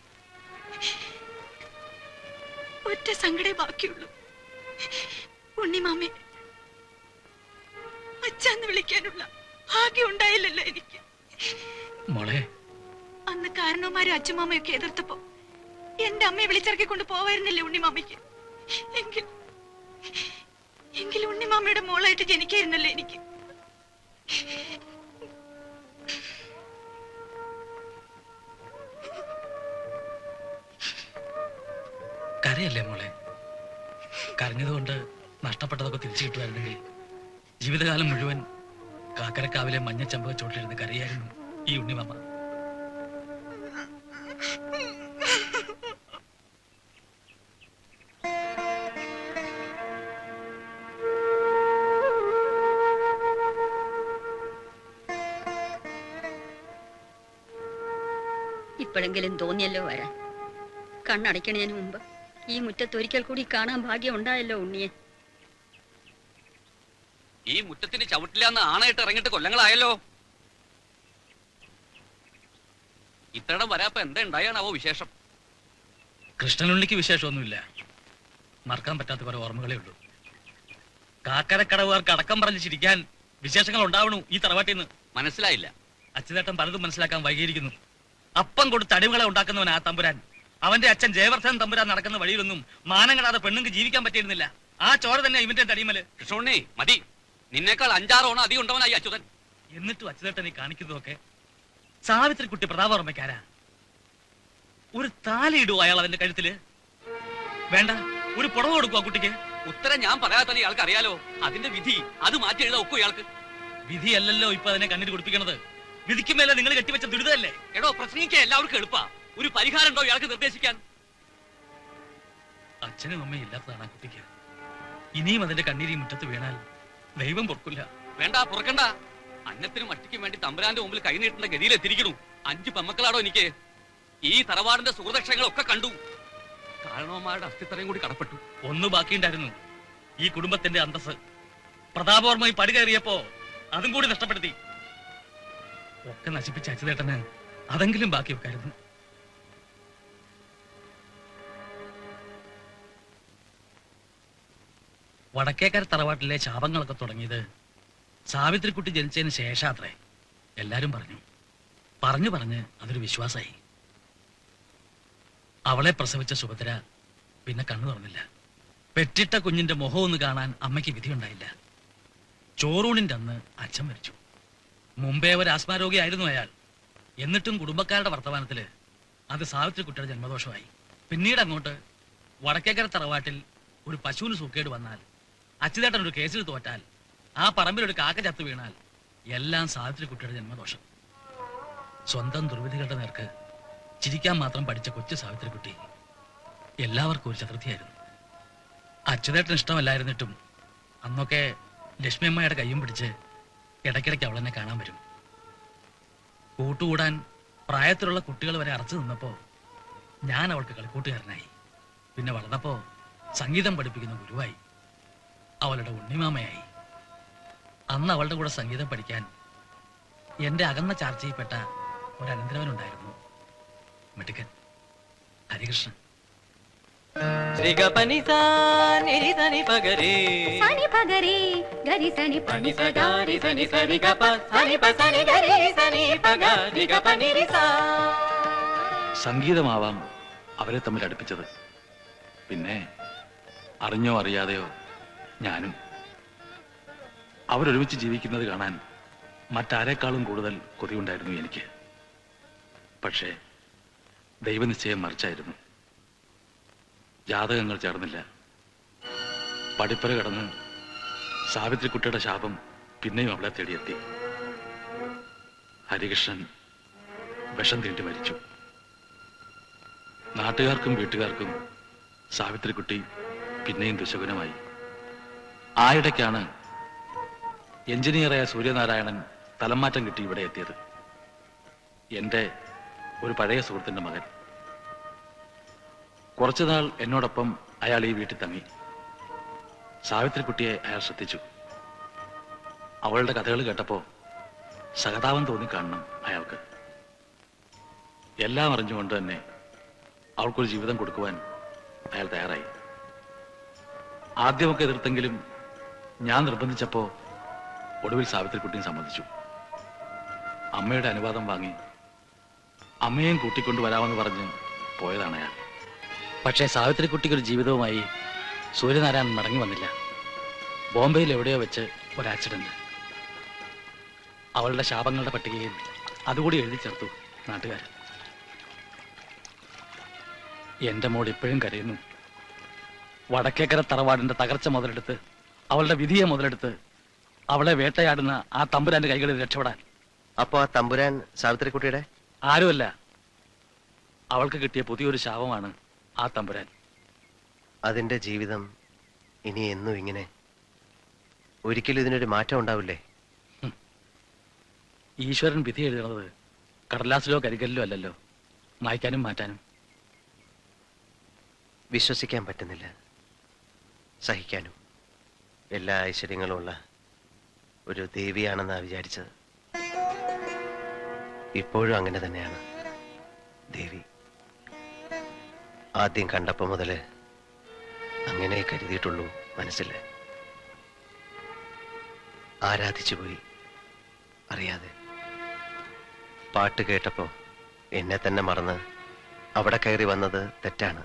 ഒറ്റ സങ്കടേ ബാക്കിയുള്ളൂ. ഉണ്ണിമാമെ അച്ഛന്ന് വിളിക്കാനുള്ള ഭാഗ്യം ഉണ്ടായില്ലല്ലോ എനിക്ക്. മോളെ, അന്ന് കാരണവന്മാരും അച്ഛമാമയൊക്കെ എതിർത്തപ്പോ എന്റെ അമ്മയെ വിളിച്ചിറക്കിക്കൊണ്ട് പോവായിരുന്നില്ലേ ഉണ്ണിമാമയ്ക്ക്? എങ്കിൽ ഉണ്ണിമാമയുടെ മോളായിട്ട് ജനിക്കായിരുന്നല്ലേ എനിക്ക്. കരയല്ലേ മോളെ? കരഞ്ഞതുകൊണ്ട് നഷ്ടപ്പെട്ടതൊക്കെ തിരിച്ചു കിട്ടുമായിരുന്നെങ്കിൽ ജീവിതകാലം മുഴുവൻ കാക്കരക്കാവിലെ മഞ്ഞ ചമ്പക ചോട്ടിലിരുന്ന് കരയായിരുന്നു ഈ ഉണ്ണിമാമ. ഇപ്പോഴെങ്കിലും തോന്നിയല്ലോ വരാൻ. കണ്ണടയ്ക്കണതിന് മുമ്പ് ഈ മുറ്റത്ത് ഒരിക്കൽ കൂടി കാണാൻ ഭാഗ്യം ഉണ്ടായല്ലോ ഉണ്ണിയെ. ഈ മുറ്റത്തിന് ചവിട്ടില്ലാന്ന് ആണയിട്ട് ഇറങ്ങിയിട്ട് കൊല്ലങ്ങളായല്ലോ. ഇത്തരം വരാപ്പ എന്താ ഉണ്ടായാണാവോ വിശേഷം? കൃഷ്ണനുണ്ണിക്ക് വിശേഷമൊന്നുമില്ല. മറക്കാൻ പറ്റാത്ത കുറെ ഓർമ്മകളേ ഉള്ളൂ. കാക്കരക്കടവുകാർക്ക് അടക്കം പറഞ്ഞ് ചിരിക്കാൻ വിശേഷങ്ങൾ ഉണ്ടാവണു ഈ തറവാട്ടിന്ന്. മനസ്സിലായില്ല. അച്യുതേട്ടൻ പലതും മനസ്സിലാക്കാൻ വൈകിയിരിക്കുന്നു. അപ്പം കൊടുത്ത് അടിമകളെ ഉണ്ടാക്കുന്നവൻ ആ തമ്പുരാൻ. അവന്റെ അച്ഛൻ ജയവർദ്ധൻ തമ്പുരാൻ നടക്കുന്ന വഴിയിലൊന്നും മാനം കെടാതെ പെണ്ണുങ്ങൾക്ക് ജീവിക്കാൻ പറ്റിയിരുന്നില്ല. ആ ചോര തന്നെ ഇവന്റെ തടിമല്. കൃഷ്ണുണ്ണി മതി. നിന്നേക്കാൾ 6 ഓണം അധികം ഉണ്ടവനായി അച്യുതൻ. എന്നിട്ടും അച്യുതേട്ടൻ ഈ കാണിക്കുന്നതൊക്കെ സാവിത്രിക്കുട്ടി പ്രതാപവർമ്മയ്ക്കാരാ. ഒരു താലിയിടുവോ അയാൾ അവന്റെ കഴുത്തില്? വേണ്ട, ഒരു പുടവ കൊടുക്കുവോ കുട്ടിക്ക്? ഉത്തരം ഞാൻ പറയാതെ തന്നെ ഇയാൾക്ക് അറിയാലോ. അതിന്റെ വിധി അത് മാറ്റി എഴുതാ ഒക്കും ഇയാൾക്ക്. വിധിയല്ലല്ലോ ഇപ്പൊ അതിനെ കണ്ണീര് കുടിപ്പിക്കണത്. വിധിക്കുമേലെ നിങ്ങൾ കെട്ടിവെച്ച ദുരിതമല്ലേ? എടോ, പ്രസംഗിക്കാൻ എല്ലാവർക്കും എളുപ്പാ. ഒരു പരിഹാരം ഉണ്ടോ ഇയാൾക്ക് നിർദ്ദേശിക്കാൻ? അച്ഛനും അമ്മയും ഇല്ലാത്തതാണ് ആ കുട്ടിക്ക്. ഇനിയും അതിന്റെ കണ്ണീരി മുറ്റത്ത് വീണാൽ ദൈവം പൊറുക്കില്ല. വേണ്ട, പുറക്കണ്ട. അന്നത്തിനും അട്ടിക്കും വേണ്ടി തമ്പുരാന്റെ മുമ്പിൽ കൈനീട്ടേണ്ട ഗതിയിൽ എത്തിരിക്കണു. 5 പെമ്മക്കളാടോ എനിക്ക്. ഈ തറവാടിന്റെ സുഹൃതക്ഷങ്ങളൊക്കെ കണ്ടു. കാരണവന്മാരുടെ അസ്ഥിത്തറയും കൂടി കടപ്പെട്ടു. ഒന്നു ബാക്കിയുണ്ടായിരുന്നു, ഈ കുടുംബത്തിന്റെ അന്തസ്. പ്രതാപവർമ്മ ഈ പടി കയറിയപ്പോ അതും കൂടി നഷ്ടപ്പെടുത്തി. ഒക്കെ നശിപ്പിച്ച അച്യുതേട്ടന് അതെങ്കിലും ബാക്കി വെക്കായിരുന്നു. വടക്കേക്കര തറവാട്ടിലെ ശാപങ്ങളൊക്കെ തുടങ്ങിയത് സാവിത്രിക്കുട്ടി ജനിച്ചതിന് ശേഷാത്രേ. എല്ലാരും പറഞ്ഞു പറഞ്ഞ് അതൊരു വിശ്വാസമായി. അവളെ പ്രസവിച്ച സുഭദ്ര പിന്നെ കണ്ണു തുറന്നില്ല. പെറ്റിട്ട കുഞ്ഞിന്റെ മുഖം ഒന്ന് കാണാൻ അമ്മയ്ക്ക് വിധിയുണ്ടായില്ല. ചോറൂണിന്റെ അന്ന് അച്ഛൻ മരിച്ചു. മുമ്പേ ഒരു ആസ്മാരോഗിയായിരുന്നു അയാൾ. എന്നിട്ടും കുടുംബക്കാരുടെ വർത്തമാനത്തില് അത് സാവിത്രിക്കുട്ടിയുടെ ജന്മദോഷമായി. പിന്നീട് അങ്ങോട്ട് വടക്കേക്കര തറവാട്ടിൽ ഒരു പശുവിന് സൂക്കേട് വന്നാൽ, അച്യുതേട്ടൻ ഒരു കേസിൽ തോറ്റാൽ, ആ പറമ്പിലൊരു കാക്ക ചത്തു വീണാൽ എല്ലാം സാവിത്രിക്കുട്ടിയുടെ ജന്മദോഷം. സ്വന്തം ദുർവിധികളുടെ നേർക്ക് ചിരിക്കാൻ മാത്രം പഠിച്ച കൊച്ചു സാവിത്രിക്കുട്ടി എല്ലാവർക്കും ഒരു ചതുർത്ഥിയായിരുന്നു. അച്യുതേട്ടൻ ഇഷ്ടമല്ലായിരുന്നിട്ടും അന്നൊക്കെ ലക്ഷ്മിയമ്മയുടെ കയ്യും പിടിച്ച് ഇടയ്ക്കിടയ്ക്ക് അവളെന്നെ കാണാൻ വരും. കൂട്ടുകൂടാൻ പ്രായത്തിലുള്ള കുട്ടികൾ വരെ അറച്ചു നിന്നപ്പോ ഞാൻ അവൾക്ക് കളിക്കൂട്ടുകാരനായി. പിന്നെ വളർന്നപ്പോ സംഗീതം പഠിപ്പിക്കുന്ന ഗുരുവായി. അവളുടെ ഉണ്ണിമാമയായി. അന്ന് അവളുടെ കൂടെ സംഗീതം പഠിക്കാൻ എന്റെ അകന്ന ചാർച്ചയിൽപ്പെട്ട ഒരു അനന്തരവനുണ്ടായിരുന്നു, മിടുക്കൻ ഹരികൃഷ്ണൻ. സംഗീതമാവാം അവരെ തമ്മിൽ അടുപ്പിച്ചത്. പിന്നെ അറിഞ്ഞോ അറിയാതെയോ ഞാനും. അവരൊരുമിച്ച് ജീവിക്കുന്നത് കാണാൻ മറ്റാരേക്കാളും കൂടുതൽ കൊതിയുണ്ടായിരുന്നു എനിക്ക്. പക്ഷേ ദൈവനിശ്ചയം മറിച്ചായിരുന്നു. ജാതകങ്ങൾ ചേർന്നില്ല. പടിപ്പര കടന്ന് സാവിത്രിക്കുട്ടിയുടെ ശാപം പിന്നെയും അവളെ തേടിയെത്തി. ഹരികൃഷ്ണൻ വിഷം തീണ്ടി മരിച്ചു. നാട്ടുകാർക്കും വീട്ടുകാർക്കും സാവിത്രിക്കുട്ടി പിന്നെയും ദുശകുനമായി. ആയിടയ്ക്കാണ് എഞ്ചിനീയറായ സൂര്യനാരായണൻ തലമാറ്റം കിട്ടി ഇവിടെ എത്തിയത്. എൻ്റെ ഒരു പഴയ സുഹൃത്തിന്റെ മകൻ. കുറച്ചുനാൾ എന്നോടൊപ്പം അയാൾ ഈ വീട്ടിൽ തങ്ങി. സാവിത്രിക്കുട്ടിയെ അയാൾ ശ്രദ്ധിച്ചു. അവളുടെ കഥകൾ കേട്ടപ്പോ സഹതാപം തോന്നിക്കാണണം അയാൾക്ക്. എല്ലാം അറിഞ്ഞുകൊണ്ട് തന്നെ അവൾക്കൊരു ജീവിതം കൊടുക്കുവാൻ അയാൾ തയ്യാറായി. ആദ്യമൊക്കെ എതിർത്തെങ്കിലും ഞാൻ നിർബന്ധിച്ചപ്പോ ഒടുവിൽ സാവിത്രിക്കുട്ടിയും സമ്മതിച്ചു. അമ്മയുടെ അനുവാദം വാങ്ങി അമ്മയെയും കൂട്ടിക്കൊണ്ടുവരാമെന്ന് പറഞ്ഞ് പോയതാണ് അയാൾ. പക്ഷേ സാവിത്രിക്കുട്ടിക്കൊരു ജീവിതവുമായി സൂര്യനാരായണൻ മടങ്ങി വന്നില്ല. ബോംബെയിൽ എവിടെയോ വെച്ച് ഒരു ആക്സിഡന്റ്. അവളുടെ ശാപങ്ങളുടെ പട്ടികയിൽ അതുകൂടി എഴുതി ചേർത്തു നാട്ടുകാർ. എന്റെ മോൾ ഇപ്പോഴും കരയുന്നു. വടക്കേക്കര തറവാടിന്റെ തകർച്ച മുതലെടുത്ത്, അവളുടെ വിധിയെ മുതലെടുത്ത്, അവളെ വേട്ടയാടുന്ന ആ തമ്പുരാന്റെ കൈകളിൽ രക്ഷപ്പെടാൻ. അപ്പൊ ആ തമ്പുരാൻ സാവിത്രിക്കുട്ടിയുടെ ആരുമല്ല, അവൾക്ക് കിട്ടിയ പുതിയൊരു ശാപമാണ് ആ തമ്പുരാൻ. അതിന്റെ ജീവിതം ഇനി എന്നും ഇങ്ങനെ? ഒരിക്കലും ഇതിനൊരു മാറ്റം ഉണ്ടാവില്ലേ? ഈശ്വരൻ വിധി എഴുതുന്നത് കടലാസിലോ കരികല്ലിലോ അല്ലല്ലോ, മായ്ക്കാനും മാറ്റാനും. വിശ്വസിക്കാൻ പറ്റുന്നില്ല, സഹിക്കാനും. എല്ലാ ഐശ്വര്യങ്ങളും ഉള്ള ഒരു ദേവിയാണെന്നാ വിചാരിച്ചത്. ഇപ്പോഴും അങ്ങനെ തന്നെയാണ് ദേവി. ആദ്യം കണ്ടപ്പോ മുതല് അങ്ങനെ കരുതിയിട്ടുള്ളൂ മനസ്സിൽ. ആരാധിച്ചു പോയി അറിയാതെ. പാട്ട് കേട്ടപ്പോ എന്നെ തന്നെ മറന്ന് അവിടെ കയറി വന്നത് തെറ്റാണ്,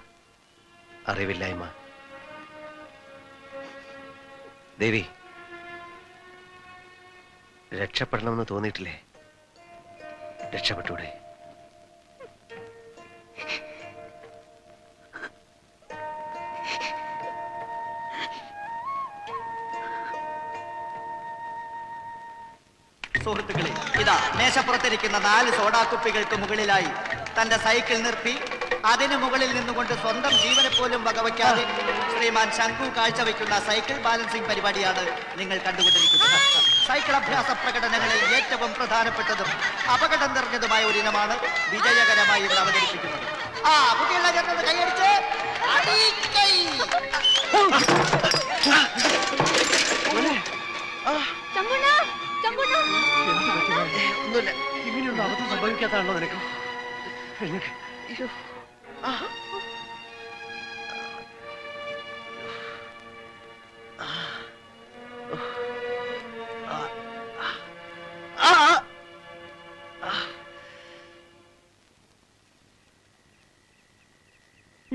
അറിവില്ലായ്മ. ദേവി, രക്ഷപ്പെടണമെന്ന് തോന്നിയിട്ടില്ലേ? രക്ഷപ്പെട്ടൂടെ? സുഹൃത്തുക്കളെ, ഇതാ മേശപ്പുറത്തിരിക്കുന്ന 4 സോഡാ കുപ്പികൾക്ക് മുകളിലായി തന്റെ സൈക്കിൾ നിർത്തി അതിനു മുകളിൽ നിന്നുകൊണ്ട് സ്വന്തം ജീവനെ പോലും വകവയ്ക്കാതെ ശ്രീമാൻ ശംഖു കാഴ്ചവെക്കുന്ന സൈക്കിൾ ബാലൻസിംഗ് പരിപാടിയാണ് നിങ്ങൾ കണ്ടുകൊണ്ടിരിക്കുന്നത്. സൈക്കിൾ അഭ്യാസ പ്രകടനങ്ങളിൽ ഏറ്റവും പ്രധാനപ്പെട്ടതും അപകടം നിറഞ്ഞതുമായ ഒരു ഇനമാണ് വിജയകരമായി ഇവിടെ അവതരിപ്പിക്കുന്നത്. ആ കുട്ടികളെ ചേർന്നത് കൈയടിച്ച് അടിക്കൈ. ഒന്നുമില്ല, ഇങ്ങനെയൊന്നും അബദ്ധം സംഭവിക്കാത്താണല്ലോ നിനക്ക്.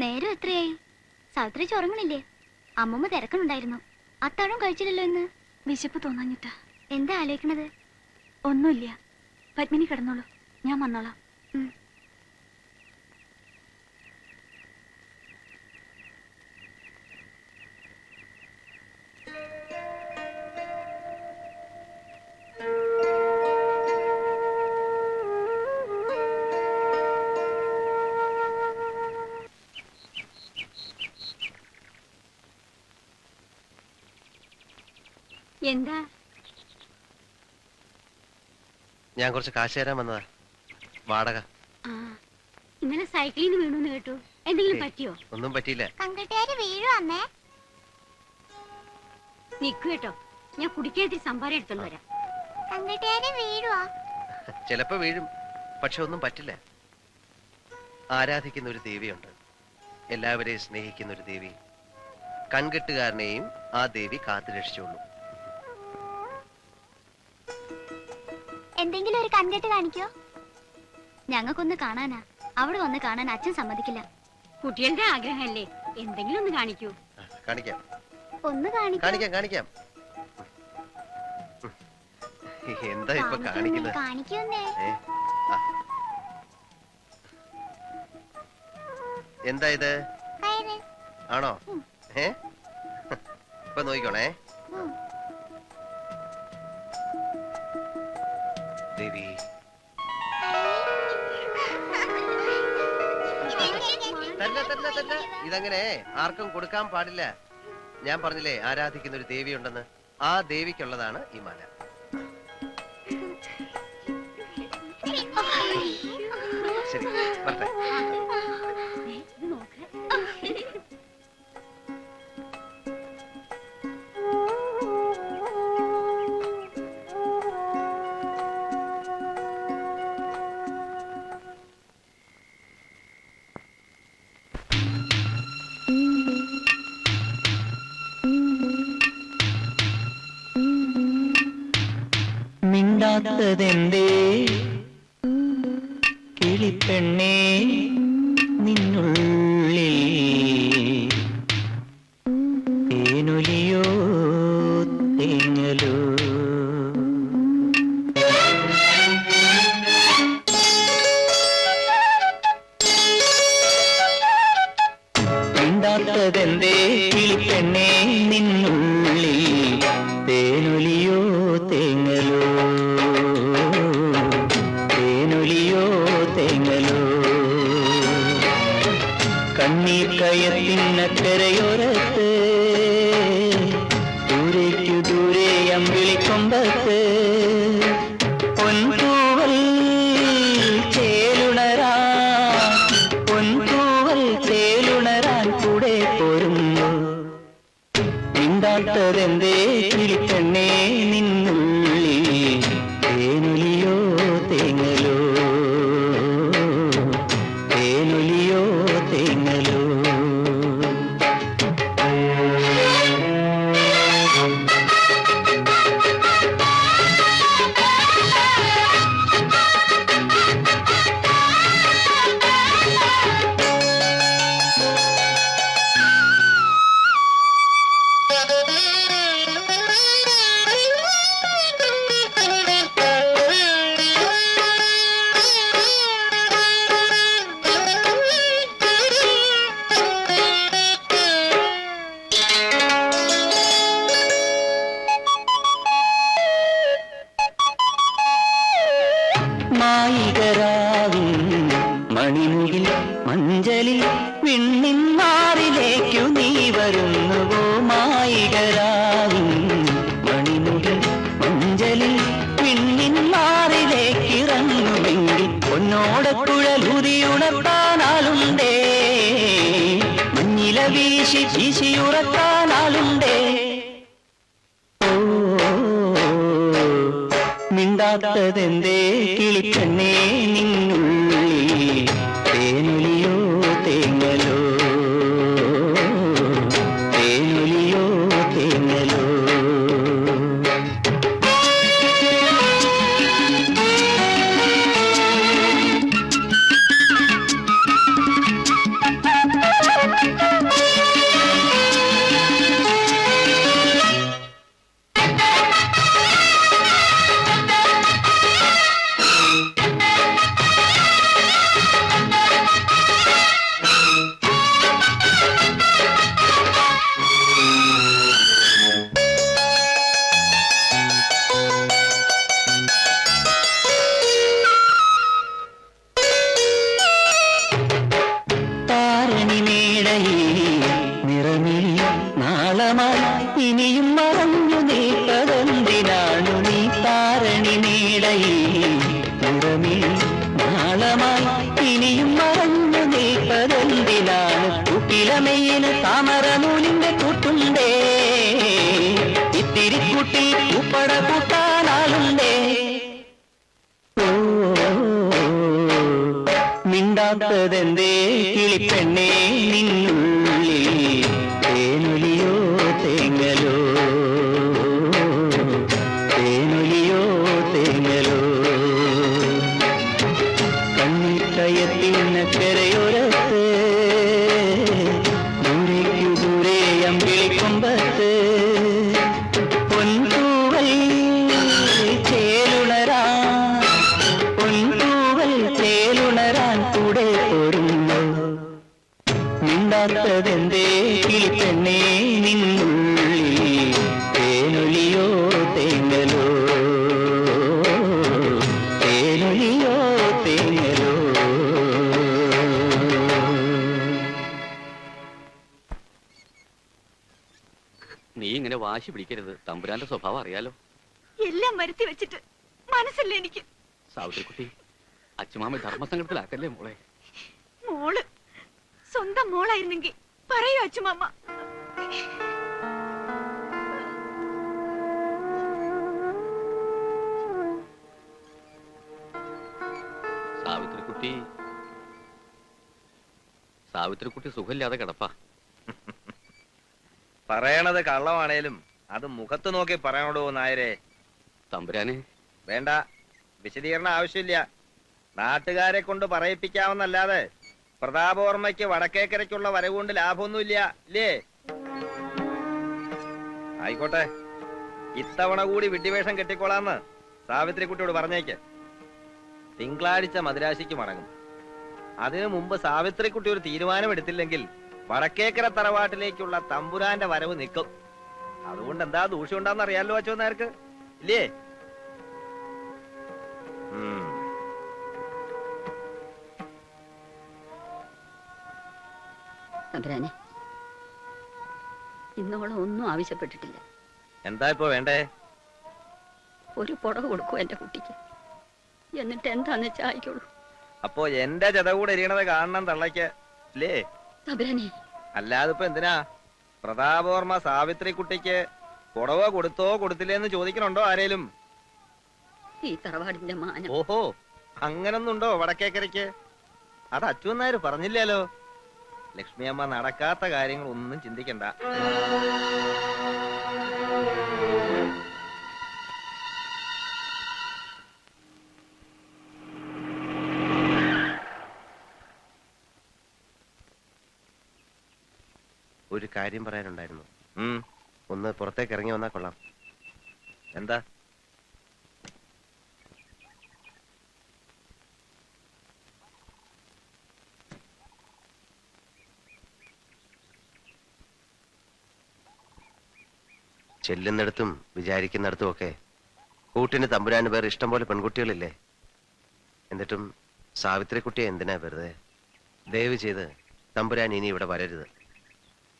നേരം എത്രയായി? സാവിത്രി ചുറങ്ങണില്ലേ? അമ്മമ്മ തിരക്കണുണ്ടായിരുന്നു. അത്താഴം കഴിച്ചില്ലല്ലോ ഇന്ന്. വിശപ്പ് തോന്നാഞ്ഞിട്ടാ. എന്താ ആലോചിക്കണത്? ഒന്നുമില്ല. പത്മിനി കിടന്നോളൂ, ഞാൻ വന്നോളാം. എന്താ? ഞാൻ കുറച്ച് കാശ് തരാൻ വന്നതാ, വാടക. ഇന്നലെ സൈക്കിളിൽ നിന്ന് വീണു കേട്ടു. എന്തെങ്കിലും പറ്റിയോ? ഒന്നും പറ്റിയില്ല. കങ്കട്ടുകാര് വീഴുവന്നേ. നിക്കു കേട്ടോ, ഞാൻ കുടിക്കാത്തി സംഭാരം എടുത്തോണ്ട് വരാം. കങ്കട്ടുകാര് വീഴുവാ? ചിലപ്പോ വീഴും, പക്ഷെ ഒന്നും പറ്റില്ല. ആരാധിക്കുന്ന ഒരു ദേവിയുണ്ട്, എല്ലാവരെയും സ്നേഹിക്കുന്ന ഒരു ദേവി. കൺകെട്ടുകാരനെയും ആ ദേവി കാത്തു രക്ഷിച്ചോളൂ. എന്തെങ്കിലും ഒരു കൺകെട്ട് കാണിക്കോ? ഞങ്ങൾക്കൊന്ന് കാണാനാ. അവിടെ വന്ന് കാണാൻ അച്ഛൻ സമ്മതിക്കില്ല. കുട്ടികളുടെ ആഗ്രഹമല്ലേ, എന്തെങ്കിലും ഒന്ന് കാണിക്കൂ. കാണിക്കാം ഒന്ന് കാണിക്കാം കാണിക്കാം. എന്താ ഇപ്പൊ കാണിക്കുന്നത്? കാണിക്കുന്നേ. എന്താ ഇത്? ആണോ? ഇപ്പൊ നോക്കിക്കോണേ. ദേവി തന്നെ ഇതങ്ങനെ ആർക്കും കൊടുക്കാൻ പാടില്ല. ഞാൻ പറഞ്ഞില്ലേ ആരാധിക്കുന്ന ഒരു ദേവി ഉണ്ടെന്ന്. ആ ദേവിക്കുള്ളതാണ് ഈ മാല. ശരി വരട്ടെ. മിണ്ടാത്തതെന്തേ കിളിപ്പെണ്ണേ നിന്നുള്ളിൽ തേനൊലിയോ തേങ്ങലോ മിണ്ടാത്തതെന്തേ കിളിപ്പെണ്ണേ നിന്നുള്ളിൽ തേനൊലിയോ തേങ്ങലോ കണ്ണീർ കയത്തിനക്കരയോരത്ത് ദൂരേക്കു ദൂരെ അമ്പിളിക്കൊമ്പത്ത് പൊൻതൂവൽ ചേലുണരാൻ കൂടെ പോരുന്നു. മിണ്ടാത്തതെന്തേ കിളിപ്പെണ്ണേ നിന്നുള്ളിൽ തേനൊലിയോ തേങ്ങലോ തേനൊലിയോ തേങ്ങലോ. മായികരാവിൻ മണിമുകിൽ മഞ്ചലിൽ വിണ്ണിൻ മാറിലേക്കു നീ വരുന്നുവോ. മായികരാവിൻ മണിമുകിൽ മഞ്ചലിൽ വിണ്ണിൻ മാറിലേക്കിറങ്ങുമെങ്കിൽ പൊന്നോടക്കുഴലുതിയുണർത്താനാലുണ്ടേ മഞ്ഞില വീശിയുറക്കാനാലുണ്ടേ. മിണ്ടാത്തതെന്തേ കിളിപ്പെണ്ണേ നിന്നുള്ളിൽ തേനൊലിയോ തേങ്ങലോ തേനൊലിയോ തേങ്ങലോ. നിറമിൽ നാളമായി ഇനിയും മറഞ്ഞു നീപ്പതെന്തിനാണു നീ താരണി മേടയിൽ നിറമിൽ നാളമായി ഇനിയും മറഞ്ഞു നീപ്പതെന്തിനാണ്. കുട്ടിലമയിന് താമരനൂലിന്റെ കൂട്ടുണ്ടേ ഇത്തിരി കൂട്ടിൽ ഉപ്പട കൂട്ടാനാളുണ്ടേ. മിണ്ടാത്തതെന്തേ കിളിപ്പെണ്ണേ നിന്നുള്ളിൽ തേനൊലിയോ തേങ്ങലോ തേനൊലിയോ തേങ്ങലോ. കണ്ണിക്കയത്തിനക്കരയോരത്ത് ദൂരേക്കു ദൂരെ അമ്പിളി വാശി പിടിക്കരുത്. തമ്പുരാന്റെ സ്വഭാവം അറിയാലോ. എല്ലാം വരുത്തി വെച്ചിട്ട് മനസ്സില്ല എനിക്ക്. സാവിത്രിക്കുട്ടി, അച്ഛമാമ ധർമ്മസങ്കടത്തിലാക്കല്ലേ മോളെ. മോള് സ്വന്തം മോളായിരുന്നെങ്കിൽ പറയൂ അച്ഛമാമ. സാവിത്രിക്കുട്ടി സുഖമില്ലാതെ കിടപ്പാ. പറയണത് കള്ളമാണേലും അത് മുഖത്ത് നോക്കി പറയണോ നായരെ. തമ്പുരാനെ വേണ്ട, വിശദീകരണം ആവശ്യമില്ല. നാട്ടുകാരെ കൊണ്ട് പറയിപ്പിക്കാമെന്നല്ലാതെ പ്രതാപവർമ്മയ്ക്ക് വടക്കേക്കരയ്ക്കുള്ള വരവുകൊണ്ട് ലാഭമൊന്നുമില്ല ഇല്ലേ? ആയിക്കോട്ടെ, ഇത്തവണ കൂടി വിഡ്ഢിവേഷം കെട്ടിക്കോളാന്ന് സാവിത്രിക്കുട്ടിയോട് പറഞ്ഞേക്ക്. തിങ്കളാഴ്ച മദ്രാശിക്ക് മടങ്ങും. അതിനു മുമ്പ് സാവിത്രിക്കുട്ടി ഒരു തീരുമാനമെടുത്തില്ലെങ്കിൽ വടക്കേക്കര തറവാട്ടിലേക്കുള്ള തമ്പുരാന്റെ വരവ് നിൽക്കും. അതുകൊണ്ട് എന്താ ദൂഷ്യം ഉണ്ടാന്ന് അറിയാലോ അച്ഛൻ നേർക്ക് ഇല്ലേ? തമ്പുരാനെ, ഇന്നോളം ഒന്നും ആവശ്യപ്പെട്ടിട്ടില്ല. എന്താ ഇപ്പൊ വേണ്ടേ? ഒരു പുടവ് കൊടുക്കൂ എന്റെ കുട്ടിക്ക്, എന്നിട്ട് എന്താന്ന് വെച്ചാ ആയിക്കോളൂ. അപ്പോ എന്റെ ജത കൂടെ എരിയണത് കാണണം തള്ളയ്ക്ക് അല്ലേ? തമ്പുരാനെ, അല്ലാതെ ഇപ്പൊ എന്തിനാ പ്രതാപവർമ്മ സാവിത്രിക്കുട്ടിക്ക് പുടവ കൊടുത്തോ കൊടുത്തില്ലേന്ന് ചോദിക്കണുണ്ടോ ആരേലും? ഈ തറവാടിന്റെ മാനം. ഓഹോ, അങ്ങനൊന്നുണ്ടോ വടക്കേക്കരയ്ക്ക്? അത് അച്ഛൻ നായർ പറഞ്ഞില്ലല്ലോ. ലക്ഷ്മി അമ്മ നടക്കാത്ത കാര്യങ്ങൾ ഒന്നും ചിന്തിക്കണ്ട. ഒരു കാര്യം പറയാനുണ്ടായിരുന്നു. ഒന്ന് പുറത്തേക്ക് ഇറങ്ങി വന്നാ കൊള്ളാം. എന്താ? ചെല്ലുന്നിടത്തും വിചാരിക്കുന്നിടത്തും ഒക്കെ കൂട്ടിന് തമ്പുരാന് പേർ ഇഷ്ടം പോലെ പെൺകുട്ടികളില്ലേ? എന്നിട്ടും സാവിത്രിക്കുട്ടിയെ എന്തിനാ വെറുതെ? ദയവ് ചെയ്ത് തമ്പുരാൻ ഇനി ഇവിടെ വരരുത്.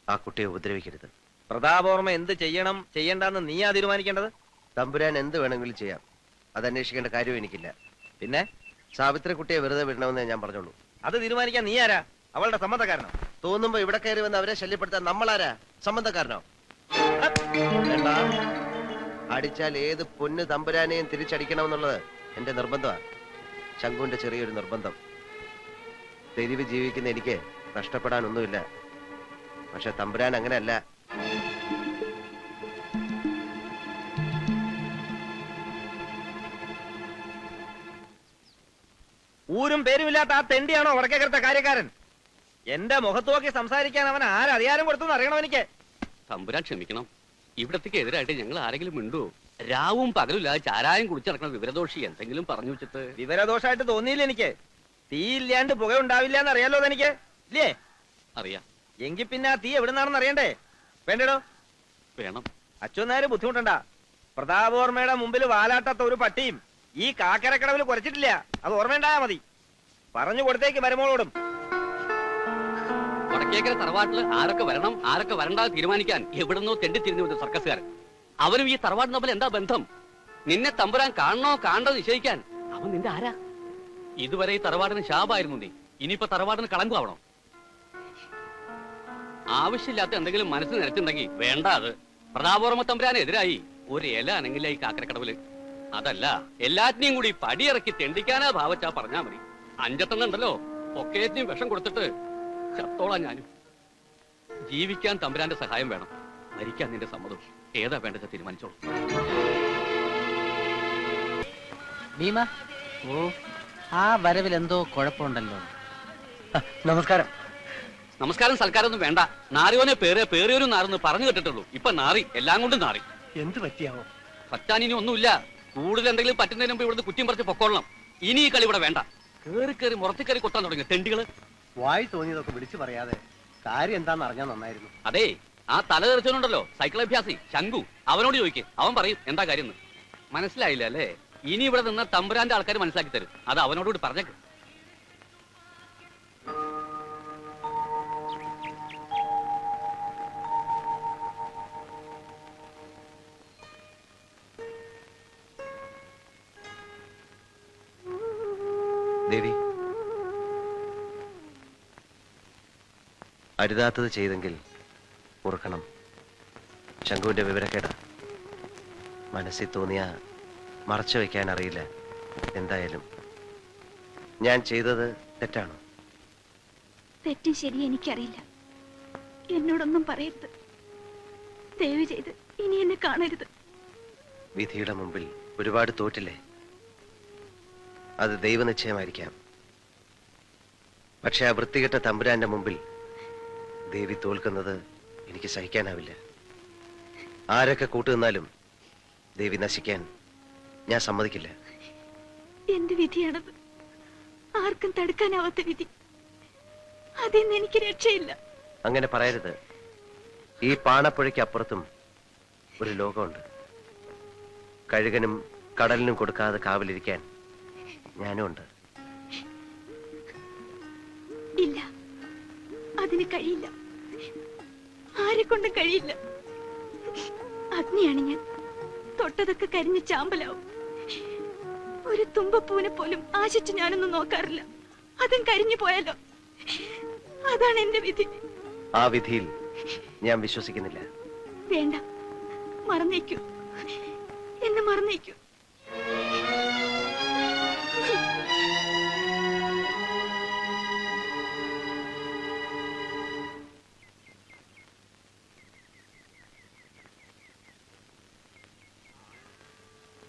ആ കുട്ടിയെ ഉപദ്രവിക്കരുത്. പ്രതാപവർമ്മ എന്ത് ചെയ്യണം ചെയ്യണ്ടെന്ന് നീയാ തീരുമാനിക്കേണ്ടത്. തമ്പുരാൻ എന്ത് വേണമെങ്കിലും ചെയ്യാം. അത് അന്വേഷിക്കേണ്ട കാര്യവും എനിക്കില്ല. പിന്നെ സാവിത്രിക്കുട്ടിയെ വെറുതെ വിടണമെന്നേ ഞാൻ പറഞ്ഞോളൂ. അത് തീരുമാനിക്കാൻ നീ ആരാ? അവളുടെ സമ്മതക്കാരനോ? തോന്നുമ്പോ ഇവിടെ കയറി വന്ന് അവരെ ശല്യപ്പെടുത്താൻ നമ്മളാരാ? സംബന്ധക്കാരനോ? വേണ്ട. അടിച്ചാൽ ഏത് പൊന്ന് തമ്പുരാനെയും തിരിച്ചടിക്കണമെന്നുള്ളത് എന്റെ നിർബന്ധമാണ്. ശങ്കുവിന്റെ ചെറിയൊരു നിർബന്ധം. തെരുവ് ജീവിക്കുന്ന എനിക്ക് നഷ്ടപ്പെടാനൊന്നുമില്ല. പക്ഷെ തമ്പുരാൻ അങ്ങനെയല്ല. ഊരും പേരുമില്ലാത്ത ആ തെണ്ടിയാണോ വടക്കേക്കരത്തെ കാര്യക്കാരൻ? എന്റെ മുഖത്ത് നോക്കി സംസാരിക്കാൻ അവൻ ആരധികാരം കൊടുത്തു അറിയണം എനിക്ക്. തമ്പുരാൻ ക്ഷമിക്കണം. ഇവിടത്തേക്ക് എതിരായിട്ട് ഞങ്ങൾ ആരെങ്കിലും മിണ്ടുവോ? രാവും പകലുമില്ലാതെ ചാരായം കുടിച്ചിറക്കണ വിവരദോഷി എന്തെങ്കിലും പറഞ്ഞു വെച്ചിട്ട്? വിവരദോഷമായിട്ട് തോന്നിയില്ല എനിക്ക്. തീയില്ലാണ്ട് പുക ഉണ്ടാവില്ല എന്ന് അറിയാലോ അതെനിക്ക് ഇല്ലേ? അറിയാം. എങ്കിൽ പിന്നെ ആ തീ എവിടുന്നാണെന്ന് അറിയണ്ടേ? വേണ്ടടോ? വേണം. അച്ഛൻ നേരെ ബുദ്ധിമുട്ടണ്ട. പ്രതാപവർമ്മയുടെ മുമ്പിൽ വാലാട്ടാത്ത ഒരു പട്ടിയും ഈ കാക്കരക്കടവിൽ കുറച്ചിട്ടില്ല. അത് ഓർമ്മയുണ്ടായാ മതി. പറഞ്ഞു കൊടുത്തേക്ക് മരുമോളോടും. വടക്കേക്കര തറവാട്ടില് ആരൊക്കെ വരണം ആരൊക്കെ വരണ്ടാതെ തീരുമാനിക്കാൻ എവിടുന്നോ തെണ്ടിത്തിരിഞ്ഞു വന്ന സർക്കസുകാരൻ. അവനും ഈ തറവാട് തമ്മിൽ എന്താ ബന്ധം? നിന്നെ തമ്പുരാൻ കാണണോ കാണണ്ടോ നിശ്ചയിക്കാൻ അവൻ നിന്റെ ആരാ? ഇതുവരെ ഈ തറവാടിന് ശാപായിരുന്നു നീ. ഇനിയിപ്പോ തറവാടിന് കളങ്കുമാവണോ? ആവശ്യമില്ലാത്ത എന്തെങ്കിലും മനസ്സ് നിരച്ചുണ്ടെങ്കിൽ വേണ്ട. അത് പ്രതാപവർമ്മ തമ്പുരാനെതിരായി ഒരു ഇല അനങ്ങില്ല ഈ കാക്കരക്കടവില്. അതല്ല എല്ലാറ്റിനെയും കൂടി പടിയിറക്കി തെണ്ടിക്കാനാ ഭാവച്ചാ പറഞ്ഞാ മതി. 5 എണ്ണം ഉണ്ടല്ലോ, ഒക്കേറ്റിനും വിഷം കൊടുത്തിട്ട് ചത്തോളാം ഞാനും. ജീവിക്കാൻ തമ്പുരാന്റെ സഹായം വേണം, മരിക്കാൻ നിന്റെ സമ്മതം. ഏതാ വേണ്ടത് തീരുമാനിച്ചോളൂ. ഭീമ, ഓ ആ വരവിൽ എന്തോ കുഴപ്പമുണ്ടല്ലോ. നമസ്കാരം. നമസ്കാരം സൽക്കാരം ഒന്നും വേണ്ട. നാരിയോനെ പേറിയൊരു നാരെന്ന് പറഞ്ഞു കേട്ടിട്ടുള്ളൂ. ഇപ്പൊ നാറി, എല്ലാം കൊണ്ടും നാറി. എന്ത് പറ്റിയാവോ? പറ്റാൻ ഇനി ഒന്നുമില്ല. കൂടുതൽ എന്തെങ്കിലും പറ്റുന്നതിന് മുമ്പ് ഇവിടുന്ന് കുറ്റിയും പറിച്ച് പൊക്കോളണം. ഇനി ഈ കളി ഇവിടെ വേണ്ട. കേറി മുറത്തിക്കറി കൊട്ടാൻ തുടങ്ങി തെണ്ടികള്. വായി തോന്നിയതൊക്കെ വിളിച്ചു പറയാതെ കാര്യം എന്താന്ന് അറിഞ്ഞാൽ നന്നായിരുന്നു. അതെ, ആ തലതെറിച്ചവനുണ്ടല്ലോ സൈക്കിൾ അഭ്യാസി ശങ്കു, അവനോട് ചോദിക്കേ, അവൻ പറയും എന്താ കാര്യം. മനസ്സിലായില്ല അല്ലേ? ഇനി ഇവിടെ നിന്ന് തമ്പുരാന്റെ ആൾക്കാർ മനസ്സിലാക്കി തരും. അത് അവനോടുകൂടി പറഞ്ഞേക്ക്. ദേവി, അരുതാത്തത് ചെയ്തെങ്കിൽ ഓർക്കണം. ശംഖുവിന്റെ വിവരക്കേടാ. മനസ്സിൽ തോന്നിയ മറച്ചു വെക്കാൻ അറിയില്ല. എന്തായാലും ഞാൻ ചെയ്തത് തെറ്റാണോ? തെറ്റും ശരി എനിക്കറിയില്ല. എന്നോടൊന്നും പറയരുത്. ദയവ് ചെയ്ത് ഇനി എന്നെ കാണരുത്. വിധിയുടെ മുമ്പിൽ ഒരുപാട് തോറ്റില്ലേ? അത് ദൈവനിശ്ചയമായിരിക്കാം. പക്ഷെ ആ വൃത്തികെട്ട തമ്പുരാന്റെ മുമ്പിൽ ദേവി തോൽക്കുന്നത് എനിക്ക് സഹിക്കാനാവില്ല. ആരൊക്കെ കൂട്ടുനിന്നാലും ദേവി നശിക്കാൻ ഞാൻ സമ്മതിക്കില്ല. എന്ത് വിധിയാണത്? ആർക്കും തടുക്കാനാവാത്ത വിധി. അതിൽ നിന്ന് എനിക്ക് രക്ഷയില്ല. അങ്ങനെ പറയരുത്. ഈ പാണപ്പുഴയ്ക്ക് അപ്പുറത്തും ഒരു ലോകമുണ്ട്. കഴുകനും കടലിനും കൊടുക്കാതെ കാവലിരിക്കാൻ ഞാനും ഉണ്ട്. ഇല്ല, അതിന് കഴിയില്ല. ആരെ കൊണ്ടും കഴിയില്ല. അഗ്നിയാണ് ഞാൻ. തൊട്ടതൊക്കെ കരിഞ്ഞ് ചാമ്പലാവും. ഒരു തുമ്പപ്പൂവിനെ പോലും ആശിച്ച് ഞാനൊന്നും നോക്കാറില്ല. അതും കരിഞ്ഞു പോയാലോ? അതാണ് എന്റെ വിധി. ആ വിധിയിൽ ഞാൻ വിശ്വസിക്കുന്നില്ല. വേണ്ട, മറന്നേക്കൂ. എന്നെ മറന്നേക്കൂ.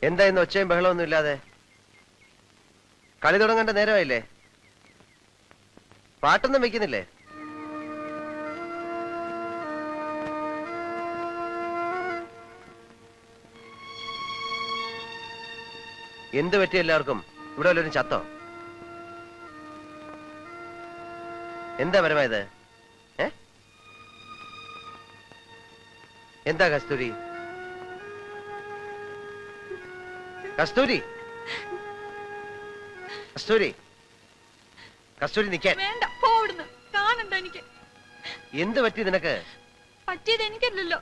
എന്താ ഇന്ന് ഒച്ചയും ബഹളമൊന്നും ഇല്ലാതെ? കളി തുടങ്ങേണ്ട നേരമായില്ലേ? പാട്ടൊന്നും വെക്കുന്നില്ലേ? എന്ത് പറ്റി എല്ലാവർക്കും? ഇവിടെ വല്ലവരും ചത്തോ? എന്താ പരമായത്? എന്താ കസ്തൂരി? കസ്തൂരി, കസ്തൂരി, കസ്തൂരി നിൽക്കാൻ. വേണ്ട, പോവിടുന്ന്. കാണണ്ട എനിക്ക്. എന്ത് പറ്റി നിനക്ക്? പറ്റിയത് എനിക്കല്ലല്ലോ.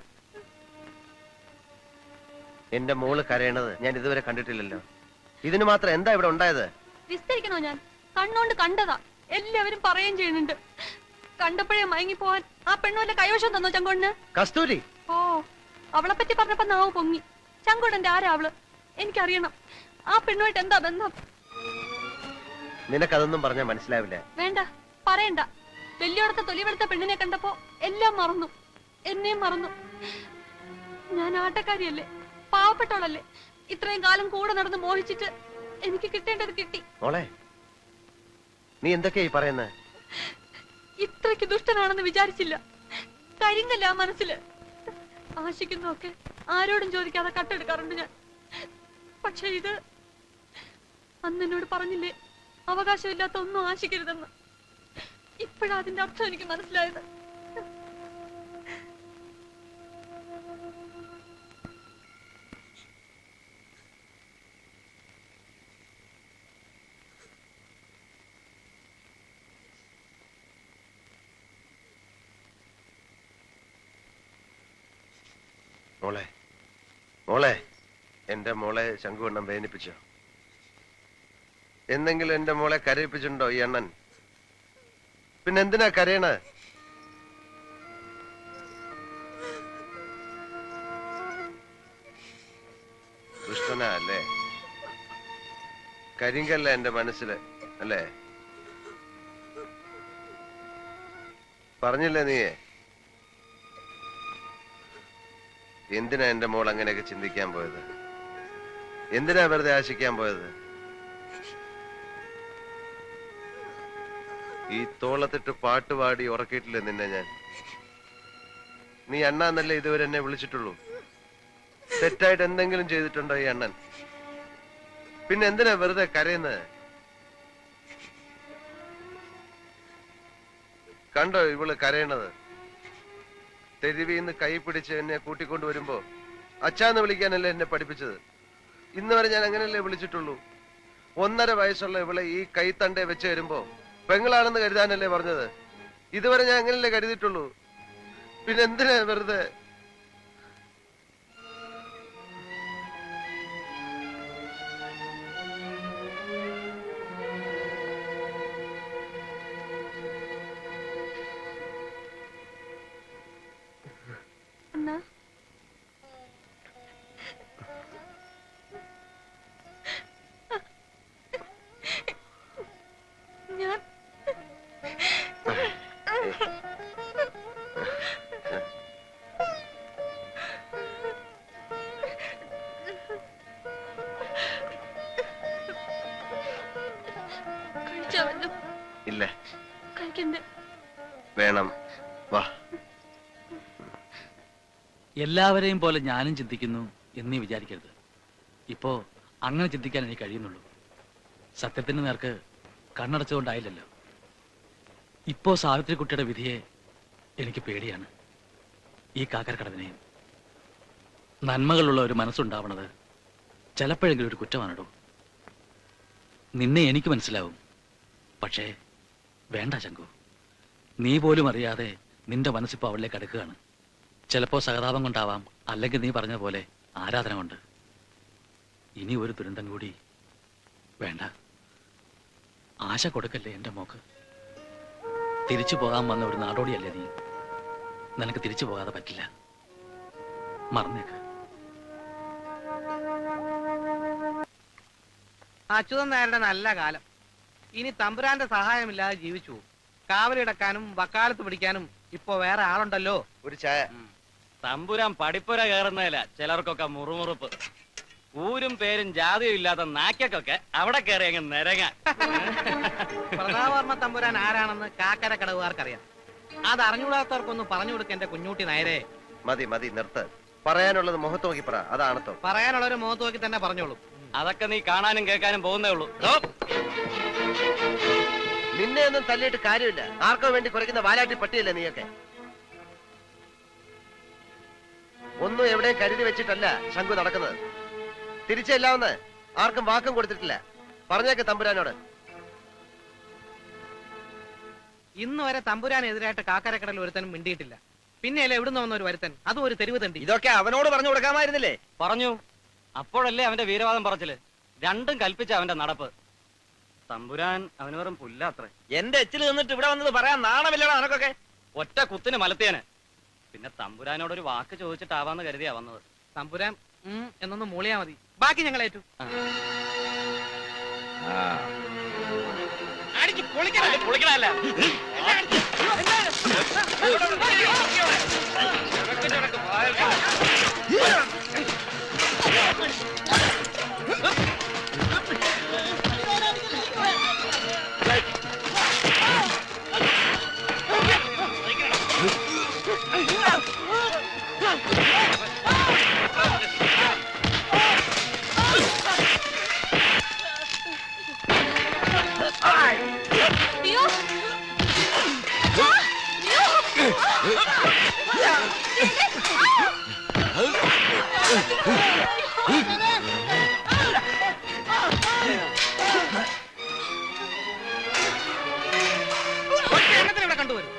എന്റെ മോള് കരയണത് ഞാൻ ഇതുവരെ കണ്ടിട്ടില്ലല്ലോ. ഇതിന് മാത്രം എന്താ ഇവിടെ ഉണ്ടായത്? വിസ്തരിക്കണോ ഞാൻ? കണ്ണോണ്ട് കണ്ടതാ. എല്ലാവരും പറയുകയും ചെയ്യുന്നുണ്ട്. കണ്ടപ്പോഴേ മയങ്ങിപ്പോവാൻ ആ പെണ്ണുവല്ല കൈവശം തന്നോ ചങ്കോടിന്? കസ്തൂരി, ഓ, അവളെ പറ്റി പറഞ്ഞപ്പോ നാവ് പൊങ്ങി. ചങ്കോടന്റെ ആരാ അവള്? എനിക്കറിയണം. ആ പെണ്ണുമായിട്ട് എന്താ ബന്ധം? നിനക്കതൊന്നും പറഞ്ഞാൽ മനസ്സിലാവില്ല. വേണ്ട, പറയണ്ട. വലിയോടത്തെ തൊലിവെടുത്ത പെണ്ണിനെ കണ്ടപ്പോ എല്ലാം മറന്നു. എന്നെയും മറന്നു. ഞാൻ ആട്ടക്കാരിയല്ലേ, പാവപ്പെട്ടോളല്ലേ. ഇത്രയും കാലം കൂടെ നടന്ന് മോഹിച്ചിട്ട് എനിക്ക് കിട്ടേണ്ടത് കിട്ടി. മോളെ, നീ എന്തൊക്കെയാ ഈ പറയുന്നത്? ഇത്രയ്ക്ക് ദുഷ്ടനാണെന്ന് വിചാരിച്ചില്ല. കരിങ്കല്ല ആ മനസ്സില്. ആശിക്കുന്നൊക്കെ ആരോടും ചോദിക്കാതെ കട്ടെടുക്കാറുണ്ട് ഞാൻ. പക്ഷെ ഇത് അന്ന് എന്നോട് പറഞ്ഞില്ലേ, അവകാശമില്ലാത്ത ഒന്നും ആശിക്കരുതെന്ന്. ഇപ്പോഴാ അതിന്റെ അർത്ഥം എനിക്ക് മനസ്സിലായത്. മോളെ, മോളെ, എന്റെ മോളെ ശംഖുവണ്ണം വേദനിപ്പിച്ചോ? എന്തെങ്കിലും എന്റെ മോളെ കരയിപ്പിച്ചിട്ടുണ്ടോ ഈ അണ്ണൻ? പിന്നെ എന്തിനാ കരയണ? ദുഷ്ടനാ അല്ലേ? കരിങ്കല്ല എന്റെ മനസ്സില് അല്ലേ? പറഞ്ഞില്ലേ നീയെ? എന്തിനാ എന്റെ മോൾ അങ്ങനെയൊക്കെ ചിന്തിക്കാൻ പോയത്? എന്തിനാ വെറുതെ ആശിക്കാൻ പോയത്? ഈ തോളത്തിട്ട് പാട്ടുപാടി ഉറക്കിയിട്ടില്ലേ നിന്നെ ഞാൻ? നീ അണ്ണാന്നല്ലേ ഇതുവരെ എന്നെ വിളിച്ചിട്ടുള്ളൂ. തെറ്റായിട്ട് എന്തെങ്കിലും ചെയ്തിട്ടുണ്ടോ ഈ അണ്ണൻ? പിന്നെ എന്തിനാ വെറുതെ കരയുന്നത്? കണ്ടോ ഇവള് കരയണത്? തെരുവിന്ന് കൈ പിടിച്ച് എന്നെ കൂട്ടിക്കൊണ്ട് വരുമ്പോ അച്ഛാന്ന് വിളിക്കാനല്ലേ എന്നെ പഠിപ്പിച്ചത്. ഇന്ന് വരെ ഞാൻ അങ്ങനെയല്ലേ വിളിച്ചിട്ടുള്ളൂ. 1.5 വയസ്സുള്ള ഇവളെ ഈ കൈത്തണ്ടേ വെച്ച് വരുമ്പോ പെങ്ങളാണെന്ന് കരുതാനല്ലേ പറഞ്ഞത്. ഇതുവരെ ഞാൻ അങ്ങനെയല്ലേ കരുതിയിട്ടുള്ളൂ. പിന്നെ എന്തിനാ വെറുതെ? കഴിച്ചാവല്ലോ. ഇല്ല കഴിക്കണ്ടേ? വേണം, വാ. എല്ലാവരെയും പോലെ ഞാനും ചിന്തിക്കുന്നു എന്നീ വിചാരിക്കരുത്. ഇപ്പോ അങ്ങനെ ചിന്തിക്കാൻ എനിക്ക് കഴിയുന്നുള്ളൂ. സത്യത്തിന് നേർക്ക് കണ്ണടച്ചുകൊണ്ടായില്ലല്ലോ. ഇപ്പോ സാവിത്രിക്കുട്ടിയുടെ വിധിയെ എനിക്ക് പേടിയാണ്. ഈ കാക്കരക്കടവിനെയും. നന്മകളുള്ള ഒരു മനസ്സുണ്ടാവണത് ചിലപ്പോഴെങ്കിലും ഒരു കുറ്റമാണോ? നിന്നെ എനിക്ക് മനസ്സിലാവും. പക്ഷേ വേണ്ട ശങ്കു, നീ പോലും അറിയാതെ നിന്റെ മനസ്സിപ്പോ അവളിലേക്ക് അടുക്കുകയാണ്. ചിലപ്പോ സഹതാപം കൊണ്ടാവാം, അല്ലെങ്കിൽ നീ പറഞ്ഞ പോലെ ആരാധന കൊണ്ട്. ഇനി ഒരു ദുരന്തം കൂടി വേണ്ട. ആശ കൊടുക്കല്ലേ എന്റെ മോക്ക്. തിരിച്ചു പോകാൻ വന്ന ഒരു നാടോടിയല്ലേ നീ. നിനക്ക് തിരിച്ചു പോകാതെ പറ്റില്ല. മറന്നേക്ക്. അച്യുതൻ നായരുടെ നല്ല കാലം. ഇനി തമ്പുരാന്റെ സഹായമില്ലാതെ ജീവിച്ചു പോകും. കാവലിടക്കാനും വക്കാലത്ത് പിടിക്കാനും ഇപ്പൊ വേറെ ആളുണ്ടല്ലോ. ഒരു ചായ. തമ്പുരാൻ പഠിപ്പുര കയറുന്നതില ചിലർക്കൊക്കെ മുറുമുറുപ്പ്. ഊരും പേരും ജാതിയും ഇല്ലാത്ത നാക്കൊക്കെ അവിടെ കയറി അങ്ങ് നിരങ്ങാൻ. പ്രതാപവർമ്മ തമ്പുരാൻ ആരാണെന്ന് കാക്കരക്കടവുകാർക്കറിയാം. അത് അറിഞ്ഞുകൂടാത്തവർക്കൊന്ന് പറഞ്ഞു കൊടുക്ക എന്റെ കുഞ്ഞൂട്ടി നായരെ. മതി മതി, നിർത്ത്. പറയാനുള്ളത് മുഖത്ത് നോക്കി പറ, അതാണത്തോ. പറയാനുള്ളൊരു മുഖത്ത് നോക്കി തന്നെ പറഞ്ഞോളൂ. അതൊക്കെ നീ കാണാനും കേൾക്കാനും പോകുന്നേ ഉള്ളൂ. നിന്നെ ഒന്നും തല്ലിയിട്ട് കാര്യമില്ല. ആർക്കോ വേണ്ടി കുറയ്ക്കുന്ന വാലാട്ടി പട്ടിയല്ലേ നീയൊക്കെ. ഒന്നും എവിടെയും കരുതി വെച്ചിട്ടല്ല ശംഖു നടക്കുന്നത്. തിരിച്ചെല്ലാവുന്ന ആർക്കും വാക്കും കൊടുത്തിട്ടില്ല. പറഞ്ഞേക്ക് തമ്പുരാനോട്. ഇന്ന് വരെ തമ്പുരാനെതിരായിട്ട് കാക്കരക്കടൽ ഒരുത്തനും മിണ്ടിയിട്ടില്ല. പിന്നെയല്ലേ എവിടുന്ന് വന്ന ഒരു വരുത്തൻ, അതും ഒരു തെരുവ് തണ്ടി. ഇതൊക്കെ അവനോട് പറഞ്ഞു കൊടുക്കാമായിരുന്നില്ലേ? പറഞ്ഞു. അപ്പോഴല്ലേ അവന്റെ വീരവാദം പറച്ചില്. രണ്ടും കൽപ്പിച്ച അവന്റെ നടപ്പ്. തമ്പുരാൻ അവന് വെറും പുല്ലാത്രേ. എന്റെ എച്ചിൽ നിന്നിട്ട് ഇവിടെ വന്നത് പറയാൻ നാണമില്ലടാ നിനക്കൊക്കെ. ഒറ്റ കുത്തിന് മലത്തിയാന്. പിന്നെ തമ്പുരാനോടൊരു വാക്ക് ചോദിച്ചിട്ടാവാന്ന് കരുതിയാ വന്നത്. തമ്പുരാൻ എന്നൊന്ന് മൂളിയാ മതി, ബാക്കി ഞങ്ങൾ ഏറ്റു. പൊളിക്കണല്ല. ഇവിടെ കണ്ടുവരും.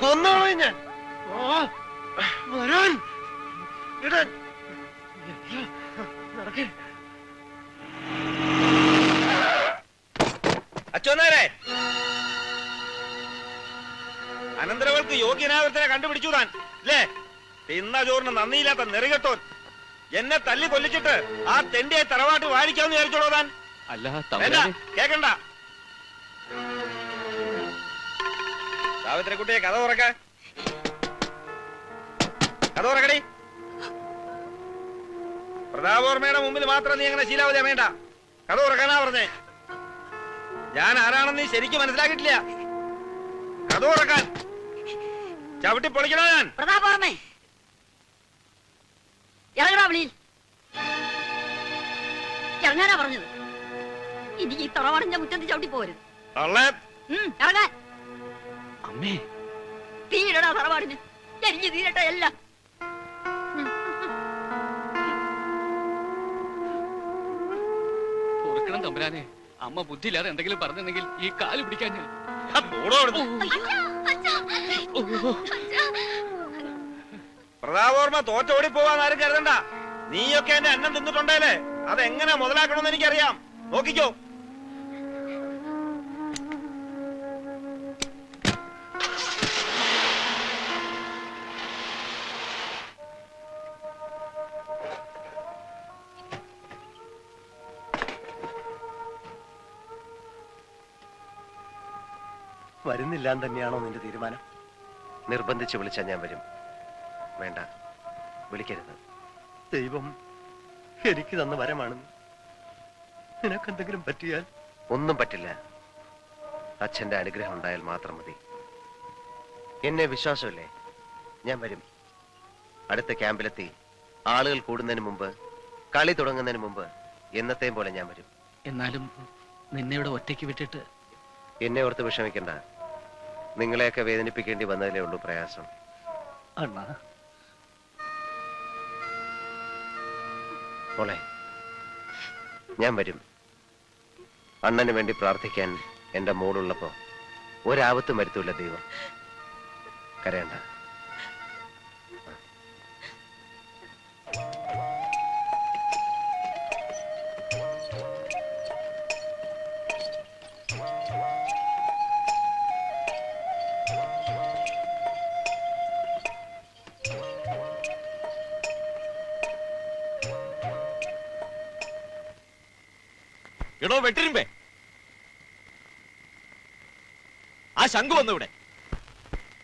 കൊന്നോളൂ ഞാൻ. വരാൻ ഇടാൻ അച്ഛനേരെ അനന്തരവൾക്ക് യോഗ്യനായവരെ കണ്ടുപിടിച്ചു താൻ അല്ലേ? തിന്ന ചോറിന് നന്ദിയില്ലാത്ത നെറികെട്ടോൻ. എന്നെ തല്ലി കൊല്ലിച്ചിട്ട് ആ തെണ്ടിയെ തറവാട്ട് വാഴിക്കാന്ന് വിചാരിച്ചോളൂ താൻ. അല്ല കേക്കണ്ട. സാവിത്രിക്കുട്ടിയെ കഥ തുറക്ക. കഥ തുറക്കടി. പ്രതാപോർമ്മയുടെ മുമ്പിൽ മാത്രം നീ അങ്ങനെ ശീലാവതിയാ വേണ്ട. കഥ തുറക്കാനാ പറഞ്ഞേ. ഞാൻ ആരാണെന്ന് നീ ശരിക്കും മനസ്സിലാക്കിയിട്ടില്ല. കഥ തുറക്കാൻ ചവിട്ടി പൊളിക്കണോ ഞാൻ? പ്രതാപോർമ്മേ ഇറങ്ങടാ വിളിയിൽ. ഇറങ്ങാനാ പറഞ്ഞത്. ഇനി ഈ തറവാടിന്റെ മുറ്റത്ത് ചവിട്ടി പോരുത്. ഇറങ്ങാൻ. അമ്മേ തീരടാ തറവാടിന്. എരിഞ്ഞു തീരട്ടെ എല്ലാം. തുറക്കണം തമ്പുരാനെ. അമ്മ ബുദ്ധിയില്ലാതെ എന്തെങ്കിലും പറഞ്ഞിട്ടുണ്ടെങ്കിൽ ഈ കാല് പിടിക്കാൻ ഞാൻ. പ്രതാപോർമ്മ തോറ്റോടി പോവാൻ ആരും കരുതണ്ട. നീയൊക്കെ എന്റെ അന്നം തിന്നിട്ടുണ്ടേലേ അതെങ്ങനെ മുതലാക്കണമെന്ന് എനിക്കറിയാം. നോക്കിക്കോ. വരുന്നില്ലാന്ന് തന്നെയാണോ നിന്റെ തീരുമാനം? നിർബന്ധിച്ച് വിളിച്ചാൽ ഞാൻ വരും. വേണ്ട, വിളിക്കരുത്. ദൈവം എനിക്ക് തന്ന വരമാണ്. നിനക്കെന്തെങ്കിലും പറ്റിയാൽ? ഒന്നും പറ്റില്ല. അച്ഛന്റെ അനുഗ്രഹം ഉണ്ടായാൽ മാത്രം മതി. എന്നെ വിശ്വാസമില്ലേ? ഞാൻ വരും. അടുത്ത ക്യാമ്പിലെത്തി ആളുകൾ കൂടുന്നതിന് മുമ്പ്, കളി തുടങ്ങുന്നതിന് മുമ്പ് എന്നത്തെയും പോലെ ഞാൻ വരും. എന്നാലും നിന്നെ ഇവിടെ ഒറ്റയ്ക്ക് വിട്ടിട്ട് എന്നെ ഓർത്ത് വിഷമിക്കണ്ട. നിങ്ങളെയൊക്കെ വേദനിപ്പിക്കേണ്ടി വന്നതിലേ ഉള്ളൂ പ്രയാസം. അണ്ണാ മോളെ, ഞാൻ വരും. അണ്ണന് വേണ്ടി പ്രാർത്ഥിക്കാൻ എന്റെ മോളുള്ളപ്പോ ഒരാപത്തും വരുത്തൂല്ല ദൈവം. കരയണ്ട. എടോ വെട്ടിരുമ്പേ, ആ ശംഖു വന്നു ഇവിടെ.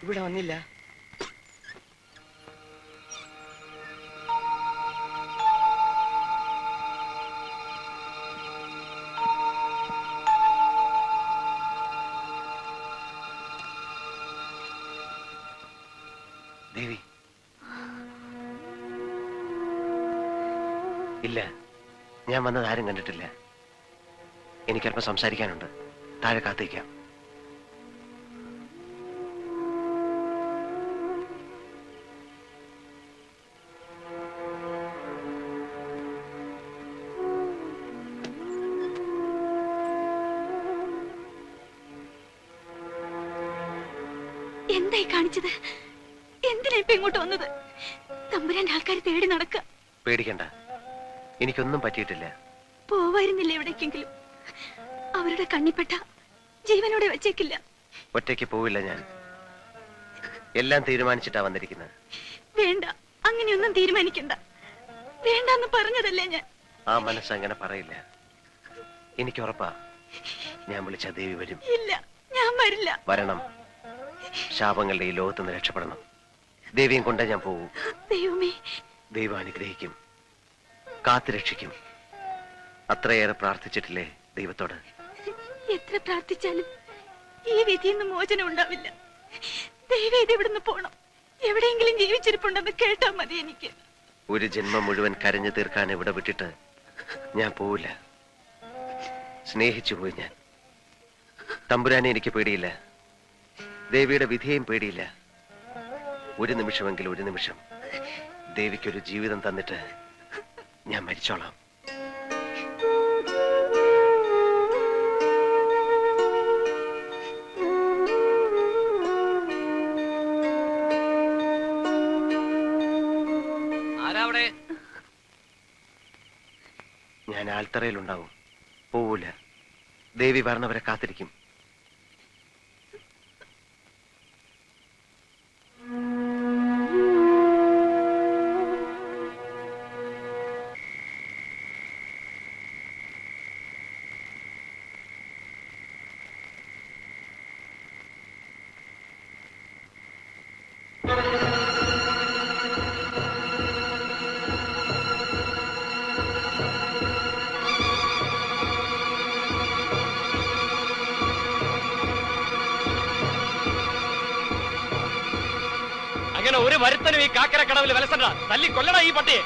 ഇവിടെ വന്നില്ല. ദേവി ഇല്ല, ഞാൻ വന്നത് ആരും കണ്ടിട്ടില്ല. എനിക്കല്പം സംസാരിക്കാനുണ്ട്. താഴെ കാത്തിരിക്കാം. എന്തായി കാണിച്ചത്? എന്തിനാ ഇപ്പൊ ഇങ്ങോട്ട് വന്നത്? തമ്പുരാന്റെ ആൾക്കാർ തേടി നടക്ക. പേടിക്കണ്ട, എനിക്കൊന്നും പറ്റിയിട്ടില്ല. പോവായിരുന്നില്ല എവിടേക്കെങ്കിലും. അവരുടെ കണ്ണിപ്പെട്ട ജീവനോടെ വെച്ചേക്കില്ല. ഒറ്റയ്ക്ക് പോവില്ല ഞാൻ. എല്ലാം തീരുമാനിച്ചിട്ടാ വന്നിരിക്കുന്നത്. വേണ്ട, അങ്ങനെയൊന്നും തീരുമാനിക്കണ്ട. വേണ്ടെന്ന് പറഞ്ഞതല്ലേ ഞാൻ. ആ മനസ്സ് അങ്ങനെ പറയില്ല. എനിക്ക് ഉറപ്പാ, ഞാൻ വിളിച്ച ദേവി വരും. ഇല്ല, ഞാൻ വരില്ല. വരണം. ശാപങ്ങളുടെ ഈ ലോകത്തുനിന്ന് രക്ഷപ്പെടണം. ദേവിയും കൊണ്ടേ ഞാൻ പോകൂ. ദൈവമേ, ദൈവം അനുഗ്രഹിക്കും, കാത്തുരക്ഷിക്കും. അത്രയേറെ പ്രാർത്ഥിച്ചിട്ടില്ലേ ദൈവത്തോട്? എത്ര പ്രാർത്ഥിച്ചാലും ഈ വിധിയൊന്നും മോചനം ഉണ്ടാവില്ല. ദൈവം ഇത് ഇവിടുന്ന് പോണം. എവിടെയെങ്കിലും ജീവിച്ചിരിപ്പുണ്ടെന്ന് കേട്ടാ മതി എനിക്ക്. ഒരു ജന്മം മുഴുവൻ കരഞ്ഞു തീർക്കാൻ ഇവിടെ വിട്ടിട്ട് ഞാൻ പോവില്ല. സ്നേഹിച്ചു പോയി ഞാൻ. തമ്പുരാനെ എനിക്ക് പേടിയില്ല, ദേവിയുടെ വിധിയെയും പേടിയില്ല. ഒരു നിമിഷമെങ്കിലും, ഒരു നിമിഷം ദേവിക്കൊരു ജീവിതം തന്നിട്ട് ഞാൻ മരിച്ചോളാം. ആരാവിടെ? ഞാൻ ആൽത്തറയിലുണ്ടാവും, പോവൂല. ദേവി വരണവരെ കാത്തിരിക്കും. അങ്ങനെ ഒരു വരുത്തനും ഈ കാക്കരക്കടവിൽ വിലസണ്ട. തല്ലി കൊല്ലണ ഈ പട്ടിയെ.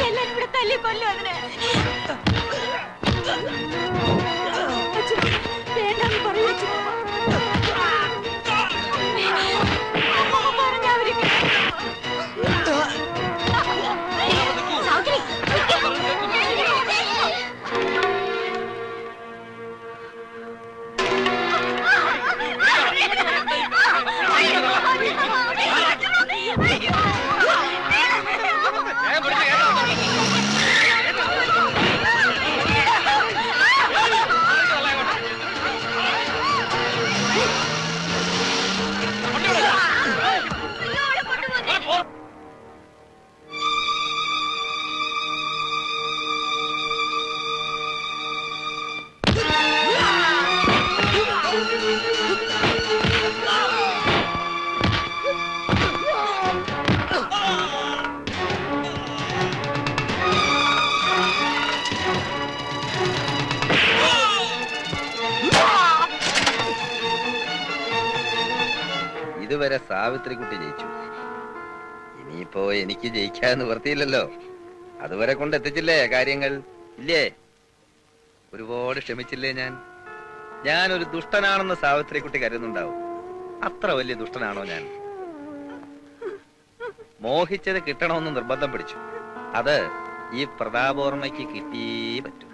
എല്ലാരും ഇവിടെ തല്ലി കൊല്ലും അതിനെ. വേണ്ടെന്ന് പറയൂ ഇതുവരെ സാവിത്രിക്കുട്ടി ജയിച്ചു. ഇനിയിപ്പോ എനിക്ക് ജയിക്കാൻ നിവർത്തിയില്ലല്ലോ. അതുവരെ കൊണ്ട് എത്തിച്ചില്ലേ കാര്യങ്ങൾ, ഇല്ലേ? ഒരുപാട് ക്ഷമിച്ചില്ലേ ഞാൻ ഒരു ദുഷ്ടനാണെന്ന് സാവിത്രിക്കുട്ടി കരുതുന്നുണ്ടാവും. അത്ര വലിയ ദുഷ്ടനാണോ ഞാൻ? മോഹിച്ചത് കിട്ടണമെന്ന് നിർബന്ധം പിടിച്ചു. അത് ഈ പ്രതാപവർമ്മയ്ക്ക് കിട്ടിയേ പറ്റൂ.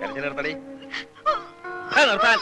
കരച്ചിൽ നിർത്തടി. നിർത്താൻ.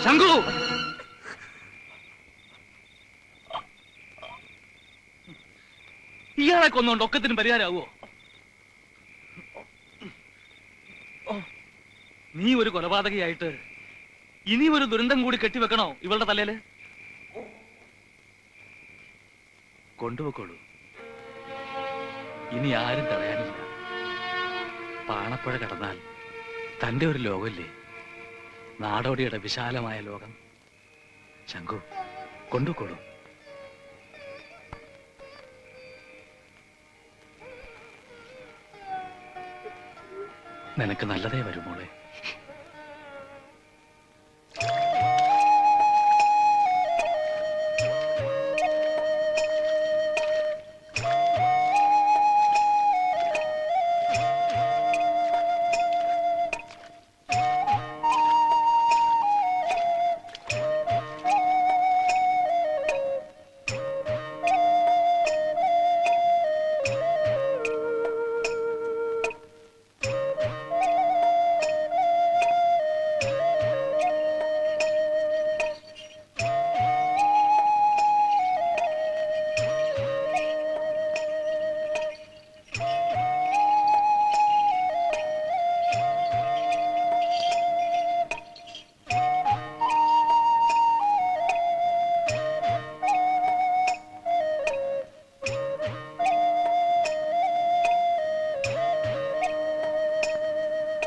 ശംഖു, ഇയാളെ കൊന്നുകൊണ്ട് ഒക്കത്തിനും പരിഹാരമാവോ? നീ ഒരു കൊലപാതകയായിട്ട് ഇനി ഒരു ദുരന്തം കൂടി കെട്ടിവെക്കണോ ഇവളുടെ തലയില്? കൊണ്ടുപോയിക്കോളൂ, ഇനി ആരും തടയാനില്ല. പാണപ്പുഴ കടന്നാൽ തന്റെ ഒരു ലോകമില്ലേ, നാടോടിയുടെ വിശാലമായ ലോകം. ശംഖു, കൊണ്ടുപോയിക്കോളൂ. നിനക്ക് നല്ലതേ വരുമോളെ.